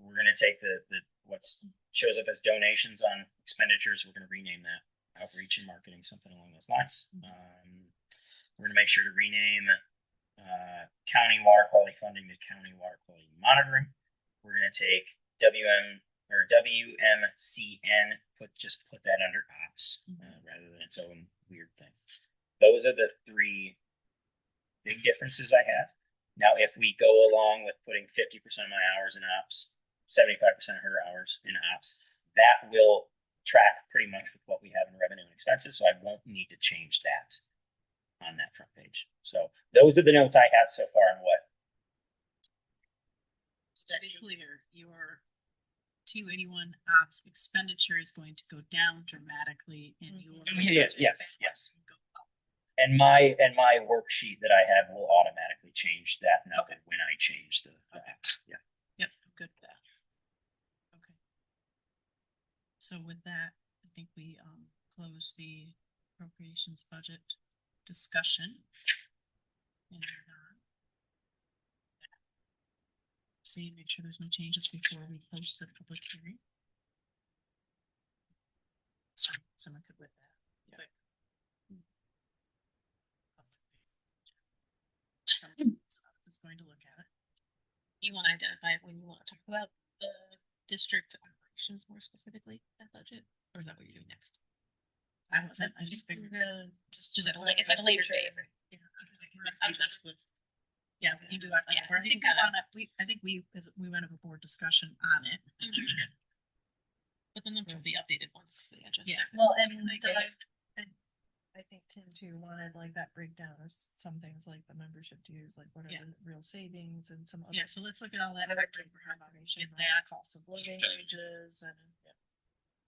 we're going to take the what's shows up as donations on expenditures, we're gonna rename that outreach and marketing, something along those lines. We're gonna make sure to rename county water quality funding to county water quality monitoring. We're gonna take WMCN, put that under ops rather than its own weird thing. Those are the three big differences I have. Now, if we go along with putting 50% of my hours in ops, 75% of her hours in ops, that will track pretty much with what we have in revenue and expenses. So I won't need to change that on that front page. So those are the notes I have so far on what. To be clear, your 281 ops expenditure is going to go down dramatically and your. Yes. Go up. And my worksheet that I have will automatically change that number when I change the ops. Yeah. Yep, I'm good with that. Okay. So with that, I think we close the appropriations budget discussion. And see, make sure there's no changes before we post the public hearing. Sorry, someone could with that. Yeah. Is going to look at it. You want to identify when you want to talk about the district operations more specifically, that budget, or is that what you're doing next? I wasn't, I just figured. Just at a later date. Yeah, we can do that. Yeah, I think I think we went over board discussion on it. But the numbers will be updated once they adjust. Yeah. Well, I think Tim too wanted like that breakdown of some things like the membership dues, like what are Yeah. the real savings and some other. Yeah, so let's look at all that. Other Get information, like that. cost of living, September. wages, and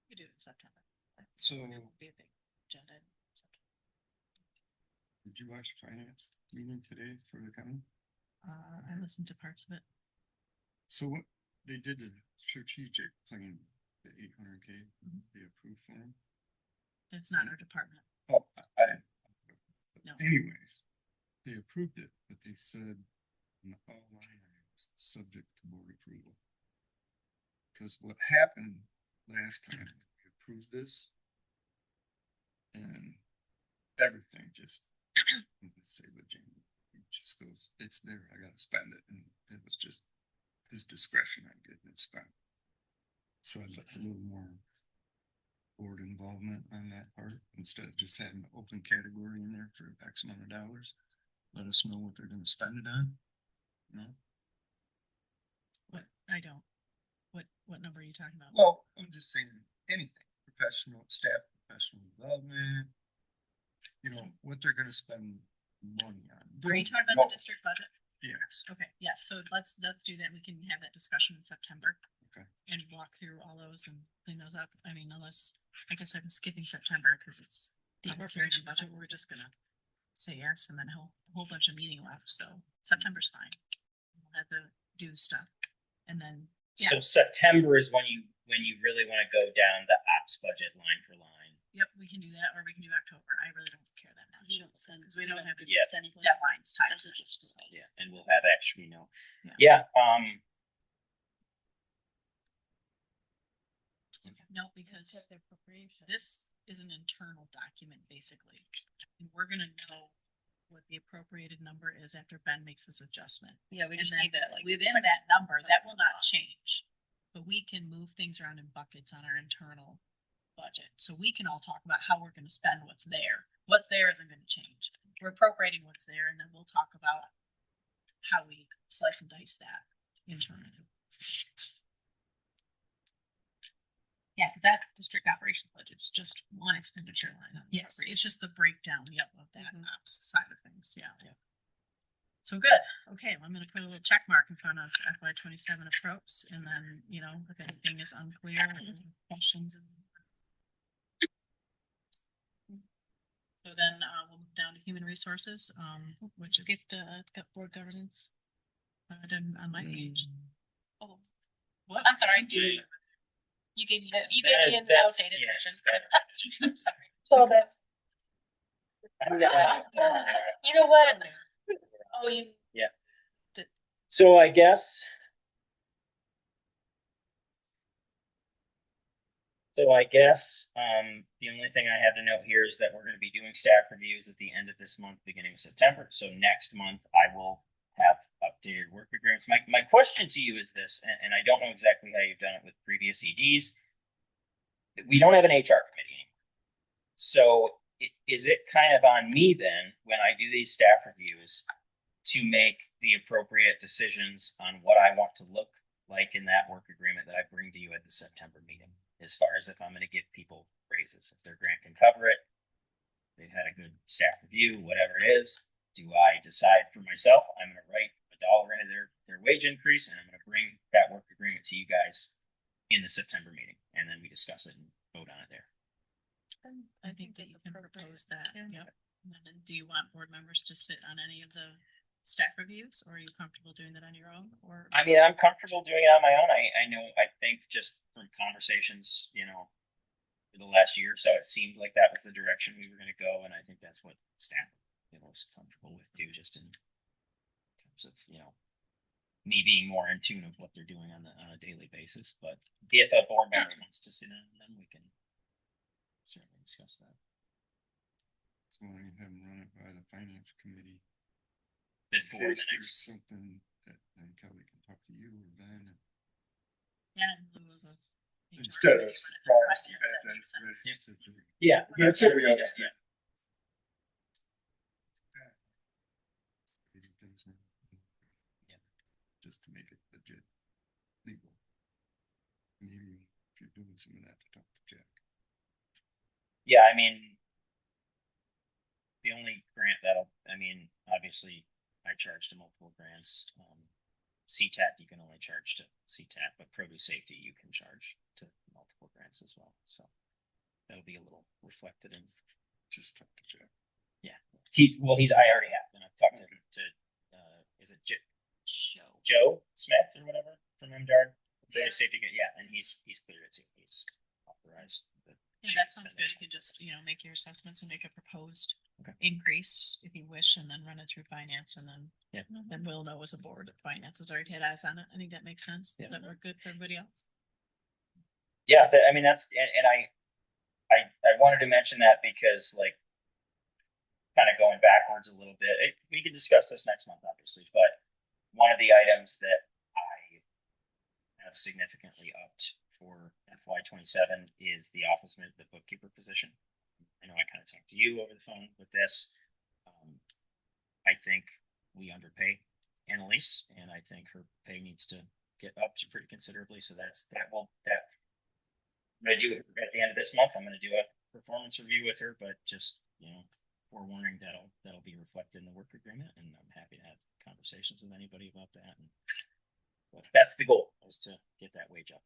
We do it in September. So It won't be a big agenda in September. did you watch finance meeting today for the county? I listened to parts of it. So what, they did a strategic plan, the 800K, they approved for them. It's not our department. Oh, I didn't. No. Anyways, they approved it, but they said in all line items, subject to board approval. Because what happened last time, we approved this and everything just, let's say, but Jamie, it just goes, it's there, I gotta spend it. And it was just his discretion on getting it spent. So I'd like a little more board involvement on that part, instead of just having an open category in there for X amount of dollars. Let us know what they're gonna spend it on. No? What, I don't. What number are you talking about? Well, I'm just saying anything, professional staff, professional development. You know, what they're gonna spend money on. Are you talking about Well, the district budget? Yes. Okay, yes, so let's do that. We can have that discussion in September. Okay. And walk through all those and clean those up. I mean, unless, I guess I'm skipping September because it's deep hearing and budget. We're just gonna say yes and then a whole bunch of meeting left. So September's fine. We'll have to do stuff. And then, So September is when you really want to go down the ops budget line for line. yep, we can do that or we can do October. I really don't care that much. You don't send. Because we don't have to Yeah. send anything. deadlines tied That's to it. just. Yeah, and we'll have actually Yeah. No, because Except their appropriation. this is an internal document, basically. And we're gonna know what the appropriated number is after Ben makes this adjustment. Yeah, we And just then need that like. within that number, that will not change. But we can move things around in buckets on our internal budget. So we can all talk about how we're gonna spend what's there. What's there isn't gonna change. We're appropriating what's there and then we'll talk about how we slice and dice that internally. Yeah, that district operations budget is just one expenditure line. Yes, it's just the breakdown, of that ops side of things, yeah. So good, okay, well, I'm gonna put a little check mark in front of FY 27 approach, and then, if anything is unclear, or any questions. So then, we'll move down to human resources, which is, Got board governance. done on my page. Oh, What? I'm sorry. You gave me an That's- outdated yeah. version. Sorry. So that's. You know what? Oh, you. So I guess So I guess, the only thing I have to note here is that we're gonna be doing staff reviews at the end of this month, beginning of September. So next month I will have updated work agreements. My question to you is this, and I don't know exactly how you've done it with previous EDs. We don't have an HR committee anymore. So is it kind of on me then, when I do these staff reviews, to make the appropriate decisions on what I want to look like in that work agreement that I bring to you at the September meeting? As far as if I'm going to give people raises, if their grant can cover it, they've had a good staff review, whatever it is, do I decide for myself, I'm going to write $1 into their wage increase, and I'm going to bring that work agreement to you guys in the September meeting, and then we discuss it and vote on it there. I think that you can propose that, Yeah. yep. And then do you want board members to sit on any of the staff reviews, or are you comfortable doing that on your own, or? I mean, I'm comfortable doing it on my own. I think just from conversations, for the last year or so, it seemed like that was the direction we were going to go, and I think that's what staff, is comfortable with too, just in terms of, me being more in tune of what they're doing on a daily basis. But if a board member wants to sit in, then we can certainly discuss that. So I can have them run it by the finance committee. Before the If there's next, something that then Kelly can talk to you or Ben. Yeah. in lieu of a HR Instead of committee, surprise, but if you finance, had that makes that sense. ready to do. yeah, That's what we yeah, understand. yeah. Getting things in. Yeah. Just to make it legit legal. Maybe if you're doing some of that, to talk to Jack. Yeah, I mean, the only grant obviously I charge to multiple grants. CTAP, you can only charge to CTAP, but produce safety, you can charge to multiple grants as well. So that'll be a little reflected in. Just talk to Jack. Yeah, I already have, and I've talked to is it Joe Smith or whatever from MDARD? Produce safety, yeah, and he's cleared it too. He's authorized. Yeah, that sounds good. You could just, make your assessments and make a proposed Okay. increase if you wish, and then run it through finance, and then. Yeah. Then we'll know as a board that finance has already had eyes on it. I think that makes sense. Yeah. That work good for everybody else. Yeah, that's, and I wanted to mention that because, like, kind of going backwards a little bit, we can discuss this next month, obviously, but one of the items that I have significantly upped for FY27 is the the bookkeeper position. I know I kind of talked to you over the phone with this. I think we underpay Annalise, and I think her pay needs to get upped pretty considerably. So I'm gonna do it at the end of this month. I'm gonna do a performance review with her, but just forewarning that'll be reflected in the work agreement, and I'm happy to have conversations with anybody about that. But that's the goal, is to get that wage up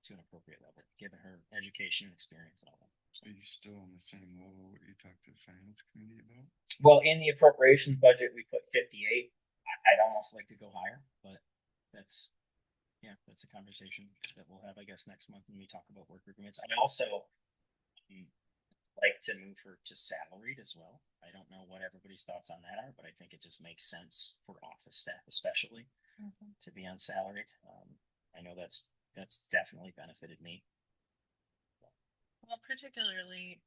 to an appropriate level, given her education and experience and all that. Are you still on the same level what you talked to the finance committee about? Well, in the appropriations budget, we put 58. I'd almost like to go higher, but that's a conversation that we'll have, I guess, next month when we talk about work agreements. I'd also like to move her to salaried as well. I don't know what everybody's thoughts on that are, but I think it just makes sense for office staff, especially, to be on salaried. I know that's definitely benefited me. Well, particularly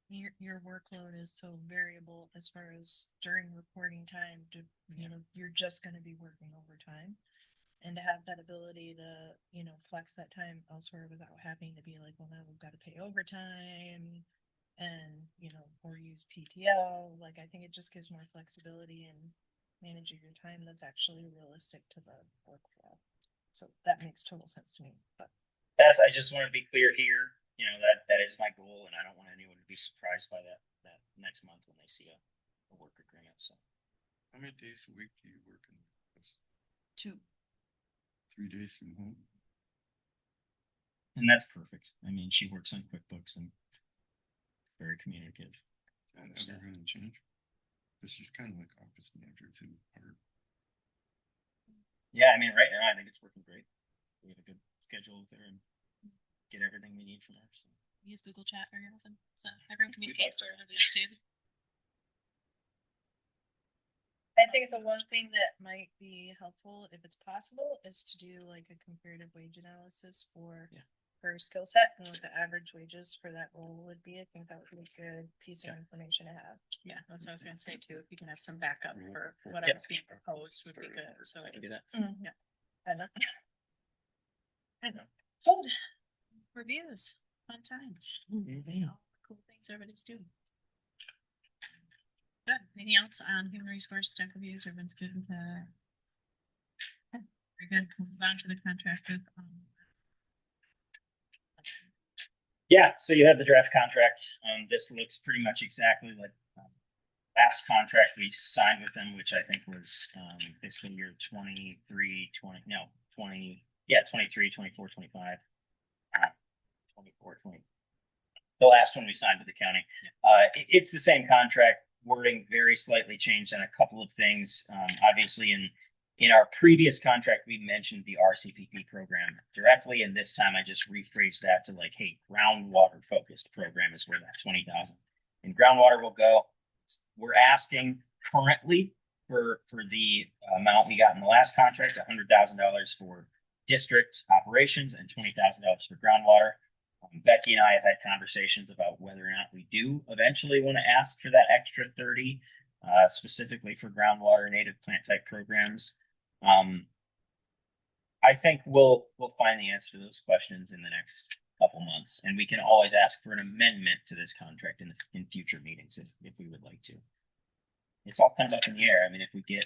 your workload is so variable as far as during reporting time to, you're just going to be working overtime, and to have that ability to, flex that time elsewhere without having to be like, well, now we've got to pay overtime and, or use PTO. Like, I think it just gives more flexibility in managing your time that's actually realistic to the workflow. So that makes total sense to me, but. I just want to be clear here. That is my goal, and I don't want anyone to be surprised by that next month when they see a work agreement. So, How many days a week do you work in the office? 2. 3 days from home? and that's perfect. I mean, she works on QuickBooks and very communicative. Is that ever gonna change? Cause she's kind of like office manager too, or Yeah, I mean, right now I think it's working great. We have a good schedule with her and get everything we need from her. So. Use Google Chat very often, so everyone communicates during the too. I think the one thing that might be helpful, if it's possible, is to do like a comparative wage analysis for her skill set and what the average wages for that role would be. I think that would be a good piece of information to have. Yeah, that's what I was gonna say too. If you can have some backup Mhm. for Yep. whatever's being proposed would be good. So I can do that. I know. I know. Good. Reviews, fun times. All the cool things everybody's doing. Good. Anything else on human resource staff reviews? Everyone's good with that? Okay, very good. We'll move on to the contract with, Yeah, so you have the draft contract. This looks pretty much exactly like last contract we signed with them, which I think was fiscal year 23, 23, 24, 25. 24, 20. The last one we signed with the county. It's the same contract, wording very slightly changed on a couple of things. Obviously, in our previous contract, we mentioned the RCPP program directly, and this time I just rephrased that to like, hey, groundwater focused program is where that 20,000 in groundwater will go. We're asking currently for the amount we got in the last contract, $100,000 for district operations and $20,000 for groundwater. Becky and I have had conversations about whether or not we do eventually want to ask for that extra 30, specifically for groundwater native plant type programs. I think we'll find the answer to those questions in the next couple months, and we can always ask for an amendment to this contract in future meetings if we would like to. It's all kind of up in the air. I mean, if we get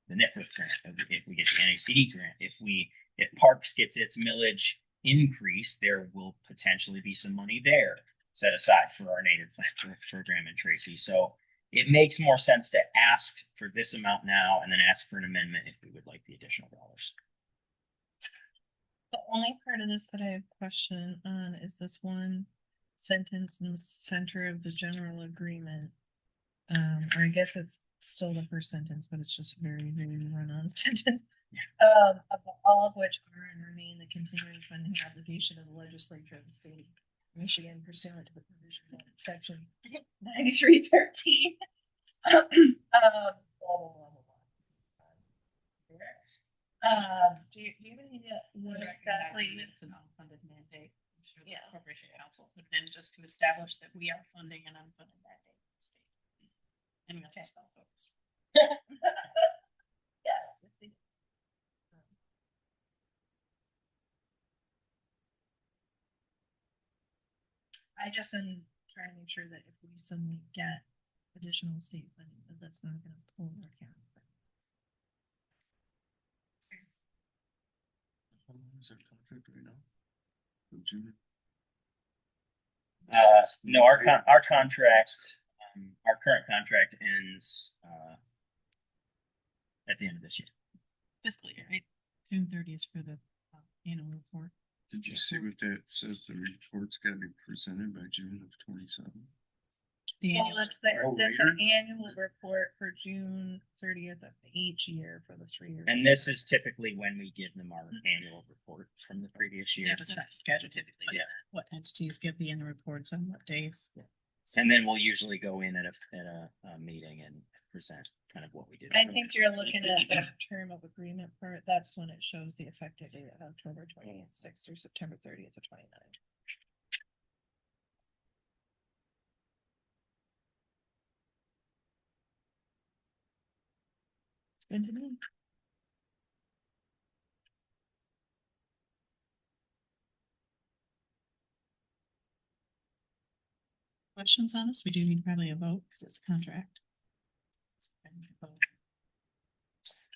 the NIPRIF grant, if we get the NACD grant, if Parks gets its millage increase, there will potentially be some money there set aside for our native plant program in Tracy. So it makes more sense to ask for this amount now and then ask for an amendment if we would like the additional dollars. The only part of this that I have question on is this one sentence in the center of the general agreement. Or I guess it's still the first sentence, but it's just a very, very run-on sentence. Of all of which are and remain the continuing funding obligation of the legislature of the state of Michigan pursuant to the provisions of section 9313. Blah, blah, blah, blah, blah. Do you have any idea what exactly? It's an unfunded mandate. I'm sure the Yeah. Corporation Council, but then just to establish that we are funding an unfunded mandate in the state. And that's a spell focused. Yes. I just am trying to make sure that if we suddenly get additional state funding, that that's not gonna pull our county. How long is our contract right now? Till June? No, our contract, our current contract ends at the end of this year. Fiscal year, right? June 30th for the annual report. Did you see what that says? The report's gotta be presented by June of 27. The Well, annual that's Oh, that's later? an annual report for June 30th of each year for the 3 years. And this is typically when we give them our annual report from the previous year. Yeah, but that's scheduled typically. Yeah. What entities give the annual reports on what days? And then we'll usually go in at a meeting and present kind of what we did. I think you're looking at the term of agreement part. That's when it shows the effective date of October 26th through September 30th of 29. It's good to me. Questions on this? We do need probably a vote because it's a contract.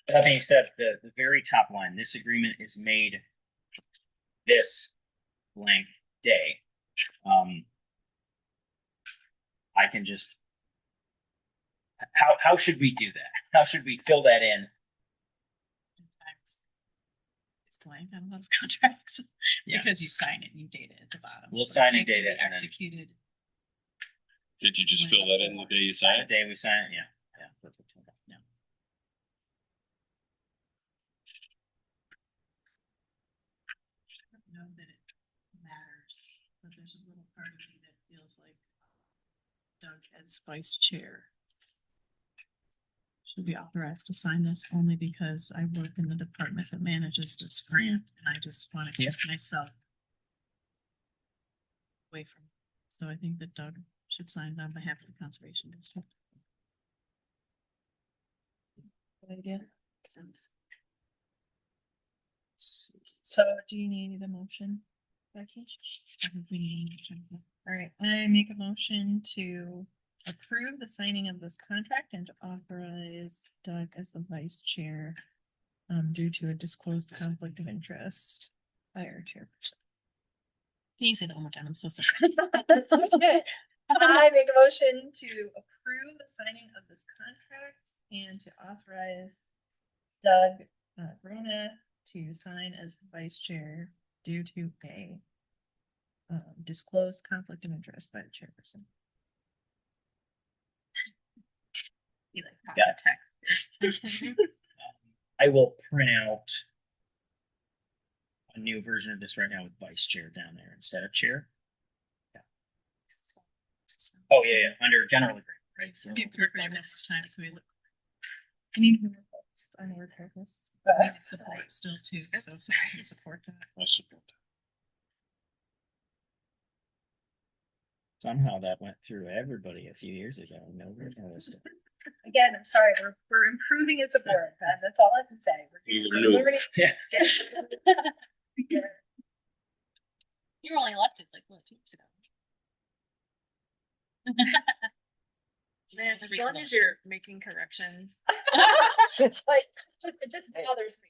That being said, the very top line, this agreement is made this blank day. I can just, how should we do that? How should we fill that in? Sometimes it's blank on a lot of contracts. Yeah. Because you sign it and you date it at the bottom. We'll So sign it and date it and then- Executed. Did you just fill that in the day you The signed? day we sign it, yeah, perfect. Okay, yeah. I don't know that it matters, but there's a little part of me that feels like Doug as vice chair should be authorized to sign this only because I work in the department that manages this grant and I just want to give myself away from. So I think that Doug should sign on behalf of the Conservation District. Good idea. Sense. So do you need a motion, Becky? I think we need to check that. All right, I make a motion to approve the signing of this contract and to authorize Doug as the vice chair due to a disclosed conflict of interest by our chairperson. Can you say that one more time? I'm so sorry. I make a motion to approve the signing of this contract and to authorize Doug Rona to sign as vice chair due to a disclosed conflict of interest by the chairperson. You like Yeah. text. I will print out a new version of this right now with vice chair down there instead of chair. Oh, yeah, under general agreement, right? So Be perfect next time, so we look. I need to focused on your purpose. We need support still too, so if someone can support that. I'll support that. somehow that went through everybody a few years ago. and Nobody noticed it. Again, I'm sorry, we're improving as a board. That's all I can say. You're new. learning. Yeah. You were only elected like what, 2 years ago? Man, It's as recent. long as you're making corrections. It's like, It just bothers me.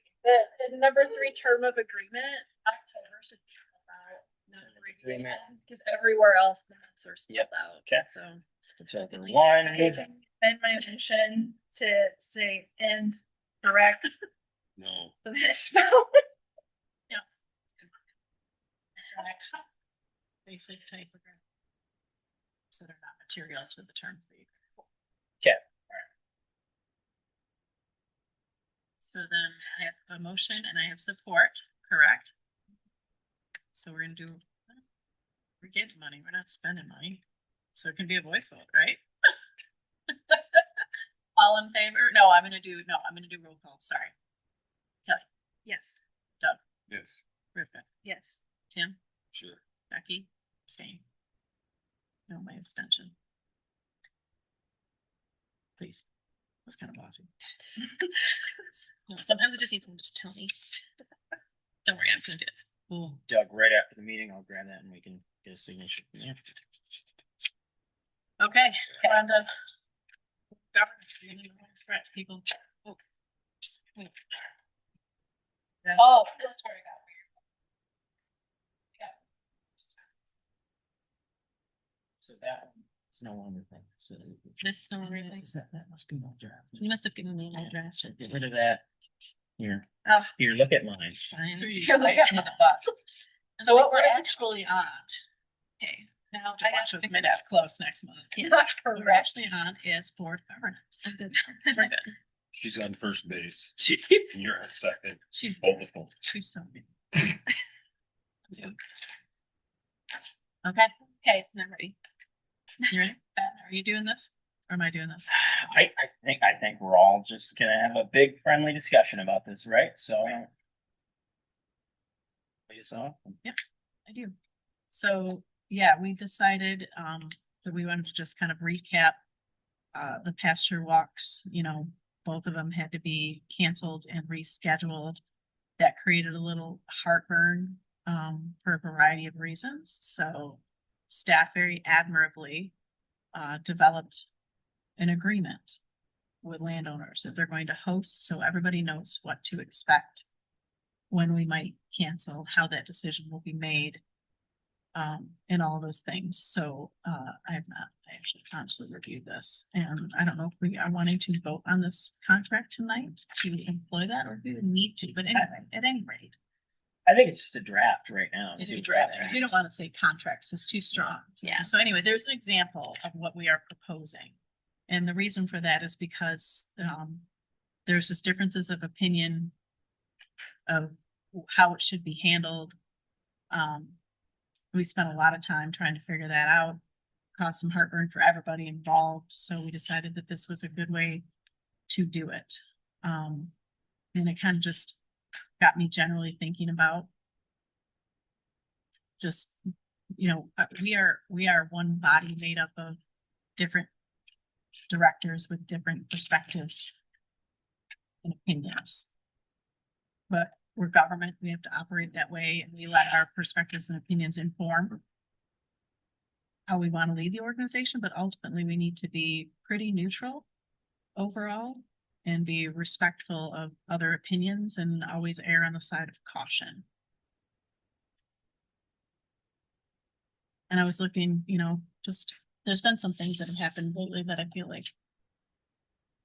The number 3 term of agreement, October should be spelled out. Agreement. Because everywhere else the months are spelled Yep. out. Okay. So. Whichever one. amend my motion to say and correct No, the misspell. Basic typography. So they're not material to the terms that you. Okay. So then I have a motion and I have support, correct? So we're gonna do, we're getting money, we're not spending money. So it can be a voice vote, right? All in favor? No, I'm gonna do roll call, sorry. Kelly, Yes. Doug, Yes. Rivka, Yes. Tim, sure. Becky, abstain. No, my abstention. Please, that's kind of bossy. No, sometimes I just need someone to just tell me. Don't worry, I'm just gonna do it. Cool. Doug, right after the meeting, I'll grab that and we can get a signature from you. Okay, on to governance, we're gonna direct people. Oh, just wait. Oh, this is where I got weird. So that is no longer thing. So This is no longer a thing. that must be my draft. You must have given me an address. So get rid of that. Here, Oh. here, look at mine. Fine. You're like under the bus. So what we're actually on, Okay. now to I got watch to those figure it minutes out. close next month. Yeah. What we're actually on is board governance. I'm good. We're good. She's on first base. She- And you're on second. She's, Hold the phone. she's so mean. Okay, Okay, I'm ready. you ready? Are you doing this? Or am I doing this? I think we're all just gonna have a big friendly discussion about this, right? So. Lead us off. I do. So, yeah, we decided, that we wanted to just kind of recap, the pasture walks, both of them had to be canceled and rescheduled. That created a little heartburn, for a variety of reasons. So staff very admirably, developed an agreement with landowners that they're going to host, so everybody knows what to expect when we might cancel, how that decision will be made, and all those things. So I actually honestly reviewed this, and I don't know if we are wanting to vote on this contract tonight to employ that, or if we would need to, but anyway, at any rate. I think it's just a draft right now. It's too. a draft. We don't want to say contracts, it's too strong. Yeah. So anyway, there's an example of what we are proposing. And the reason for that is because there's just differences of opinion of how it should be handled. We spent a lot of time trying to figure that out, caused some heartburn for everybody involved. So we decided that this was a good way to do it. And it kind of just got me generally thinking about just you know, we are one body made up of different directors with different perspectives and opinions. But we're government, we have to operate that way, and we let our perspectives and opinions inform how we want to lead the organization, but ultimately we need to be pretty neutral overall and be respectful of other opinions and always err on the side of caution. And I was looking, you know, just there's been some things that have happened lately that I feel like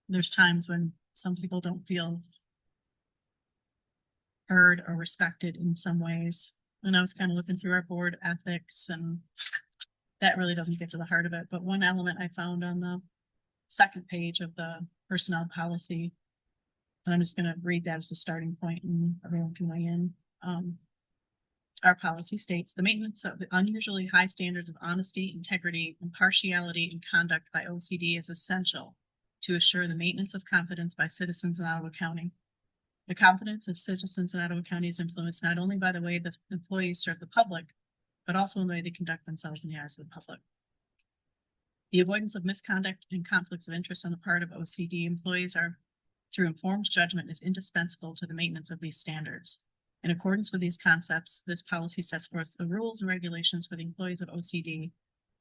there's times when some people don't feel heard or respected in some ways. And I was kind of looking through our board ethics, and that really doesn't get to the heart of it. But one element I found on the second page of the personnel policy, and I'm just going to read that as a starting point and everyone can weigh in. Our policy states the maintenance of the unusually high standards of honesty, integrity, impartiality, and conduct by OCD is essential to assure the maintenance of confidence by citizens in Ottawa County. The confidence of citizens in Ottawa County is influenced not only by the way the employees serve the public, but also in the way they conduct themselves in the eyes of the public. The avoidance of misconduct and conflicts of interest on the part of OCD employees are through informed judgment is indispensable to the maintenance of these standards. In accordance with these concepts, this policy sets forth the rules and regulations for the employees of OCD,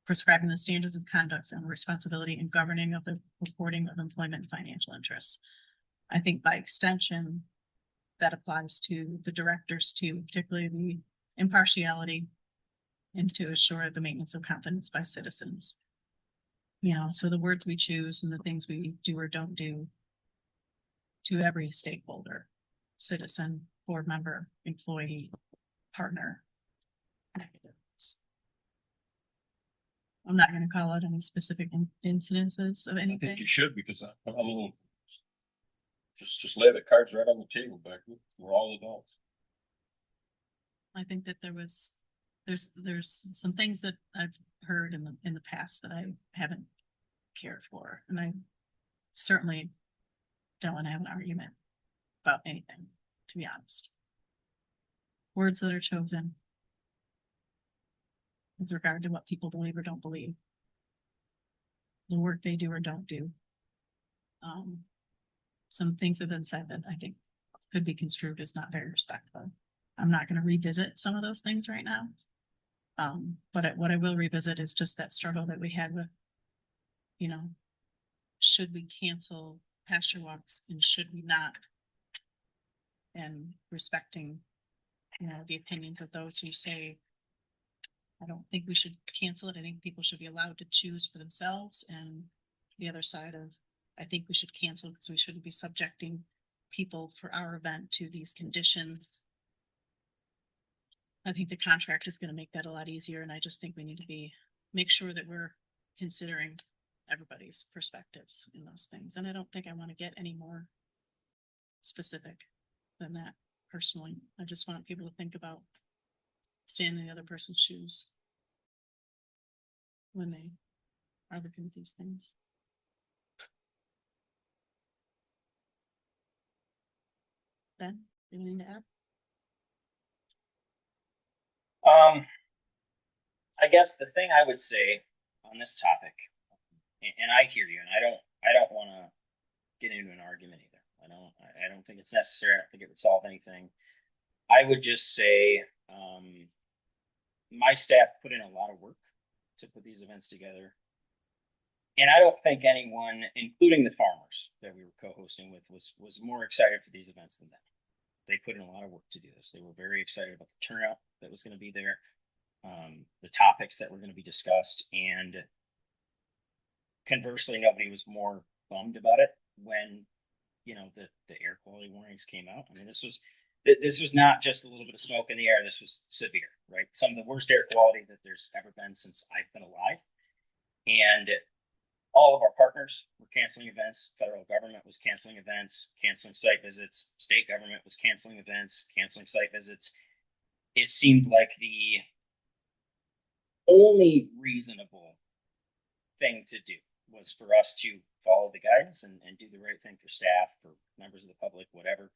prescribing the standards of conduct and responsibility in governing of the reporting of employment and financial interests. I think by extension, that applies to the directors too, particularly the impartiality and to assure the maintenance of confidence by citizens. You know, so the words we choose and the things we do or don't do to every stakeholder, citizen, board member, employee, partner. I'm not going to call out any specific incidences of I anything. think you should, because I mean, just lay the cards right on the table, Becky. We're all adults. I think that there's some things that I've heard in the past that I haven't cared for, and I certainly don't want to have an argument about anything, to be honest. Words that are chosen with regard to what people believe or don't believe, the work they do or don't do. Some things have been said that I think could be construed as not very respectful. I'm not going to revisit some of those things right now. But what I will revisit is just that struggle that we had with, you know, should we cancel pasture walks and should we not? And respecting, you know, the opinions of those who say, I don't think we should cancel it. I think people should be allowed to choose for themselves. And the other side of, I think we should cancel because we shouldn't be subjecting people for our event to these conditions. I think the contract is going to make that a lot easier. And I just think we need to make sure that we're considering everybody's perspectives in those things. And I don't think I want to get any more specific than that personally. I just want people to think about standing in the other person's shoes when they are looking at these things. Ben, anything to add? I guess the thing I would say on this topic, and I hear you, and I don't want to get into an argument either. I don't think it's necessary. I don't think it would solve anything. I would just say, my staff put in a lot of work to put these events together. And I don't think anyone, including the farmers that we were co-hosting with, was more excited for these events than them. They put in a lot of work to do this. They were very excited about the turnout that was going to be there, the topics that were going to be discussed, and conversely, nobody was more bummed about it when, you know, the air quality warnings came out. I mean, this was not just a little bit of smoke in the air. This was severe, right? Some of the worst air quality that there's ever been since I've been alive. And all of our partners were canceling events. Federal government was canceling events, canceling site visits. State government was canceling events, canceling site visits. It seemed like the only reasonable thing to do was for us to follow the guidance and do the right thing for staff, for members of the public, whatever.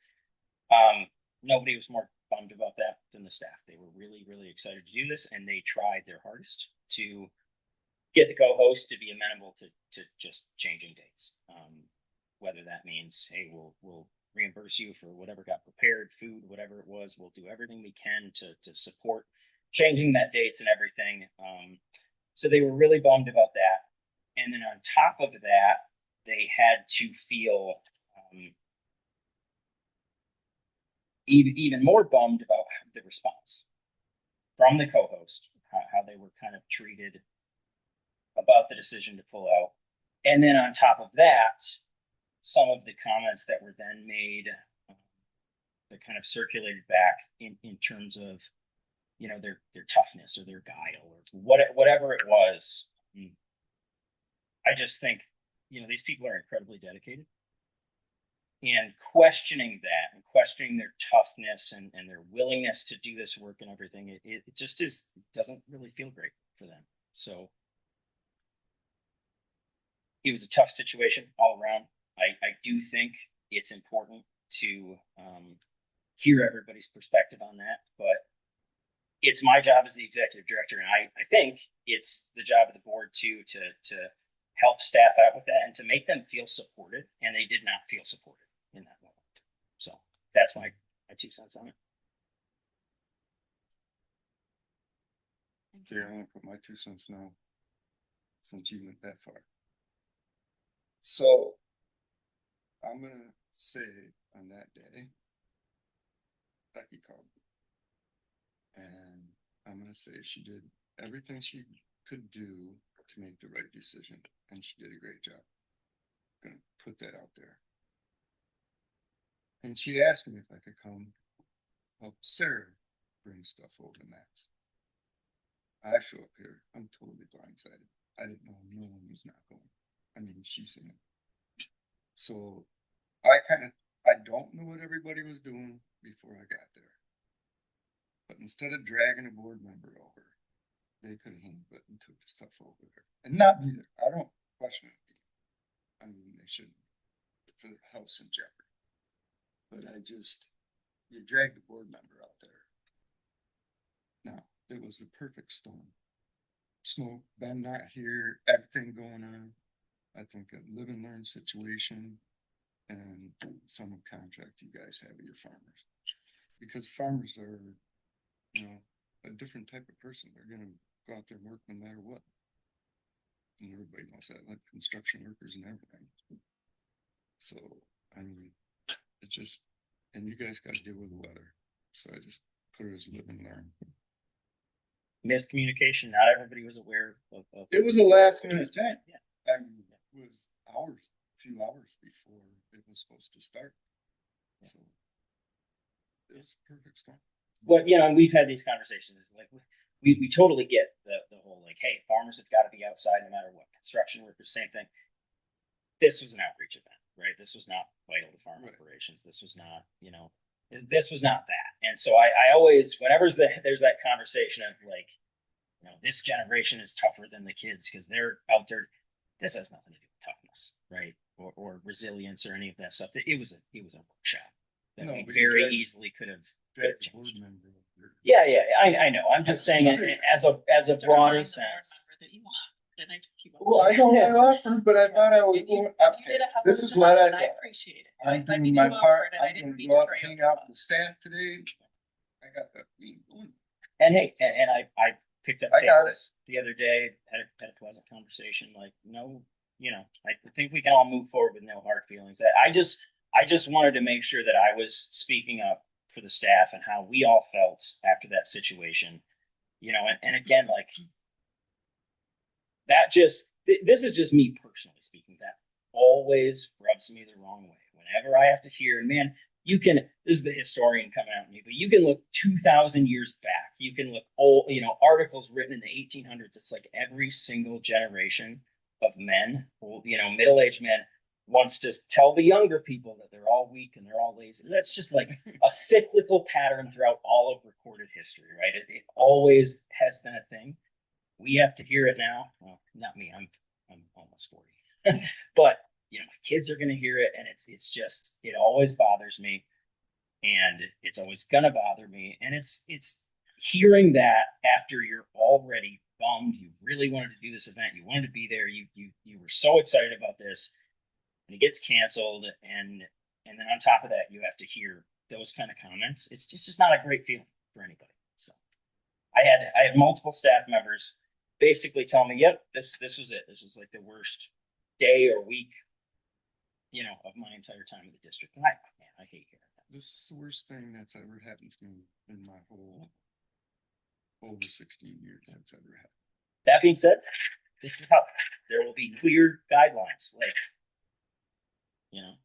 Nobody was more bummed about that than the staff. They were really, really excited to do this, and they tried their hardest to get the co-host to be amenable to just changing dates. Whether that means, hey, we'll reimburse you for whatever got prepared, food, whatever it was. We'll do everything we can to support changing that dates and everything. So they were really bummed about that. And then on top of that, they had to feel even more bummed about the response from the co-host, how they were kind of treated about the decision to pull out. And then on top of that, some of the comments that were then made that kind of circulated back in terms of, you know, their toughness or their guile or whatever it was. I just think, you know, these people are incredibly dedicated, and questioning that and questioning their toughness and their willingness to do this work and everything, it just doesn't really feel great for them. So it was a tough situation all around. I do think it's important to hear everybody's perspective on that, but it's my job as the executive director, and I think it's the job of the board too to help staff out with that and to make them feel supported, and they did not feel supported in that moment. So that's my 2 cents on it. Yeah, I'm gonna put my 2 cents now, since you went that far. So, I'm gonna say on that day, Becky called me. And I'm gonna say she did everything she could do to make the right decision, and she did a great job. I'm gonna put that out there. And she asked me if I could come help Sarah bring stuff over to Matt's. I show up here, I'm totally blindsided. I didn't know no one was not going. I mean, she's in it. So I don't know what everybody was doing before I got there. But instead of dragging a board member over, they could have handled it and took the stuff over there. And not me either. I don't question it. I mean, they shouldn't put the house in jeopardy. But you dragged the board member out there. Now, it was the perfect storm. Smoke, Ben not here, everything going on. I think a live and learn situation and some contract you guys have with your farmers. Because farmers are, you know, a different type of person. They're gonna go out there and work no matter what. And everybody knows that, like construction workers and everything. So, I mean, it's just, and you guys gotta deal with the weather. So I just put it as live and learn. Miscommunication. Not everybody was aware of It was a last minute thing. Yeah. I mean, it was a few hours before it was supposed to start. So it was a perfect storm. Well, you know, and we've had these conversations. Like we totally get the whole like, hey, farmers have got to be outside no matter what. Construction workers, same thing. This was an outreach event, right? This was not vital to farm operations. This was not, you know, this was not that. And so I always, whenever there's that conversation of like, you know, this generation is tougher than the kids because they're out there. This has nothing to do with toughness, right? Or resilience or any of that stuff. It was a workshop that we very easily could have changed. Yeah, I know. I'm just saying it as a broader sense. Well, I don't have offered, but I thought I was going up. This is what I thought. I appreciate it. I'm doing my part. I'm gonna go out and hang out with the staff today. I got that meeting going. And hey, and I picked up tables the other day, had a pleasant conversation. Like, no, you know, I think we can all move forward with no hard feelings. I just wanted to make sure that I was speaking up for the staff and how we all felt after that situation. You know, and again, like that this is just me personally speaking. That always rubs me the wrong way. Whenever I have to hear, and man, this is the historian coming out at me, but you can look 2,000 years back. You can look old, you know, articles written in the 1800s. It's like every single generation of men, you know, middle-aged men, wants to tell the younger people that they're all weak and they're all lazy. That's just like a cyclical pattern throughout all of recorded history, right? It always has been a thing. We have to hear it now. Well, not me. I'm almost 40, but you know, my kids are going to hear it, and it's just, it always bothers me. And it's always gonna bother me. And it's hearing that after you're already bummed, you really wanted to do this event, you wanted to be there, you were so excited about this, and it gets canceled, and then on top of that, you have to hear those kind of comments. It's just not a great feeling for anybody. So I had multiple staff members basically tell me, "Yep, this was it. This was like the worst day or week, of my entire time in the district." And I hate hearing that. This is the worst thing that's ever happened to me in my whole over 16 years that's ever happened. That being said, this is how there will be clear guidelines, like, and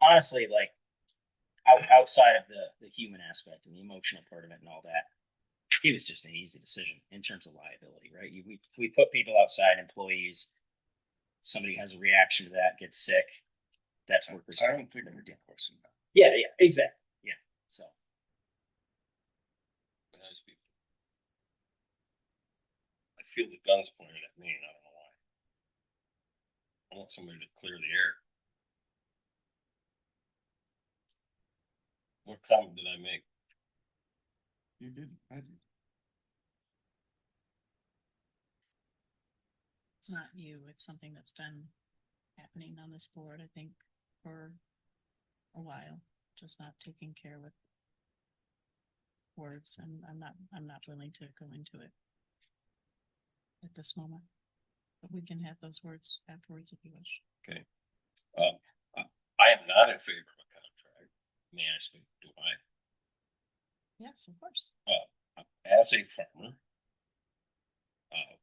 honestly, like outside of the human aspect and the emotional part of it and all that, it was just an easy decision in terms of liability, right? We put people outside, employees. Somebody has a reaction to that, gets sick. That's workers. I don't think we're question that. Yeah, exactly. Yeah. So Nice people. I feel the guns pointed at me, and I don't know why. I want somebody to clear the air. What comment did I make? You didn't. I did. It's not you, it's something that's been happening on this board, I think, for a while, just not taking care with words, and I'm not willing to go into it at this moment. But we can have those words afterwards if you wish. Okay. I am not in favor of a contract. May I speak? Do I? Yes, of course. As a farmer,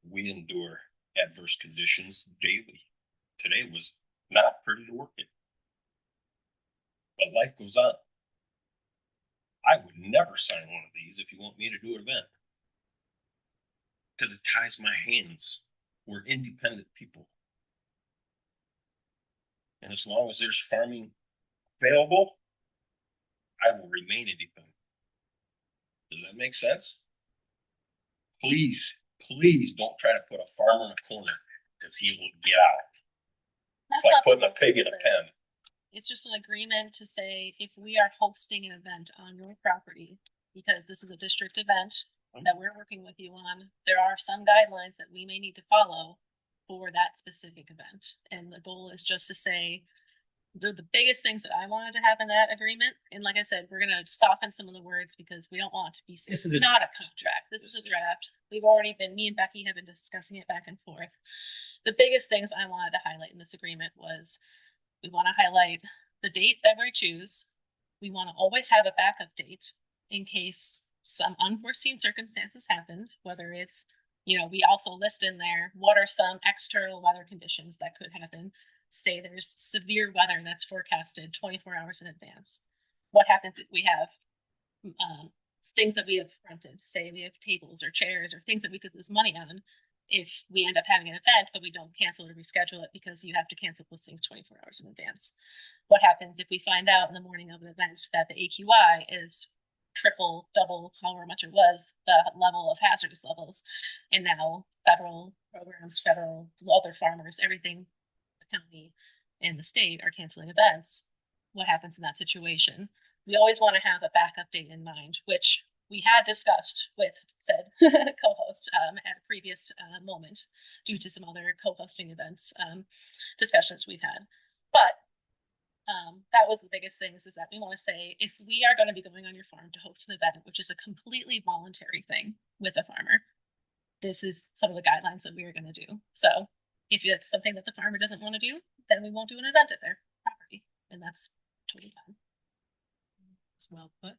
we endure adverse conditions daily. Today was not pretty to work in, but life goes on. I would never sign one of these if you want me to do an event, because it ties my hands. We're independent people, and as long as there's farming available, I will remain independent. Does that make sense? Please don't try to put a farmer in a corner, because he will get out. It's like putting a pig in a pen. It's just an agreement to say, if we are hosting an event on your property, because this is a district event that we're working with you on, there are some guidelines that we may need to follow for that specific event. And the goal is just to say, the biggest things that I wanted to have in that agreement, and like I said, we're going to soften some of the words because we don't want to be, This is not a contract. This is a draft. Me and Becky have been discussing it back and forth. The biggest things I wanted to highlight in this agreement was, we want to highlight the date that we choose. We want to always have a backup date in case some unforeseen circumstances happen, whether it's, we also list in there, what are some external weather conditions that could happen. Say there's severe weather that's forecasted 24 hours in advance. What happens if we have things that we have rented? Say we have tables or chairs or things that we could lose money on if we end up having an event, but we don't cancel or reschedule it because you have to cancel those things 24 hours in advance. What happens if we find out in the morning of an event that the AQI is triple, double, however much it was, the level of hazardous levels, and now federal programs, federal other farmers, everything, the county and the state are canceling events? What happens in that situation? We always want to have a backup date in mind, which we had discussed with said co-host at a previous moment due to some other co-hosting events discussions we've had. But that was the biggest thing, is that we want to say, if we are going to be going on your farm to host an event, which is a completely voluntary thing with a farmer, this is some of the guidelines that we are going to do. So if it's something that the farmer doesn't want to do, then we won't do an event at their property, and that's totally fine. It's well put.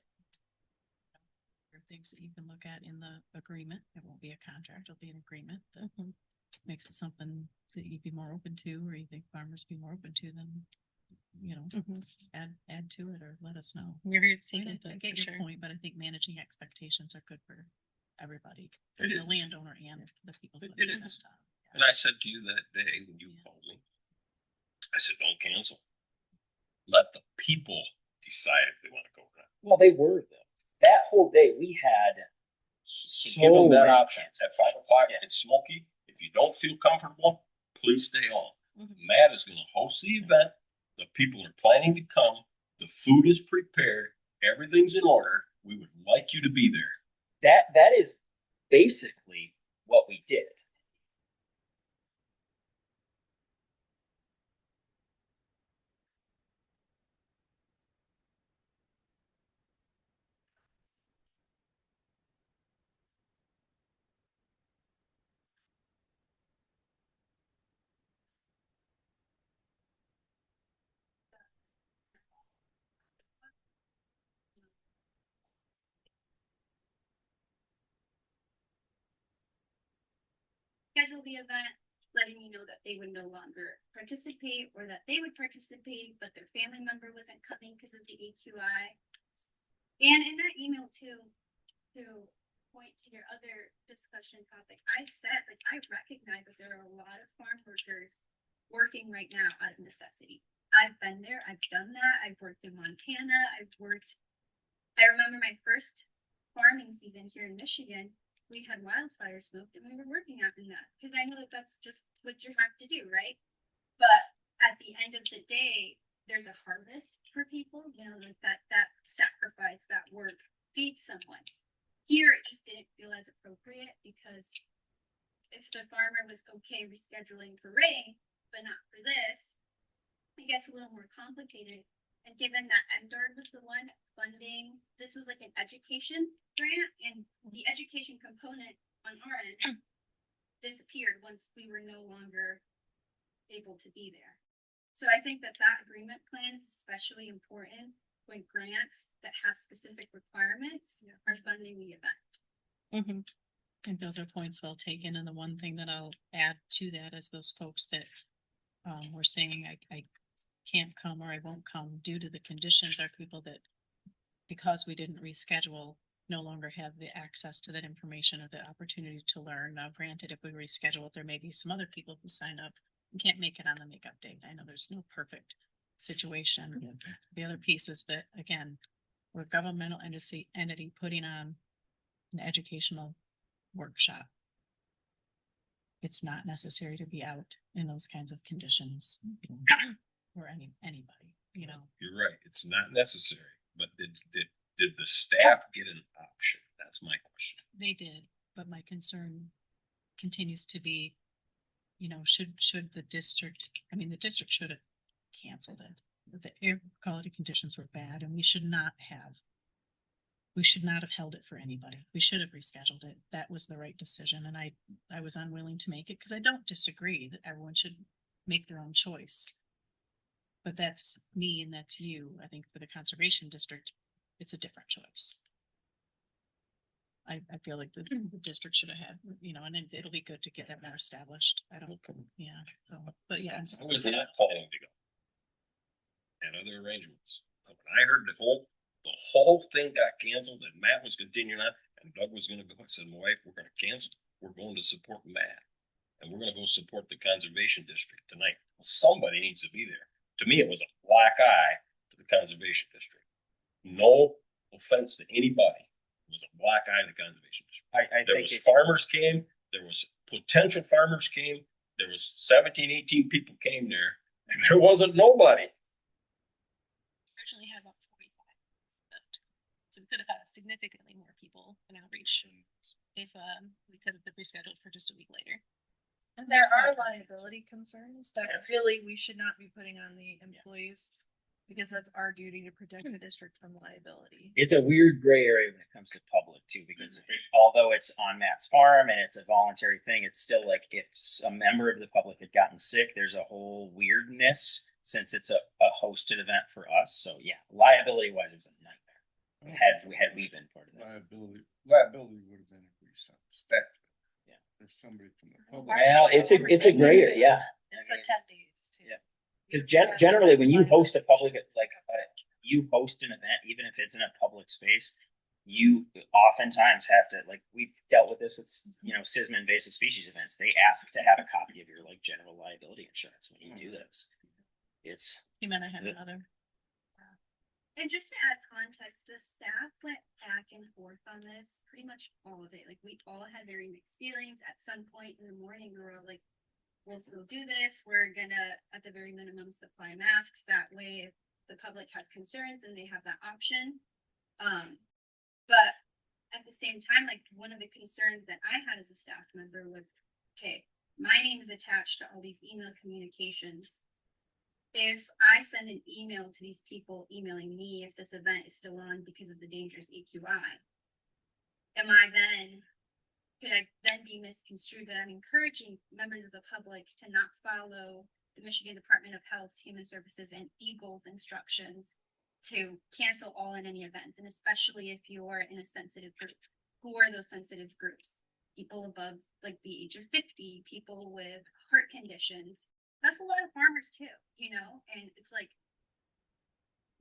There are things that you can look at in the agreement. It won't be a contract, it'll be an agreement that makes it something that you'd be more open to, or you think farmers be more open to, then add to it or let us know. We're here to take I it, get for your sure. point, but I think managing expectations are good for everybody, It the is. landowner and the people. It putting is. it on. And I said to you that day when you called me, I said, don't cancel. Let the people decide if they want to go or not. well, they were though. That whole day we had So So give them that many option. At 5 o'clock, it's smoky. If you don't feel comfortable, please stay home. Mhm. Matt is going to host the event. The people are planning to come. The food is prepared, everything's in order. We would like you to be there. That is basically what we did. Schedule the event, letting you know that they would no longer participate or that they would participate, but their family member wasn't coming because of the AQI. And in that email too, to point to your other discussion topic, I said, like, I recognize that there are a lot of farm workers working right now out of necessity. I've been there, I've done that, I've worked in Montana, I remember my first farming season here in Michigan, we had wildfire smoke and we were working out in that, because I know that that's just what you have to do, right? But at the end of the day, there's a harvest for people, you know, like that sacrifice, that work feeds someone. Here, it just didn't feel as appropriate because if the farmer was okay rescheduling for rain, but not for this, it gets a little more complicated. And given that MDARD was the one funding, this was like an education grant, and the education component on our end disappeared once we were no longer able to be there. So I think that agreement plan is especially important when grants that have specific requirements are funding the event. Mm-hmm. I think those are points well taken, and the one thing that I'll add to that is those folks that were saying I can't come or I won't come due to the conditions are people that, because we didn't reschedule, no longer have the access to that information or the opportunity to learn. Now, granted, if we reschedule it, there may be some other people who sign up and can't make it on the makeup date. I know there's no perfect situation. The other piece is that, again, we're a governmental entity putting on an educational workshop. It's not necessary to be out in those kinds of conditions for anybody, you know. You're right, it's not necessary, but did the staff get an option? That's my question. They did, but my concern continues to be, you know, should the district, the district should have canceled it. The air quality conditions were bad and we should not have held it for anybody. We should have rescheduled it. That was the right decision. And I was unwilling to make it because I don't disagree that everyone should make their own choice. But that's me and that's you. I think for the conservation district, it's a different choice. I feel like the district should have had, you know, and it'll be good to get that more established. I don't, yeah. So, but yeah. I was not planning to go. And other arrangements. But when I heard the whole thing got canceled and Matt was continuing on and Doug was gonna go, I said, my wife, we're gonna cancel. We're going to support Matt. And we're gonna go support the conservation district tonight. Somebody needs to be there. To me, it was a black eye to the conservation district. No offense to anybody. It was a black eye to the conservation district. There was farmers came, there was potential farmers came, there was 17, 18 people came there, and there wasn't nobody. Originally had about 45, so we could have had significantly more people in outreach if we could have rescheduled for just a week later. And there are liability concerns that really we should not be putting on the employees because that's our duty to protect the district from liability. It's a weird gray area when it comes to public too, because although it's on Matt's farm and it's a voluntary thing, it's still like if a member of the public had gotten sick, there's a whole weirdness since it's a hosted event for us. So yeah, liability wise, it was a nightmare. Had we been part of that. Liability would have been if we staffed it. Yeah. There's somebody from the public. Well, it's a gray area, yeah. It's attendees too. Yeah. Because generally, when you host a public, it's like you host an event, even if it's in a public space, you oftentimes have to, like, we've dealt with this with, you know, SISMA invasive species events. They ask to have a copy of your like general liability insurance when you do this. It's. You meant I had another. And just to add context, the staff went back and forth on this pretty much all day. Like, we all had very mixed feelings. At some point in the morning, we were all like, we'll still do this. We're gonna, at the very minimum, supply masks. That way, if the public has concerns and they have that option. But at the same time, like one of the concerns that I had as a staff member was, okay, my name is attached to all these email communications. If I send an email to these people emailing me if this event is still on because of the dangerous EQI, could I then be misconstrued that I'm encouraging members of the public to not follow the Michigan Department of Health's Human Services and Eagle's instructions to cancel all and any events, and especially if you're in a sensitive group? Who are those sensitive groups? People above like the age of 50, people with heart conditions. That's a lot of farmers too, and it's like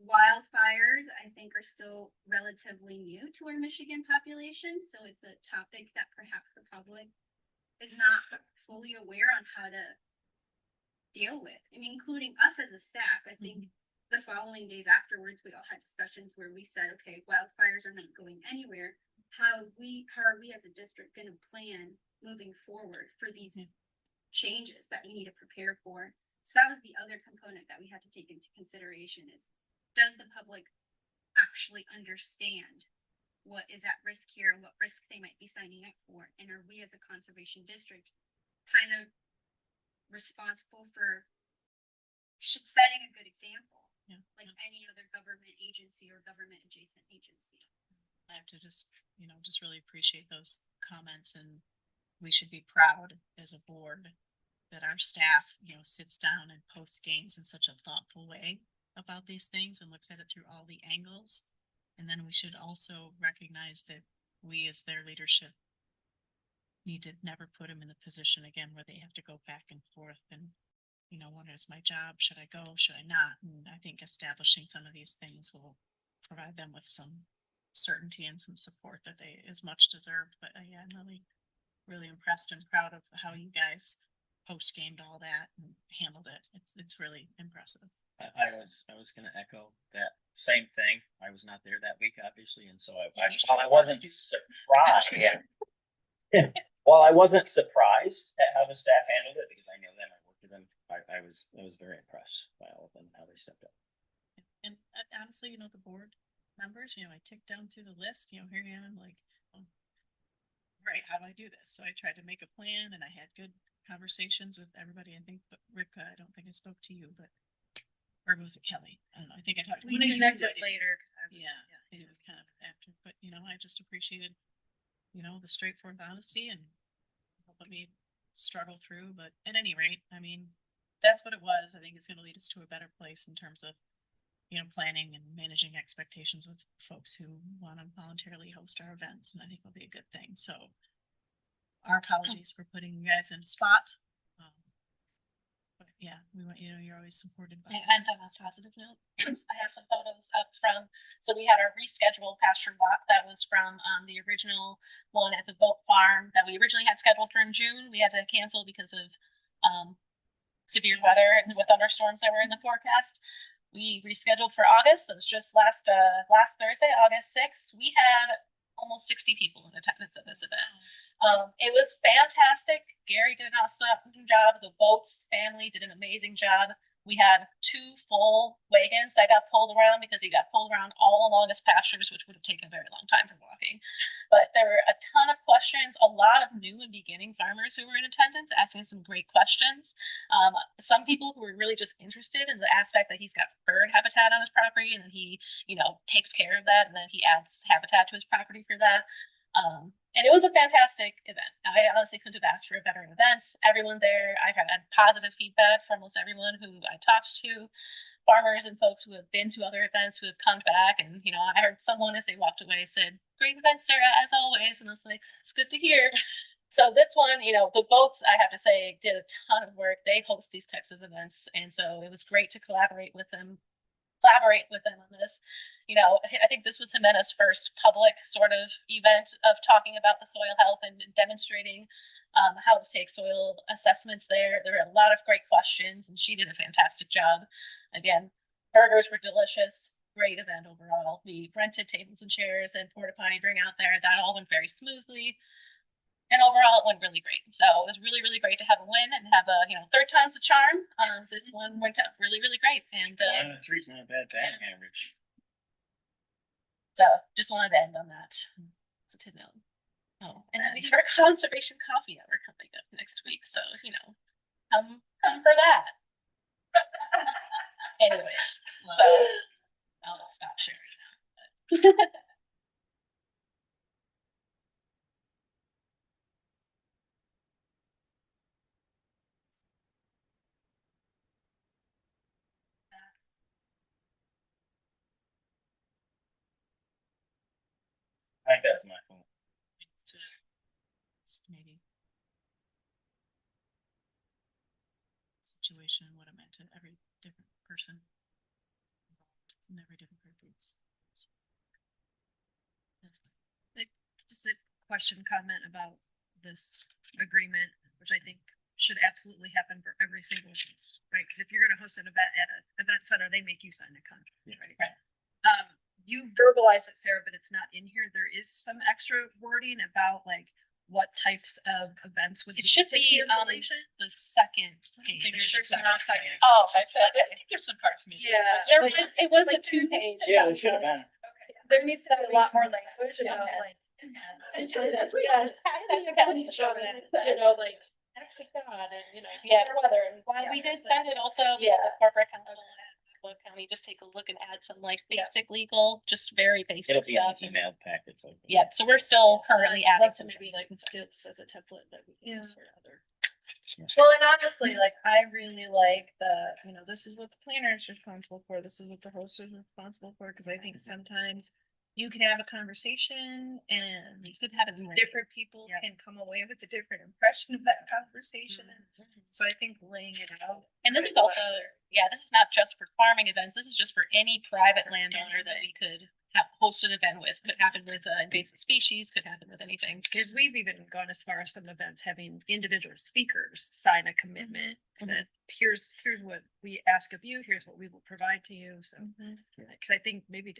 wildfires, I think, are still relatively new to our Michigan population. So it's a topic that perhaps the public is not fully aware on how to deal with. I mean, including us as a staff. I think the following days afterwards, we all had discussions where we said, okay, wildfires are not going anywhere. How are we as a district going to plan moving forward for these changes that we need to prepare for? So that was the other component that we had to take into consideration is, does the public actually understand what is at risk here and what risk they might be signing up for? And are we as a conservation district kind of responsible for setting a good example, like any other government agency or government adjacent agency? I have to just really appreciate those comments, and we should be proud as a board that our staff, sits down and posts games in such a thoughtful way about these things and looks at it through all the angles. And then we should also recognize that we as their leadership need to never put them in the position again where they have to go back and forth and, what is my job? Should I go? Should I not? And I think establishing some of these things will provide them with some certainty and some support that they as much deserve. But yeah, I'm really, really impressed and proud of how you guys post-gamed all that and handled it. It's really impressive. I was going to echo that same thing. I was not there that week, obviously, and so while I wasn't surprised, while I wasn't surprised at how the staff handled it because I know them, I worked with them. I was very impressed by all of them, how they stepped up. And honestly, the board members, I ticked down through the list. Here I am, like, right, how do I do this? So I tried to make a plan, and I had good conversations with everybody. I think, but Rick, I don't think I spoke to you, but. Or was it Kelly? I don't know. I think I talked to We one of you connected two. later. Yeah, kind of after. But I just appreciated, the straightforward honesty and let me struggle through. But at any rate, I mean, that's what it was. I think it's going to lead us to a better place in terms of, planning and managing expectations with folks who want to voluntarily host our events, and I think it'll be a good thing. So, our apologies for putting you guys in a spot. But yeah, we want you're always supported by. And on a positive note, I have some photos up from. So we had our rescheduled pasture walk that was from the original one at the boat farm that we originally had scheduled for in June. We had to cancel because of severe weather and with thunderstorms that were in the forecast. We rescheduled for August. That was just last Thursday, August 6th. We had almost 60 people in attendance at this event. It was fantastic. Gary did an awesome job. The boats family did an amazing job. We had 2 full wagons that got pulled around because he got pulled around all along his pastures, which would have taken a very long time for walking. But there were a ton of questions, a lot of new and beginning farmers who were in attendance asking some great questions. Some people who were really just interested in the aspect that he's got bird habitat on his property and then he, takes care of that and then he adds habitat to his property for that. And it was a fantastic event. I honestly couldn't have asked for a better event. Everyone there, I've had positive feedback from almost everyone who I talked to, farmers and folks who have been to other events who have come back. And, I heard someone as they walked away said, "Great event, Sarah, as always." And I was like, it's good to hear. So this one, the boats, I have to say, did a ton of work. They host these types of events. And so it was great to collaborate with them on this. I think this was Jimena's first public sort of event of talking about the soil health and demonstrating how to take soil assessments there. There were a lot of great questions and she did a fantastic job. Again, burgers were delicious. Great event overall. We rented tables and chairs and porta potty bring out there. That all went very smoothly. And overall, it went really great. So it was really, really great to have a win and have a, third time's a charm. This one went out really, really great. And One out of three's not a bad batting average. so just wanted to end on that. Positive note. Oh, and then we have our conservation coffee hour coming up next week. So, come for that. Anyways, so I'll stop sharing now. But I think that's my fault. Maybe. Situation, what it meant to every different person. Involved in every different group. Just a question, comment about this agreement, which I think should absolutely happen for every single, right? Because if you're gonna host an event at an event center, they make you sign a contract. Yeah. Right. You verbalize it, Sarah, but it's not in here. There is some extra wording about like what types of events would It should take be the on installation. the second page. There's some outside. Oh, I said There's some parts missing. There was, it was a 2-page. Yeah, there should have been. There needs to be a lot more language about like. Like, yeah, weather, and while we did send it also, Yeah. the corporate council and Wood County, just take a look and add some like basic legal, just very It'll basic be in stuff. the emailed packets. Like Yeah, so we're still currently adding Love to some. maybe like skills as a template that we can Yeah. use for other. Well, and honestly, like I really like the, this is what the planner is responsible for. This is what the host is responsible for. Because I think sometimes you can have a conversation and It's good to have it in writing. different people Yeah. can come away with a different impression of that conversation. So I think laying it out. And this is also, this is not just for farming events. This is just for any private landowner that we could have host an event with. Could happen with invasive species, could happen with anything. Because we've even gone as far as some events having individual speakers sign a commitment that here's what we ask of you, here's what we will provide to you. So, because I think maybe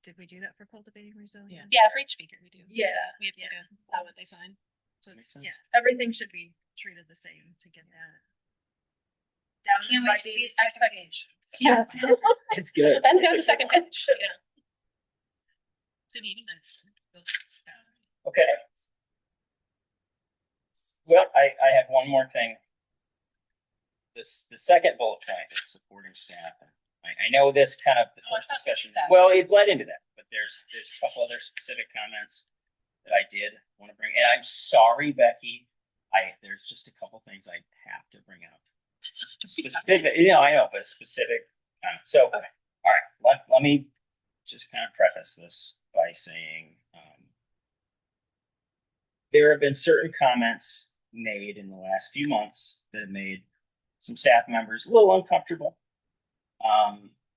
did we do that for cultivating resilience? Yeah, for each speaker we do. Yeah. We have to allow what they sign. So Makes it's, sense. yeah, everything should be treated the same to get that. Down Can't in wait to writing see it expectations. Yeah. It's good. Ben's got the second page. Yeah. Good evening. Okay. Well, I have one more thing. The second bullet point is supporting staff. I know this kind of the Oh, first I thought discussion, that. well, it bled into that, but there's a couple other specific comments that I did want to bring, and I'm sorry, Becky. There's just a couple things I have to bring out. Specific, I know, but specific comments. So, all right, let me just kind of preface this by saying there have been certain comments made in the last few months that have made some staff members a little uncomfortable.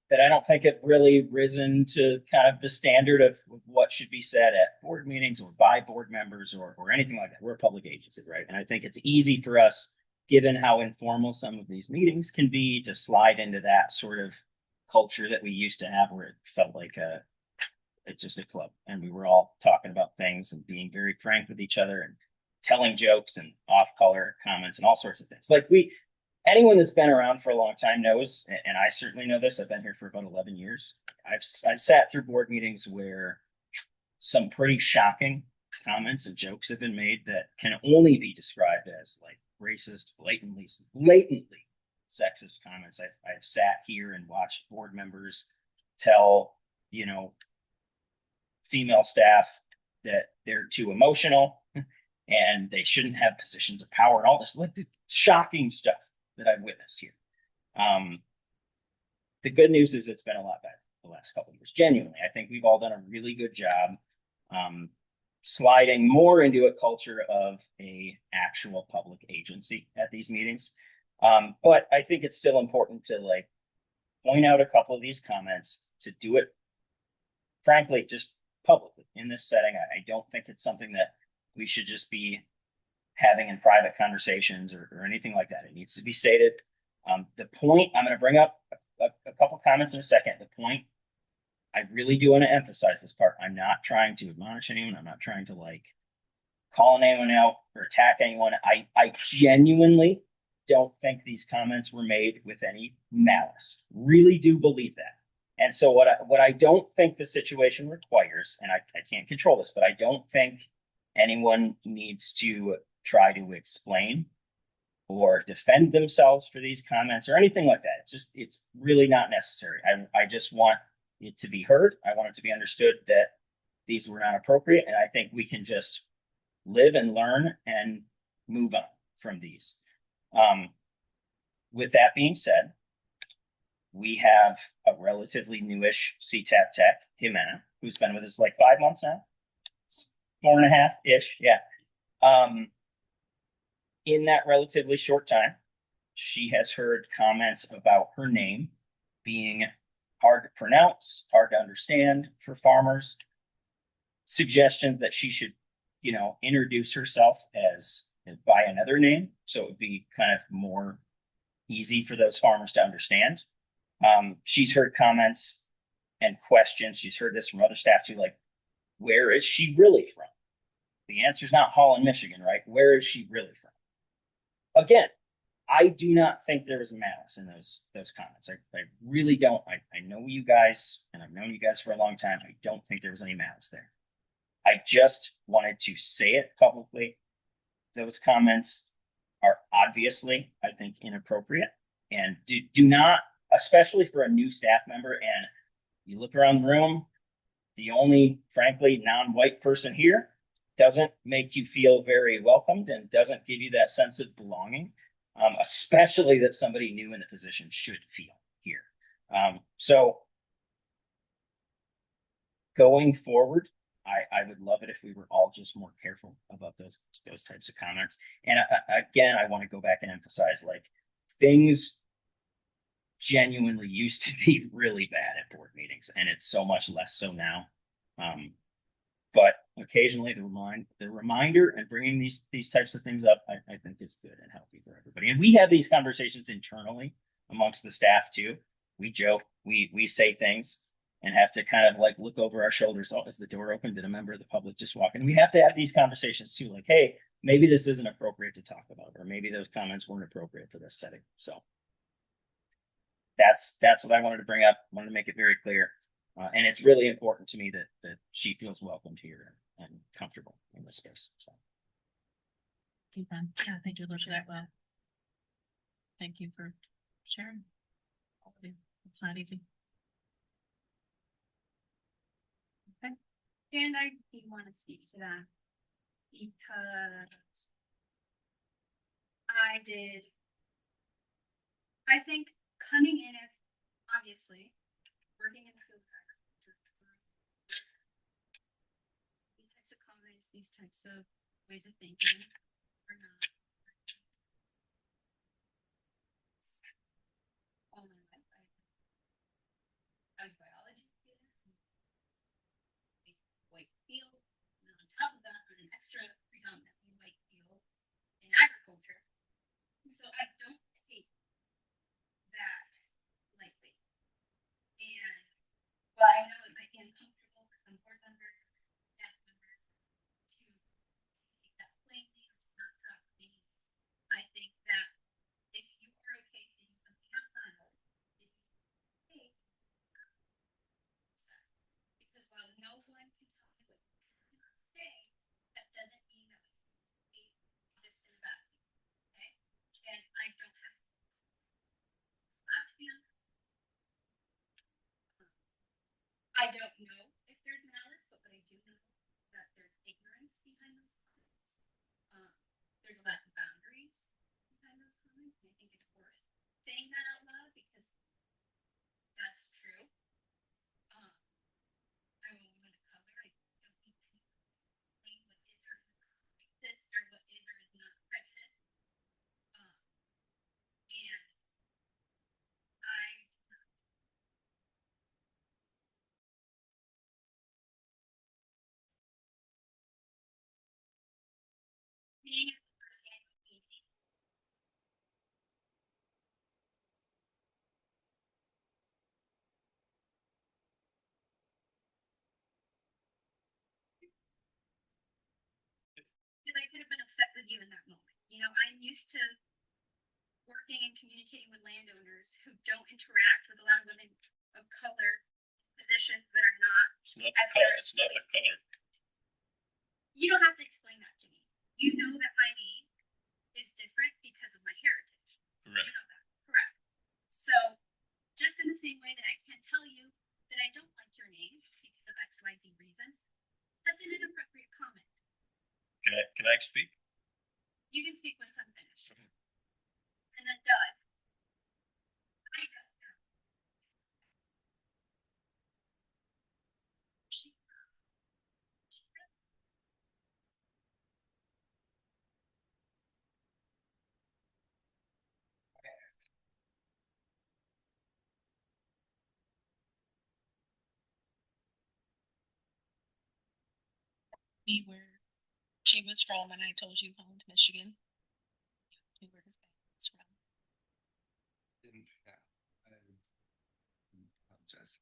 That I don't think have really risen to kind of the standard of what should be said at board meetings or by board members or anything like that. We're a public agency, right? And I think it's easy for us, given how informal some of these meetings can be, to slide into that sort of culture that we used to have where it felt like it's just a club and we were all talking about things and being very frank with each other and telling jokes and off-color comments and all sorts of things. Like anyone that's been around for a long time knows, and I certainly know this, I've been here for about 11 years. I've sat through board meetings where some pretty shocking comments and jokes have been made that can only be described as like racist, blatantly sexist comments. I've sat here and watched board members tell, female staff that they're too emotional and they shouldn't have positions of power and all this like the shocking stuff that I've witnessed here. The good news is it's been a lot better the last couple of years. Genuinely, I think we've all done a really good job sliding more into a culture of a actual public agency at these meetings. But I think it's still important to like point out a couple of these comments, to do it frankly, just publicly in this setting. I don't think it's something that we should just be having in private conversations or anything like that. It needs to be stated. The point, I'm going to bring up a couple comments in a second. The point, I really do want to emphasize this part. I'm not trying to admonish anyone. I'm not trying to like calling anyone out or attack anyone. I genuinely don't think these comments were made with any malice. Really do believe that. And so what I don't think the situation requires, and I can't control this, but I don't think anyone needs to try to explain or defend themselves for these comments or anything like that. It's really not necessary. I just want it to be heard. I want it to be understood that these were not appropriate. And I think we can just live and learn and move on from these. With that being said, we have a relatively newish CTAP tech, Jimena, who's been with us like 5 months now, 4.5-ish. Yeah. In that relatively short time, she has heard comments about her name being hard to pronounce, hard to understand for farmers, suggestions that she should, introduce herself as by another name, so it would be kind of more easy for those farmers to understand. She's heard comments and questions. She's heard this from other staff too, like, where is she really from? The answer is not Holland, Michigan, right? Where is she really from? Again, I do not think there was a malice in those comments. I really don't. I know you guys, and I've known you guys for a long time. I don't think there was any malice there. I just wanted to say it publicly. Those comments are obviously, I think, inappropriate, and do not, especially for a new staff member. And you look around the room, the only, frankly, non-white person here doesn't make you feel very welcomed and doesn't give you that sense of belonging, especially that somebody new in the position should feel here. So going forward, I would love it if we were all just more careful about those types of comments. And again, I want to go back and emphasize, like, things genuinely used to be really bad at board meetings, and it's so much less so now. But occasionally the reminder and bringing these types of things up, I think is good and healthy for everybody. And we have these conversations internally amongst the staff too. We joke, we say things and have to kind of like look over our shoulders. Oh, is the door open? Did a member of the public just walk in? We have to have these conversations too, like, hey, maybe this isn't appropriate to talk about, or maybe those comments weren't appropriate for this setting. So that's what I wanted to bring up. I wanted to make it very clear. And it's really important to me that she feels welcomed here and comfortable in this space. So. Yeah, I think you looked at that well. Thank you for sharing. It's not easy. Okay. And I do want to speak to that because I think coming in as, obviously, working in food agriculture, these types of comments, these types of ways of thinking are not all my life. I was a biology student, white field, and then on top of that, on an extra predominantly white field in agriculture. And so I don't take that lightly. And while I know it might be uncomfortable for some board members, staff members to take that plainly or to not talk names, I think that if you are okay saying something outside of it, hey, because while no one can tell me what you say, that doesn't mean that we exist in a vacuum. Okay? And I don't have to be honest. I don't know if there's malice, but what I do know that there's ignorance behind those comments. There's a lack of boundaries behind those comments, and I think it's worth saying that out loud because that's true. I'm a woman of color. I don't need to explain what is or is not racist or what is or is not prejudice. And I being at the first annual meeting, with you in that moment. You know, I'm used to working and communicating with landowners who don't interact with a lot of women of color positions that are not. It's not the color, it's not the color. You don't have to explain that to me. You know that my name is different because of my heritage. Correct. You know that, correct? So, just in the same way that I can't tell you that I don't like your name because of XYZ reasons, that's an inappropriate comment. Can I speak? You can speak once I'm finished. And then Doug, I don't know. Me where she was from, and I told you Holland, Michigan. Knew where her family was from. Didn't, yeah, I apologize.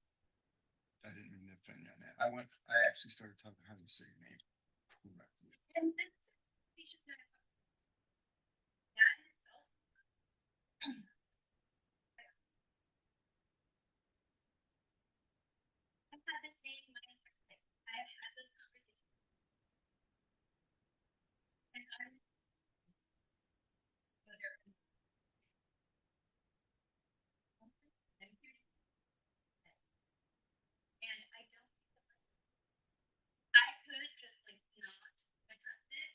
I didn't mean to offend you on that. I actually started talking how to say your name correctly. And that's, we should know. That in itself. I've had the same mindset. I've had this conversation. And I'm. Whether. I'm here. And I don't. I could just like not address it,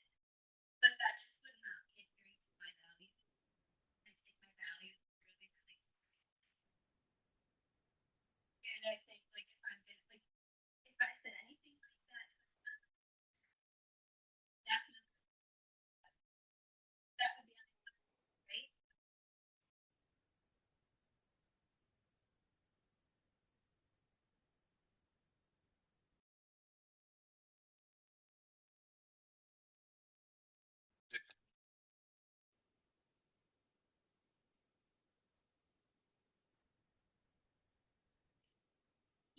but that just would not adhere to my values. I take my values really, really. And I think like if I'm gonna like if I said anything like that, definitely that would be unacceptable, right?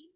So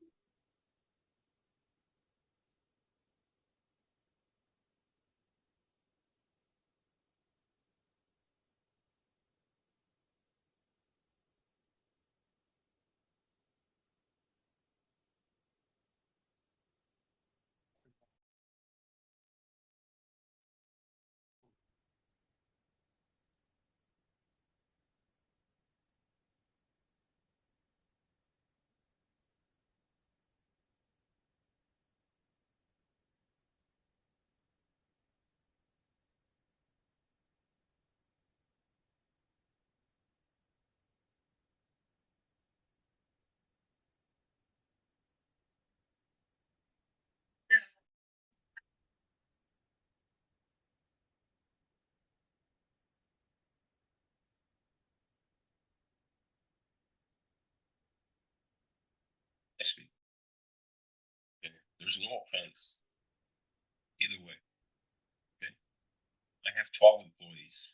I speak. Okay, there's no offense. Either way. Okay. I have 12 employees.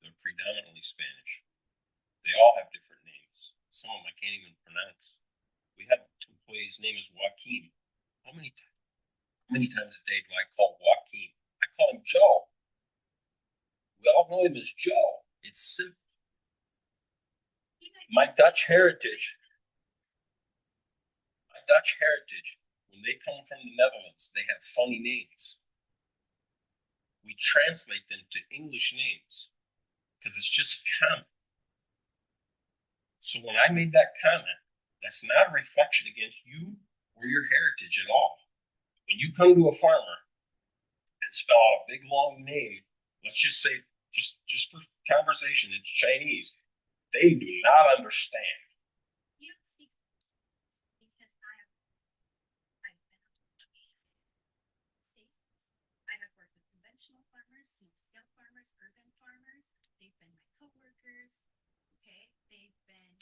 They're predominantly Spanish. They all have different names. Some of them I can't even pronounce. We have two employees' name is Joaquin. How many times a day do I call Joaquin? I call him Joe. We all know him as Joe. It's simple. you might. My Dutch heritage, when they come from the Netherlands, they have funny names. We translate them to English names because it's just common. So when I made that comment, that's not a reflection against you or your heritage at all. When you come to a farmer and spell out a big long name, let's just say, just for conversation, it's Chinese. They do not understand. You don't speak because I've been states. I have worked with conventional farmers, small scale farmers, urban farmers. They've been my coworkers. Okay, they've been,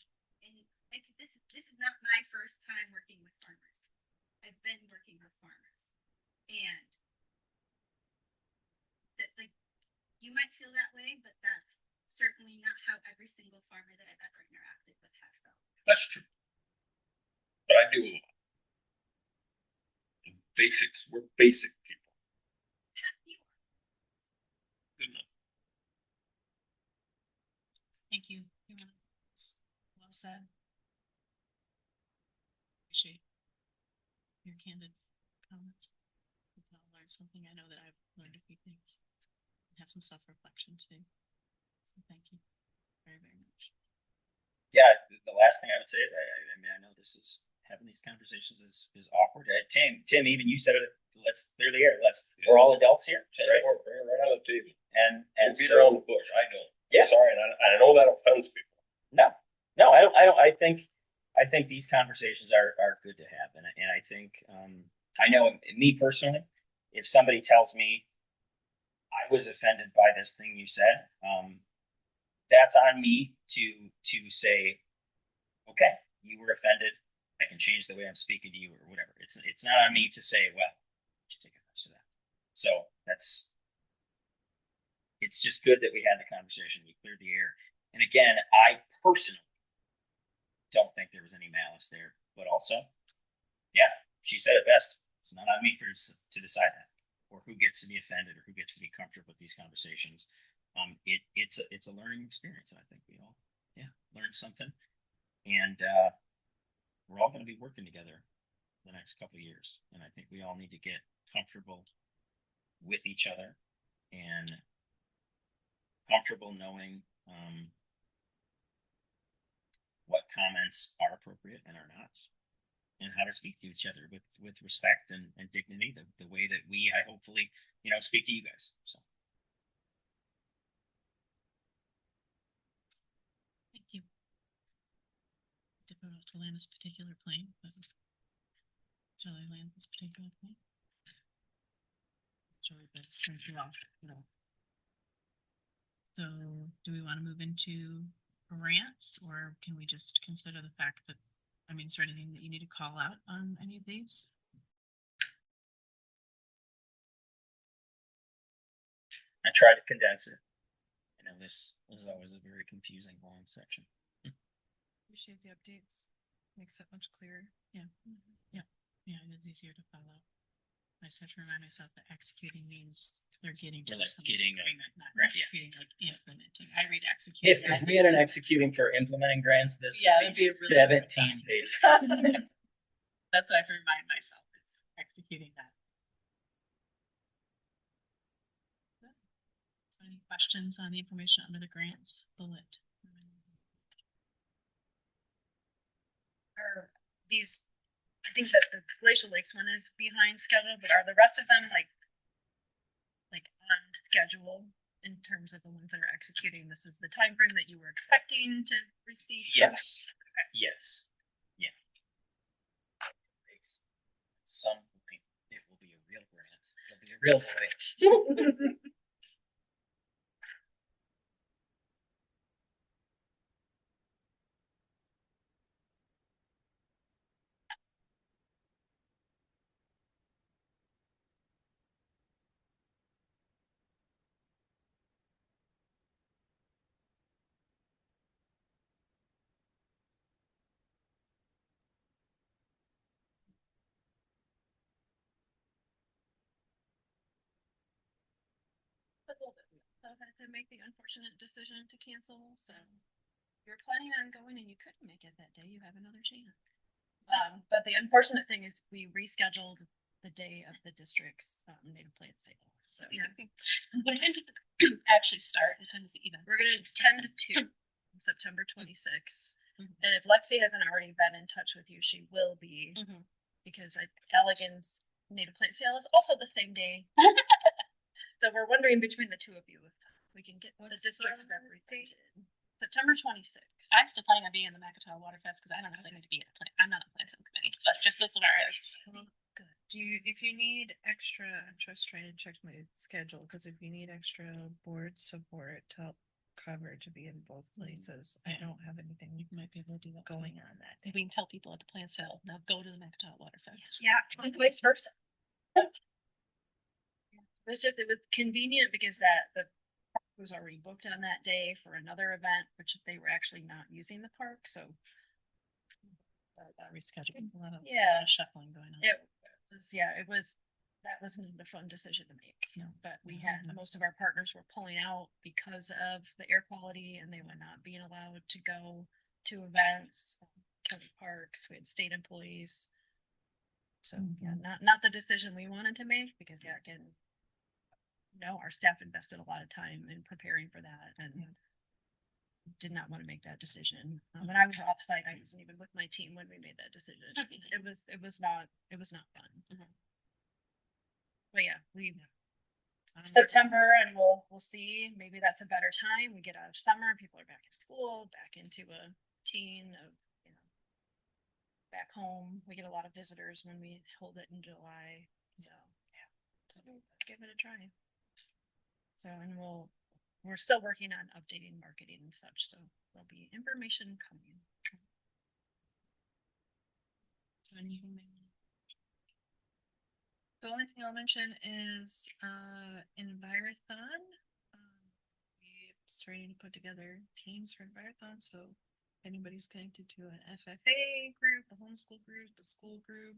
and like this is not my first time working with farmers. I've been working with farmers, and that like you might feel that way, but that's certainly not how every single farmer that I've ever interacted with has felt. That's true. But I do a lot. Basics. We're basic people. Pat, you are. said. Appreciate your candid comments. We can all learn something. I know that I've learned a few things. Have some self-reflection too. So thank you very, very much. Yeah, the last thing I would say is, I mean, I know this is, having these conversations is awkward. Tim, even you said it, let's clear the air. We're all adults here, right? Right on the table. And Beat so, around the bush, I don't. Yeah. Sorry, and I know that offends people. no, I don't, I think these conversations are good to have. And I think, I know me personally, if somebody tells me I was offended by this thing you said, that's on me to say, okay, you were offended. I can change the way I'm speaking to you or whatever. It's not on me to say, well, you take offense to that. So it's just good that we had the conversation. We cleared the air. And again, I personally don't think there was any malice there, but also, yeah, she said it best. It's not on me to decide that, or who gets to be offended, or who gets to be comfortable with these conversations. It's a learning experience. I think we all, learned something, and we're all going to be working together the next couple of years. And I think we all need to get comfortable with each other and comfortable knowing what comments are appropriate and are not, and how to speak to each other with respect and dignity, the way that we, I hopefully, speak to you guys. So Thank you. Difficult to land this particular plane, but shall I land this particular plane? Sorry, but thank you all. So do we want to move into grants, or can we just consider the fact that, is there anything that you need to call out on any of these? I try to condense it. I know this is always a very confusing long section. Appreciate the updates. Makes it much clearer. Yeah, it is easier to follow. I just have to remind myself that executing means they're getting to Like some getting a agreement, not grant, yeah. executing, like implementing. I read executing. If we had an executing for implementing grants, this Yeah, would it'd be a really 17 pages. That's what I have to remind myself, is executing that. So any questions on the information under the grants bullet? Are these, I think that the Glacial Lakes one is behind schedule, but are the rest of them like on schedule in terms of the ones that are executing? This is the time frame that you were expecting to receive? Yes. Yes. Yeah. Some point it will be a real grant. It'll be a real boy. So had to make the unfortunate decision to cancel. So you're planning on going and you couldn't make it that day. You have another chance. But the unfortunate thing is we rescheduled the day of the district's native plant sale. So Yeah. What time does it actually start? What time is the event? we're gonna 10 to 2 on September 26th. Mhm. And if Lexi hasn't already been in touch with you, she will be, Mhm. because Elegant's native plant sale is also the same day. So we're wondering between the two of you if we can get the districts represented. September 26th. I'm still planning on being in the Macatawa Waterfest because I don't necessarily need to be at a plant. I'm not a plant subcommittee, but just as far as Good. If you need extra, I'm just trying to check my schedule, because if you need extra board support to help cover to be in both places, I don't have anything You might be able to do that. going on that day. we can tell people at the plant sale, now go to the Macatawa Waterfest. Yeah, and vice versa. It was convenient because the park was already booked on that day for another event, which they were actually not using the park, so. Rescheduling, a lot of shuffling going on. That was not a fun decision to make, but we had, most of our partners were pulling out because of the air quality and they were not being allowed to go 2 events, county parks, we had state employees. So, yeah, not the decision we wanted to make, because yeah, again, no, our staff invested a lot of time in preparing for that and did not want to make that decision. When I was offsite, I wasn't even with my team when we made that decision. It was not fun. But yeah, September, and we'll see. Maybe that's a better time. We get out of summer, people are back in school, back into a routine of, back home. We get a lot of visitors when we hold it in July. So yeah, so give it a try. So, and we're still working on updating marketing and such. So there'll be information coming. The only thing I'll mention is Envirothon. We're starting to put together teams for Envirothon, so if anybody's connected to an FFA group, a homeschool group, a school group,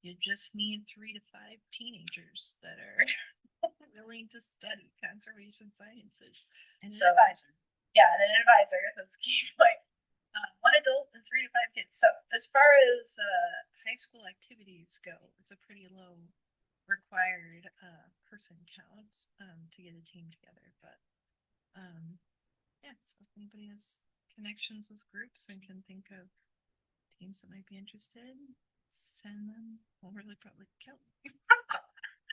you just need 3 to 5 teenagers that are willing to study conservation sciences. And So- an advisor. Yeah, and an advisor, that's key point. 1 adult and 3 to 5 kids. So as far as high school activities go, it's a pretty low required person count to get a team together. But yeah, so if anybody has connections with groups and can think of teams that might be interested, send them. We'll really probably kill me.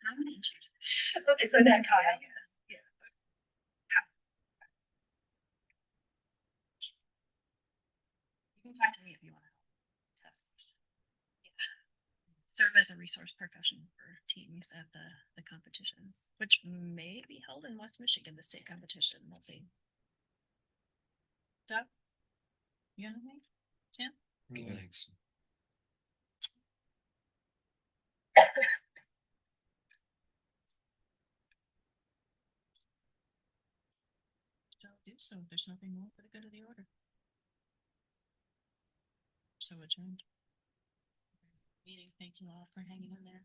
I'm interested. Okay, so that that Kyle? Kyle, yes. Yeah. You can talk to me if you want to help. Task force. Yeah. Serve as a resource professional for teams at the competitions, which may be held in West Michigan, the state competition. Let's see. Doug? You know anything? Thanks. Shall do so if there's nothing more for the good of the order. So adjourned. Meeting, thank you all for hanging in there.